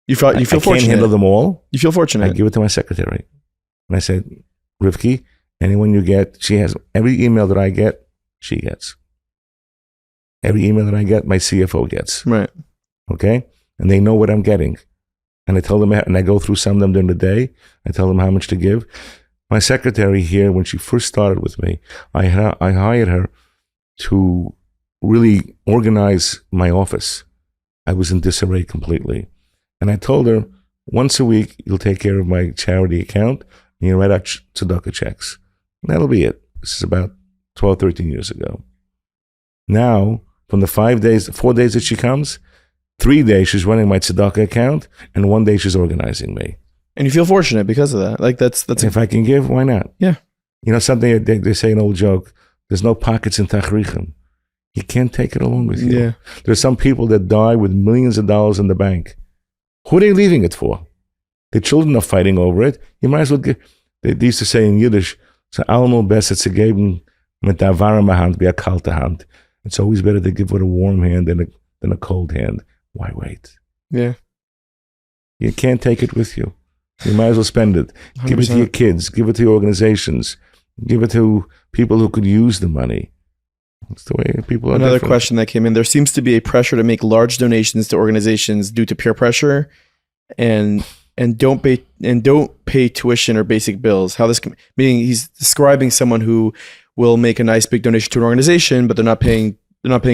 Speaker 1: You feel
Speaker 2: I
Speaker 1: fortunate.
Speaker 2: can't handle them all.
Speaker 1: You feel fortunate.
Speaker 2: I give it to my secretary. And I said, Rivki, anyone you get, she has every email that I get, she gets. Every email that I get, my CFO gets.
Speaker 1: Right.
Speaker 2: Okay? And they know what I'm getting. And I tell them, and I go through some of them during the day. I tell them how much to give. My secretary here, when she first started with me, I hired her to really organize my office. I was in disarray completely. And I told her, once a week, you'll take care of my charity account, and you'll write out tzedakah checks. And that'll be it. This is about 12, 13 years ago. Now, from the 4 days that she comes, 3 days she's running my tzedakah account, and 1 day she's organizing me.
Speaker 1: And you feel fortunate because of that. Like that's
Speaker 2: if I can give, why not?
Speaker 1: Yeah.
Speaker 2: Something they say an old joke. There's no pockets in tachrichem. You can't take it along with you.
Speaker 1: Yeah.
Speaker 2: There's some people that die with millions of dollars in the bank. Who are they leaving it for? The children are fighting over it. You might as well give. They used to say in Yiddish, "So allemaal besser zu geben mit der warme Hand wie a kalte Hand." It's always better to give with a warm hand than a cold hand. Why wait?
Speaker 1: Yeah.
Speaker 2: You can't take it with you. You might as well spend it. 100%. Give it to your kids. Give it to your organizations. Give it to people who could use the money. That's the way people are.
Speaker 1: Another
Speaker 2: different.
Speaker 1: question that came in. There seems to be a pressure to make large donations to organizations due to peer pressure and don't pay tuition or basic bills. How this meaning he's describing someone who will make a nice big donation to an organization, but they're not paying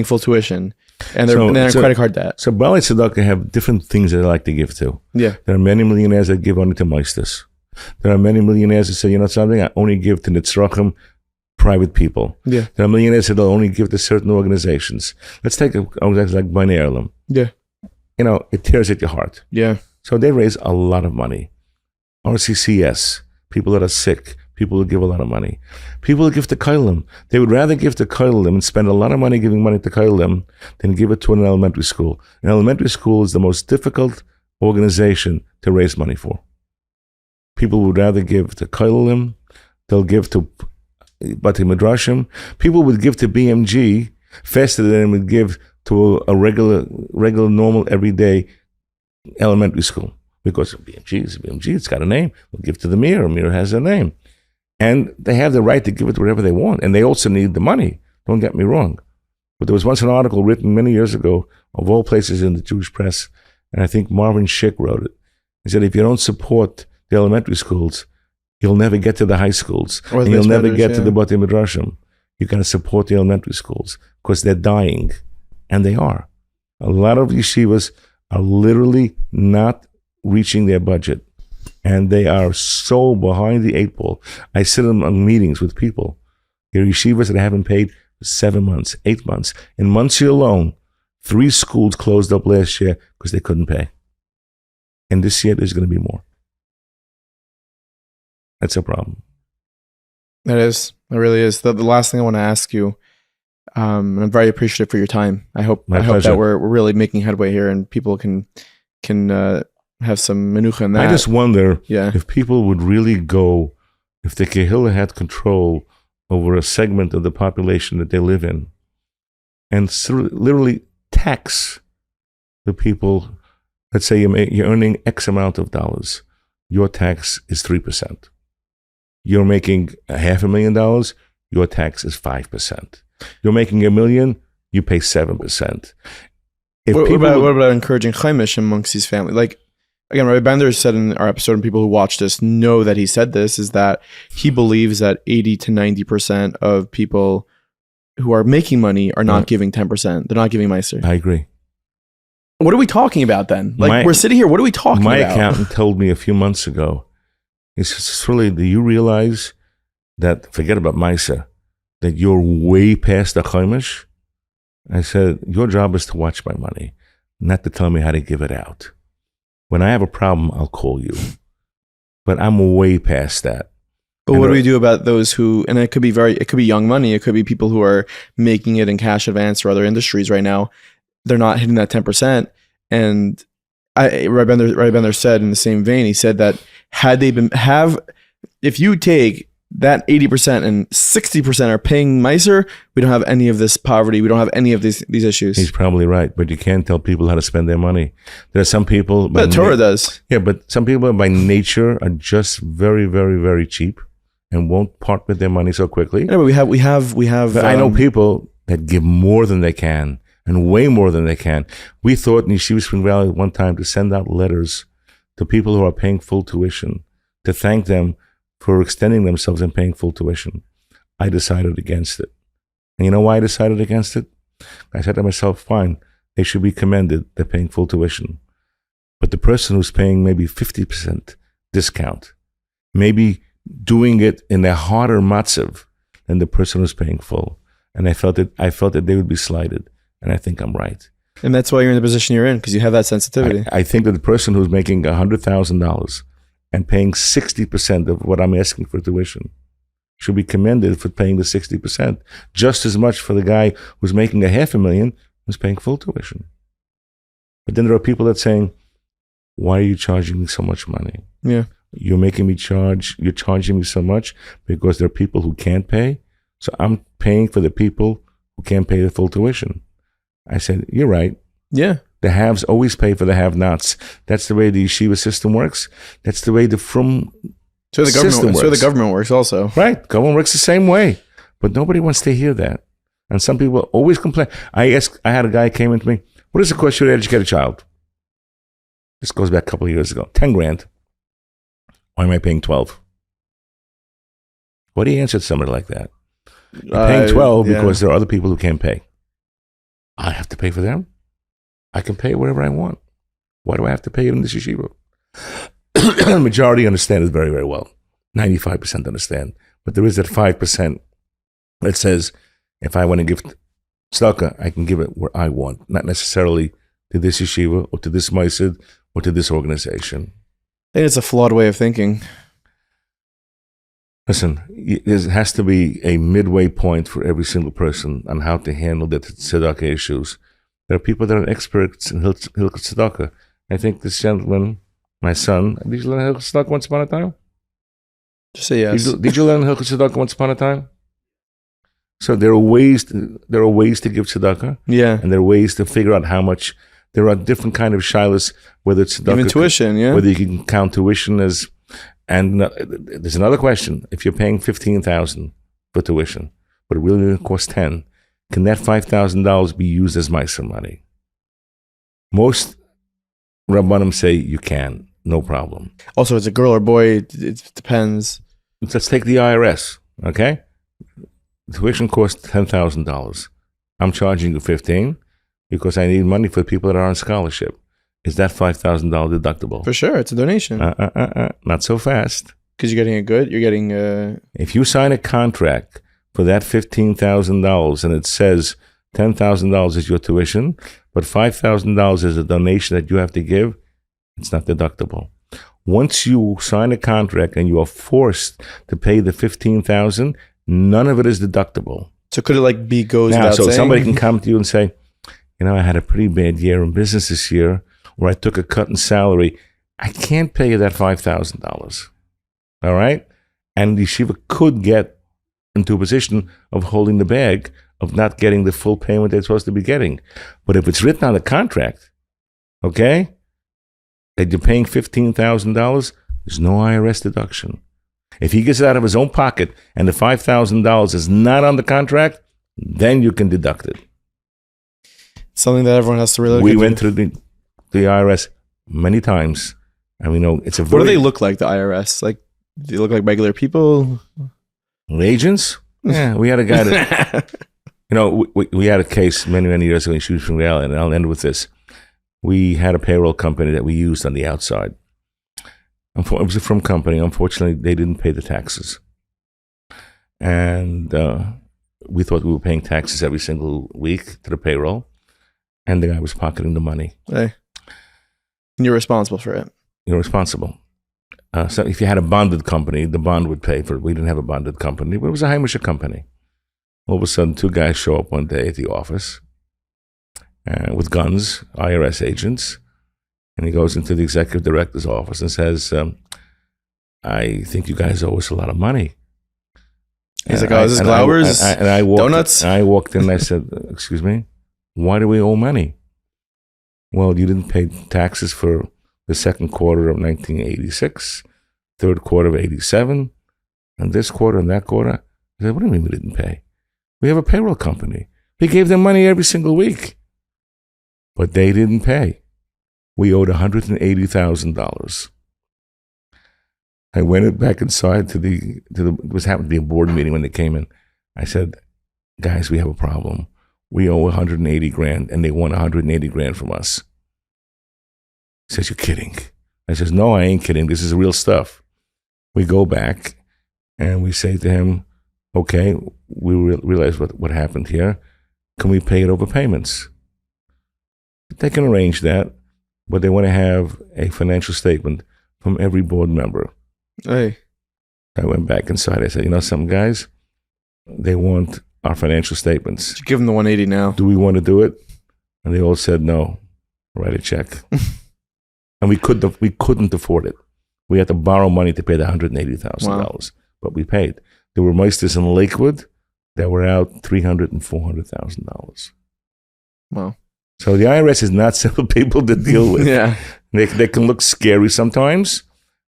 Speaker 1: full tuition. And they're on credit card debt.
Speaker 2: So Bali Tzedakah have different things that they like to give to.
Speaker 1: Yeah.
Speaker 2: There are many millionaires that give only to Meisters. There are many millionaires that say, you know something, I only give to Nitzrachim, private people.
Speaker 1: Yeah.
Speaker 2: There are millionaires that will only give to certain organizations. Let's take an organization like Bnei Erlam.
Speaker 1: Yeah.
Speaker 2: It tears at your heart.
Speaker 1: Yeah.
Speaker 2: So they raise a lot of money. RCCS, people that are sick, people who give a lot of money. People who give to Kollel. They would rather give to Kollel and spend a lot of money giving money to Kollel than give it to an elementary school. An elementary school is the most difficult organization to raise money for. People would rather give to Kollel. They'll give to Bati Midrashim, people would give to BMG faster than they would give to a regular, normal, everyday elementary school. Because BMG is BMG, it's got a name. We'll give to the Mir has a name. And they have the right to give it to whatever they want. And they also need the money. Don't get me wrong. But there was once an article written many years ago, of all places in the Jewish press, and I think Marvin Schick wrote it. He said, if you don't support the elementary schools, you'll never get to the high schools. And you'll never get to the Bati Midrashim. You got to support the elementary schools because they're dying. And they are. A lot of yeshivas are literally not reaching their budget. And they are so behind the eight ball. I sit in meetings with people. There are yeshivas that haven't paid for 7 months, 8 months. In Muncie alone, 3 schools closed up last year because they couldn't pay. And this year, there's going to be more. That's a problem.
Speaker 1: That is. It really is. The last thing I want to ask you, and I'm very appreciative for your time. I hope that we're really making headway here and people can have some menucha in that.
Speaker 2: I just wonder if people would really go, if the Kehillah had control over a segment of the population that they live in, and literally tax the people. Let's say you're earning X amount of dollars. Your tax is 3%. You're making $500,000, your tax is 5%. You're making $1 million, you pay 7%.
Speaker 1: What about encouraging chaimish amongst his family? Like, again, Rabbi Bender said in our episode, and people who watch this know that he said this, is that he believes that 80 to 90% of people who are making money are not giving 10%. They're not giving Meiser.
Speaker 2: I agree.
Speaker 1: What are we talking about then? Like, we're sitting here, what are we talking about?
Speaker 2: My accountant told me a few months ago, he says, Sruli, do you realize that, forget about Meiser, that you're way past the chaimish? I said, your job is to watch my money, not to tell me how to give it out. When I have a problem, I'll call you. But I'm way past that.
Speaker 1: But what do we do about those who, and it could be young money, it could be people who are making it in cash advance or other industries right now. They're not hitting that 10%. And Rabbi Bender said in the same vein, he said that if you take that 80% and 60% are paying Meiser, we don't have any of this poverty. We don't have any of these issues.
Speaker 2: He's probably right, but you can't tell people how to spend their money. There are some people...
Speaker 1: But Torah does.
Speaker 2: Yeah, but some people by nature are just very, very, very cheap and won't part with their money so quickly.
Speaker 1: Yeah, but we have. But
Speaker 2: I know people that give more than they can and way more than they can. We thought in Yeshiva Spring Valley one time to send out letters to people who are paying full tuition to thank them for extending themselves and paying full tuition. I decided against it. And you know why I decided against it? I said to myself, fine, they should be commended. They're paying full tuition. But the person who's paying maybe 50% discount, maybe doing it in a harder matzav than the person who's paying full. And I felt that they would be slighted. And I think I'm right.
Speaker 1: And that's why you're in the position you're in, because you have that sensitivity.
Speaker 2: I think that the person who's making $100,000 and paying 60% of what I'm asking for tuition should be commended for paying the 60%, just as much for the guy who's making $500,000 who's paying full tuition. But then there are people that saying, why are you charging me so much money?
Speaker 1: Yeah.
Speaker 2: You're charging me so much because there are people who can't pay. So I'm paying for the people who can't pay the full tuition. I said, you're right.
Speaker 1: Yeah.
Speaker 2: The haves always pay for the have-nots. That's the way the yeshiva system works. That's the way the frum system works.
Speaker 1: So the government works also.
Speaker 2: Right. Government works the same way. But nobody wants to hear that. And some people always complain. I had a guy came into me, what does it cost you to educate a child? This goes back a couple of years ago. 10 grand. Why am I paying 12? What do you answer to somebody like that? You're paying 12 because there are other people who can't pay. I have to pay for them. I can pay whatever I want. Why do I have to pay in this yeshiva? The majority understand it very, very well. 95% understand. But there is that 5% that says, if I want to give tzedakah, I can give it where I want, not necessarily to this yeshiva or to this ma'asid or to this organization.
Speaker 1: I think it's a flawed way of thinking.
Speaker 2: Listen, there has to be a midway point for every single person on how to handle the tzedakah issues. There are people that are experts in Hilchot Tzedakah. I think this gentleman, my son, did you learn Hilchot Tzedakah once upon a time?
Speaker 1: Just say yes.
Speaker 2: Did you learn Hilchot Tzedakah once upon a time? So there are ways to give tzedakah,
Speaker 1: Yeah.
Speaker 2: and there are ways to figure out how much. There are different kind of shilas, whether it's tzedakah,
Speaker 1: Even tuition, yeah.
Speaker 2: whether you can count tuition as. And there's another question: if you're paying $15,000 for tuition, but it really costs $10,000, can that $5,000 be used as meiser money? Most Rabbanim say you can, no problem.
Speaker 1: Also, it's a girl or boy. It depends.
Speaker 2: Let's take the IRS, okay? Tuition costs $10,000. I'm charging you $15,000 because I need money for people that are on scholarship. Is that $5,000 deductible?
Speaker 1: For sure, it's a donation.
Speaker 2: Not so fast.
Speaker 1: Because you're getting a good. You're getting.
Speaker 2: If you sign a contract for that $15,000 and it says $10,000 is your tuition, but $5,000 is a donation that you have to give, it's not deductible. Once you sign a contract and you are forced to pay the $15,000, none of it is deductible.
Speaker 1: So could it like be goes
Speaker 2: Now,
Speaker 1: without
Speaker 2: so
Speaker 1: saying?
Speaker 2: somebody can come to you and say, I had a pretty bad year in business this year where I took a cut in salary. I can't pay you that $5,000. All right? And the yeshiva could get into a position of holding the bag, of not getting the full payment they're supposed to be getting. But if it's written on the contract, okay, that you're paying $15,000, there's no IRS deduction. If he gets it out of his own pocket and the $5,000 is not on the contract, then you can deduct it.
Speaker 1: Something that everyone has to really.
Speaker 2: We went through the IRS many times, and we know it's a very.
Speaker 1: What do they look like? The IRS, like, do they look like regular people?
Speaker 2: Agents? Yeah, we had a guy that. We had a case many years ago in Yeshiva Spring Valley, and I'll end with this. We had a payroll company that we used on the outside. It was a firm company. Unfortunately, they didn't pay the taxes. And we thought we were paying taxes every single week to the payroll. And the guy was pocketing the money.
Speaker 1: Hey. And you're responsible for it.
Speaker 2: You're responsible. So if you had a bonded company, the bond would pay for it. We didn't have a bonded company, but it was a Heimische company. All of a sudden, two guys show up one day at the office with guns, IRS agents. And he goes into the executive director's office and says, I think you guys owe us a lot of money.
Speaker 1: He's like, is this Glauber's donuts?
Speaker 2: I walked in and I said, excuse me, why do we owe money? Well, you didn't pay taxes for the second quarter of 1986, third quarter of 87, and this quarter and that quarter. I said, what do you mean we didn't pay? We have a payroll company. We gave them money every single week. But they didn't pay. We owed $180,000. I went back inside it was happened to be a board meeting when they came in. I said, guys, we have a problem. We owe $180,000 and they want $180,000 from us. He says, you're kidding. I says, no, I ain't kidding. This is real stuff. We go back and we say to him, okay, we realize what happened here. Can we pay it over payments? They can arrange that, but they want to have a financial statement from every board member.
Speaker 1: Hey.
Speaker 2: I went back inside. I said, something, guys? They want our financial statements.
Speaker 1: Give them the 180 now.
Speaker 2: Do we want to do it? And they all said, no, write a check. And we couldn't afford it. We had to borrow money to pay the $180,000. Wow. But we paid. There were meisters in Lakewood that were out $300,000 and $400,000.
Speaker 1: Wow.
Speaker 2: So the IRS is not simple people to deal with.
Speaker 1: Yeah.
Speaker 2: They can look scary sometimes,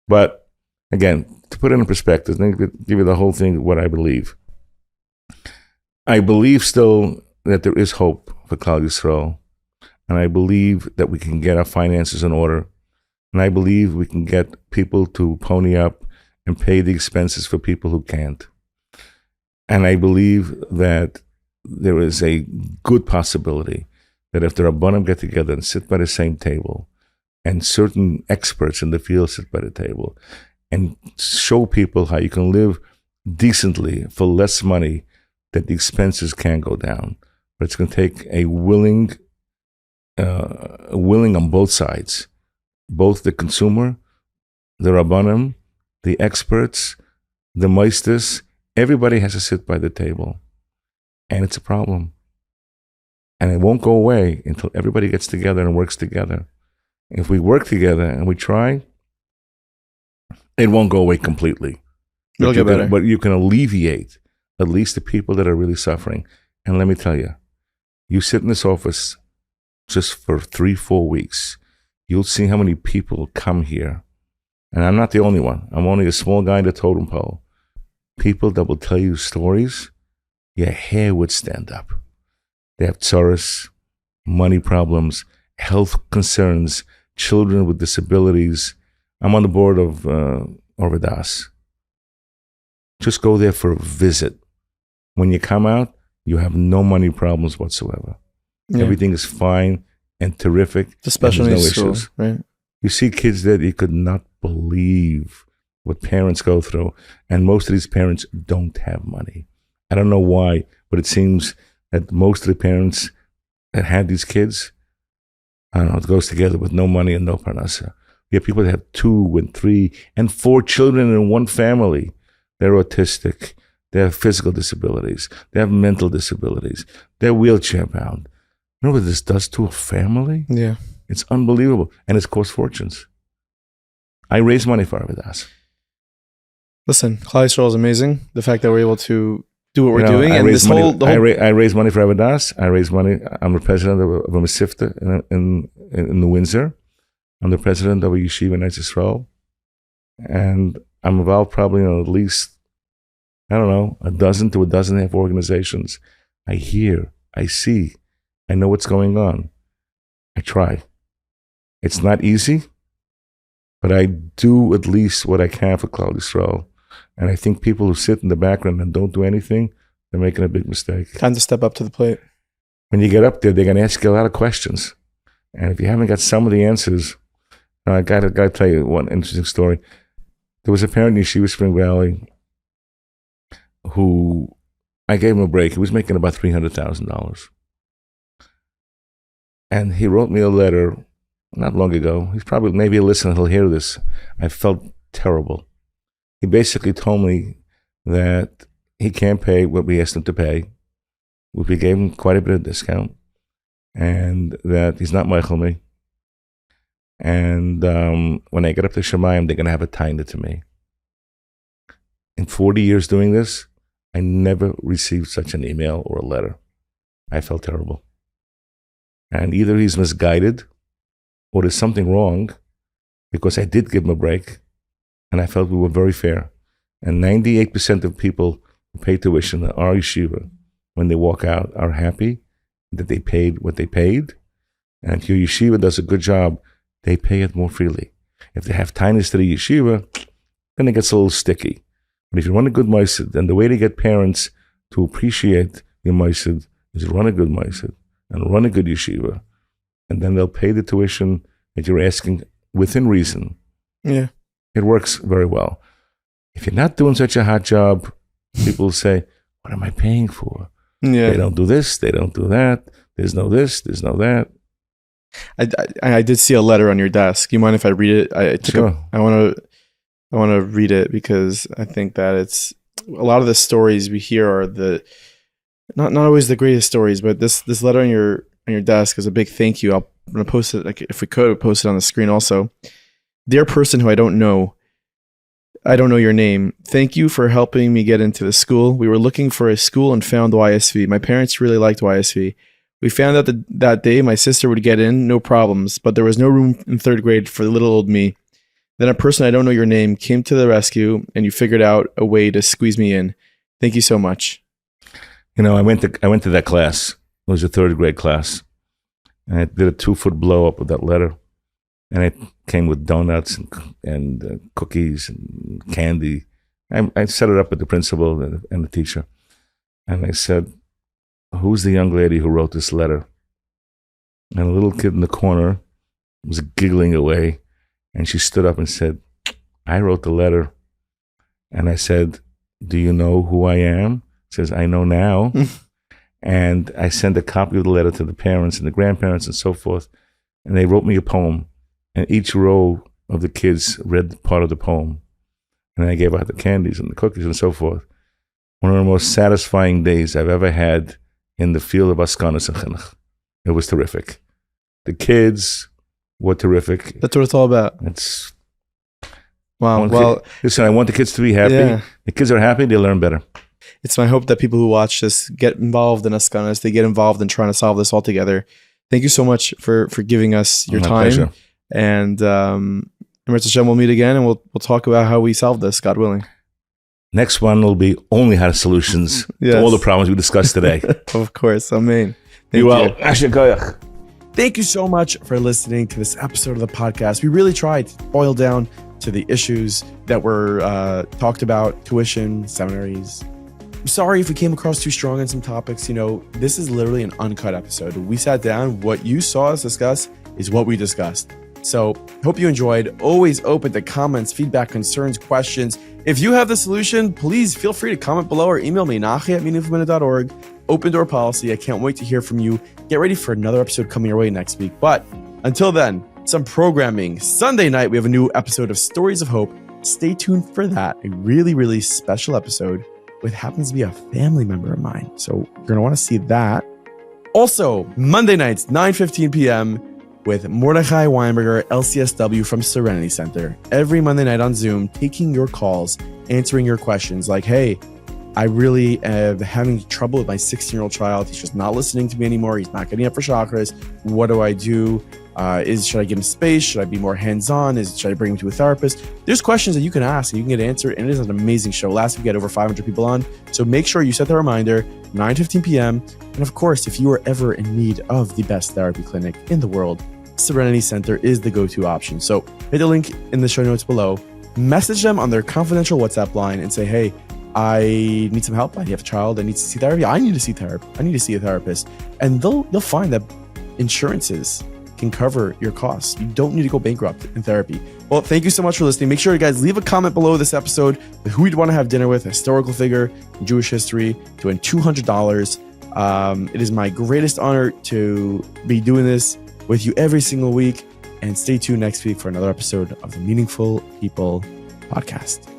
Speaker 2: but again, to put it in perspective, let me give you the whole thing, what I believe. I believe still that there is hope for Klal Yisrael, and I believe that we can get our finances in order, and I believe we can get people to pony up and pay the expenses for people who can't. And I believe that there is a good possibility that if the Rabbanim get together and sit by the same table, and certain experts in the field sit by the table, and show people how you can live decently for less money, that the expenses can go down. But it's going to take a willing on both sides, both the consumer, the Rabbanim, the experts, the meisters. Everybody has to sit by the table. And it's a problem. And it won't go away until everybody gets together and works together. If we work together and we try, it won't go away completely.
Speaker 1: It'll get better.
Speaker 2: But you can alleviate at least the people that are really suffering. And let me tell you, you sit in this office just for 3-4 weeks, you'll see how many people come here. And I'm not the only one. I'm only a small guy in the totem pole. People that will tell you stories, your hair would stand up. They have tsaras, money problems, health concerns, children with disabilities. I'm on the board of Ohr V'Daas. Just go there for a visit. When you come out, you have no money problems whatsoever.
Speaker 1: Yeah.
Speaker 2: Everything is fine and terrific.
Speaker 1: The special
Speaker 2: and
Speaker 1: needs
Speaker 2: there's no
Speaker 1: school,
Speaker 2: issues.
Speaker 1: right?
Speaker 2: You see kids that you could not believe what parents go through. And most of these parents don't have money. I don't know why, but it seems that most of the parents that had these kids, I don't know, it goes together with no money and no parnasa. You have people that have 2 and 3 and 4 children in one family. They're autistic. They have physical disabilities. They have mental disabilities. They're wheelchair bound. You know what this does to a family?
Speaker 1: Yeah.
Speaker 2: It's unbelievable. And it's cost fortunes. I raise money for Ohr V'Daas.
Speaker 1: Listen, Colel Yisrael is amazing. The fact that we're able to do what we're doing,
Speaker 2: I
Speaker 1: and
Speaker 2: raise
Speaker 1: this
Speaker 2: money,
Speaker 1: whole,
Speaker 2: I raise money for Ohr V'Daas. I raise money. I'm the president of a Masifta in the Windsor. I'm the president of a yeshiva in Eretz Yisroel. And I'm involved probably in at least, I don't know, 12 to 12.5 organizations. I hear, I see, I know what's going on. I try. It's not easy, but I do at least what I can for Colel Yisrael. And I think people who sit in the background and don't do anything, they're making a big mistake.
Speaker 1: time to step up to the plate.
Speaker 2: When you get up there, they're going to ask you a lot of questions. And if you haven't got some of the answers, I got to tell you one interesting story. There was a parent in Yeshiva Spring Valley who I gave him a break. He was making about $300,000. And he wrote me a letter not long ago. He's probably, maybe he'll listen, he'll hear this. I felt terrible. He basically told me that he can't pay what we asked him to pay. We gave him quite a bit of discount. And that he's not Michael me. And when I get up to Shemayim, they're going to have a taina to me. In 40 years doing this, I never received such an email or a letter. I felt terrible. And either he's misguided or there's something wrong, because I did give him a break and I felt we were very fair. And 98% of people who pay tuition at our yeshiva, when they walk out, are happy that they paid what they paid. And if your yeshiva does a good job, they pay it more freely. If they have tainas to the yeshiva, then it gets a little sticky. But if you run a good ma'aseh, then the way to get parents to appreciate your ma'aseh is run a good ma'aseh and run a good yeshiva. And then they'll pay the tuition that you're asking within reason.
Speaker 1: Yeah.
Speaker 2: It works very well. If you're not doing such a hot job, people say, what am I paying for?
Speaker 1: Yeah.
Speaker 2: They don't do this, they don't do that. There's no this, there's no that.
Speaker 1: I did see a letter on your desk. You mind if I read it?
Speaker 2: Sure.
Speaker 1: I want to read it because I think that it's a lot of the stories we hear are the not always the greatest stories, but this letter on your desk is a big thank you. I'm gonna post it, like, if we could post it on the screen also. Dear person who I don't know your name. Thank you for helping me get into the school. We were looking for a school and found YSV. My parents really liked YSV. We found out that day my sister would get in, no problems, but there was no room in 3rd grade for little old me. Then a person I don't know your name came to the rescue, and you figured out a way to squeeze me in. Thank you so much.
Speaker 2: You know, I went to that class. It was a 3rd grade class. And I did a 2-foot blow up with that letter. And it came with donuts and cookies and candy. I set it up with the principal and the teacher. And I said, who's the young lady who wrote this letter? And a little kid in the corner was giggling away. And she stood up and said, I wrote the letter. And I said, do you know who I am? She says, I know now. And I sent a copy of the letter to the parents and the grandparents and so forth. And they wrote me a poem. And each row of the kids read part of the poem. And I gave out the candies and the cookies and so forth. One of the most satisfying days I've ever had in the field of Askanas and Chinuch. It was terrific. The kids were terrific.
Speaker 1: That's what it's all about.
Speaker 2: It's
Speaker 1: Wow. Well,
Speaker 2: listen, I want the kids to be happy.
Speaker 1: Yeah.
Speaker 2: The kids are happy, they learn better.
Speaker 1: It's my hope that people who watch this get involved in Askanas. They get involved in trying to solve this all together. Thank you so much for giving us your
Speaker 2: My
Speaker 1: time.
Speaker 2: pleasure.
Speaker 1: And Eretz Hashem, we'll meet again, and we'll talk about how we solve this, God willing.
Speaker 2: Next one will be only how solutions to all the problems we discussed today.
Speaker 1: Of course. Amen.
Speaker 2: Be well. Asher Koyach.
Speaker 1: Thank you so much for listening to this episode of the podcast. We really tried to boil down to the issues that were talked about, tuition, seminaries. I'm sorry if we came across too strong on some topics. This is literally an uncut episode. We sat down. What you saw us discuss is what we discussed. So hope you enjoyed. Always open to comments, feedback, concerns, questions. If you have the solution, please feel free to comment below or email me, nachi@meaningfulminute.org. Open door policy. I can't wait to hear from you. Get ready for another episode coming your way next week. But until then, some programming. Sunday night, we have a new episode of Stories of Hope. Stay tuned for that. A really, really special episode with happens to be a family member of mine. So you're going to want to see that. Also, Monday nights, 9:15 p.m., with Mordechai Weinberger, LCSW from Serenity Center. Every Monday night on Zoom, taking your calls, answering your questions like, hey, I really am having trouble with my 16-year-old child. He's just not listening to me anymore. He's not getting up for chakras. What do I do? Should I give him space? Should I be more hands-on? Should I bring him to a therapist? There's questions that you can ask and you can get answered. And it is an amazing show. Last week we had over 500 people on. So make sure you set the reminder, 9:15 p.m. And of course, if you are ever in need of the best therapy clinic in the world, Serenity Center is the go-to option. So hit the link in the show notes below. Message them on their confidential WhatsApp line and say, hey, I need some help. I have a child that needs to see therapy. I need to see therapy. I need to see a therapist. And they'll find that insurances can cover your costs. You don't need to go bankrupt in therapy. Well, thank you so much for listening. Make sure you guys leave a comment below this episode with who you'd want to have dinner with, a historical figure in Jewish history, to win $200. It is my greatest honor to be doing this with you every single week. And stay tuned next week for another episode of the Meaningful People podcast.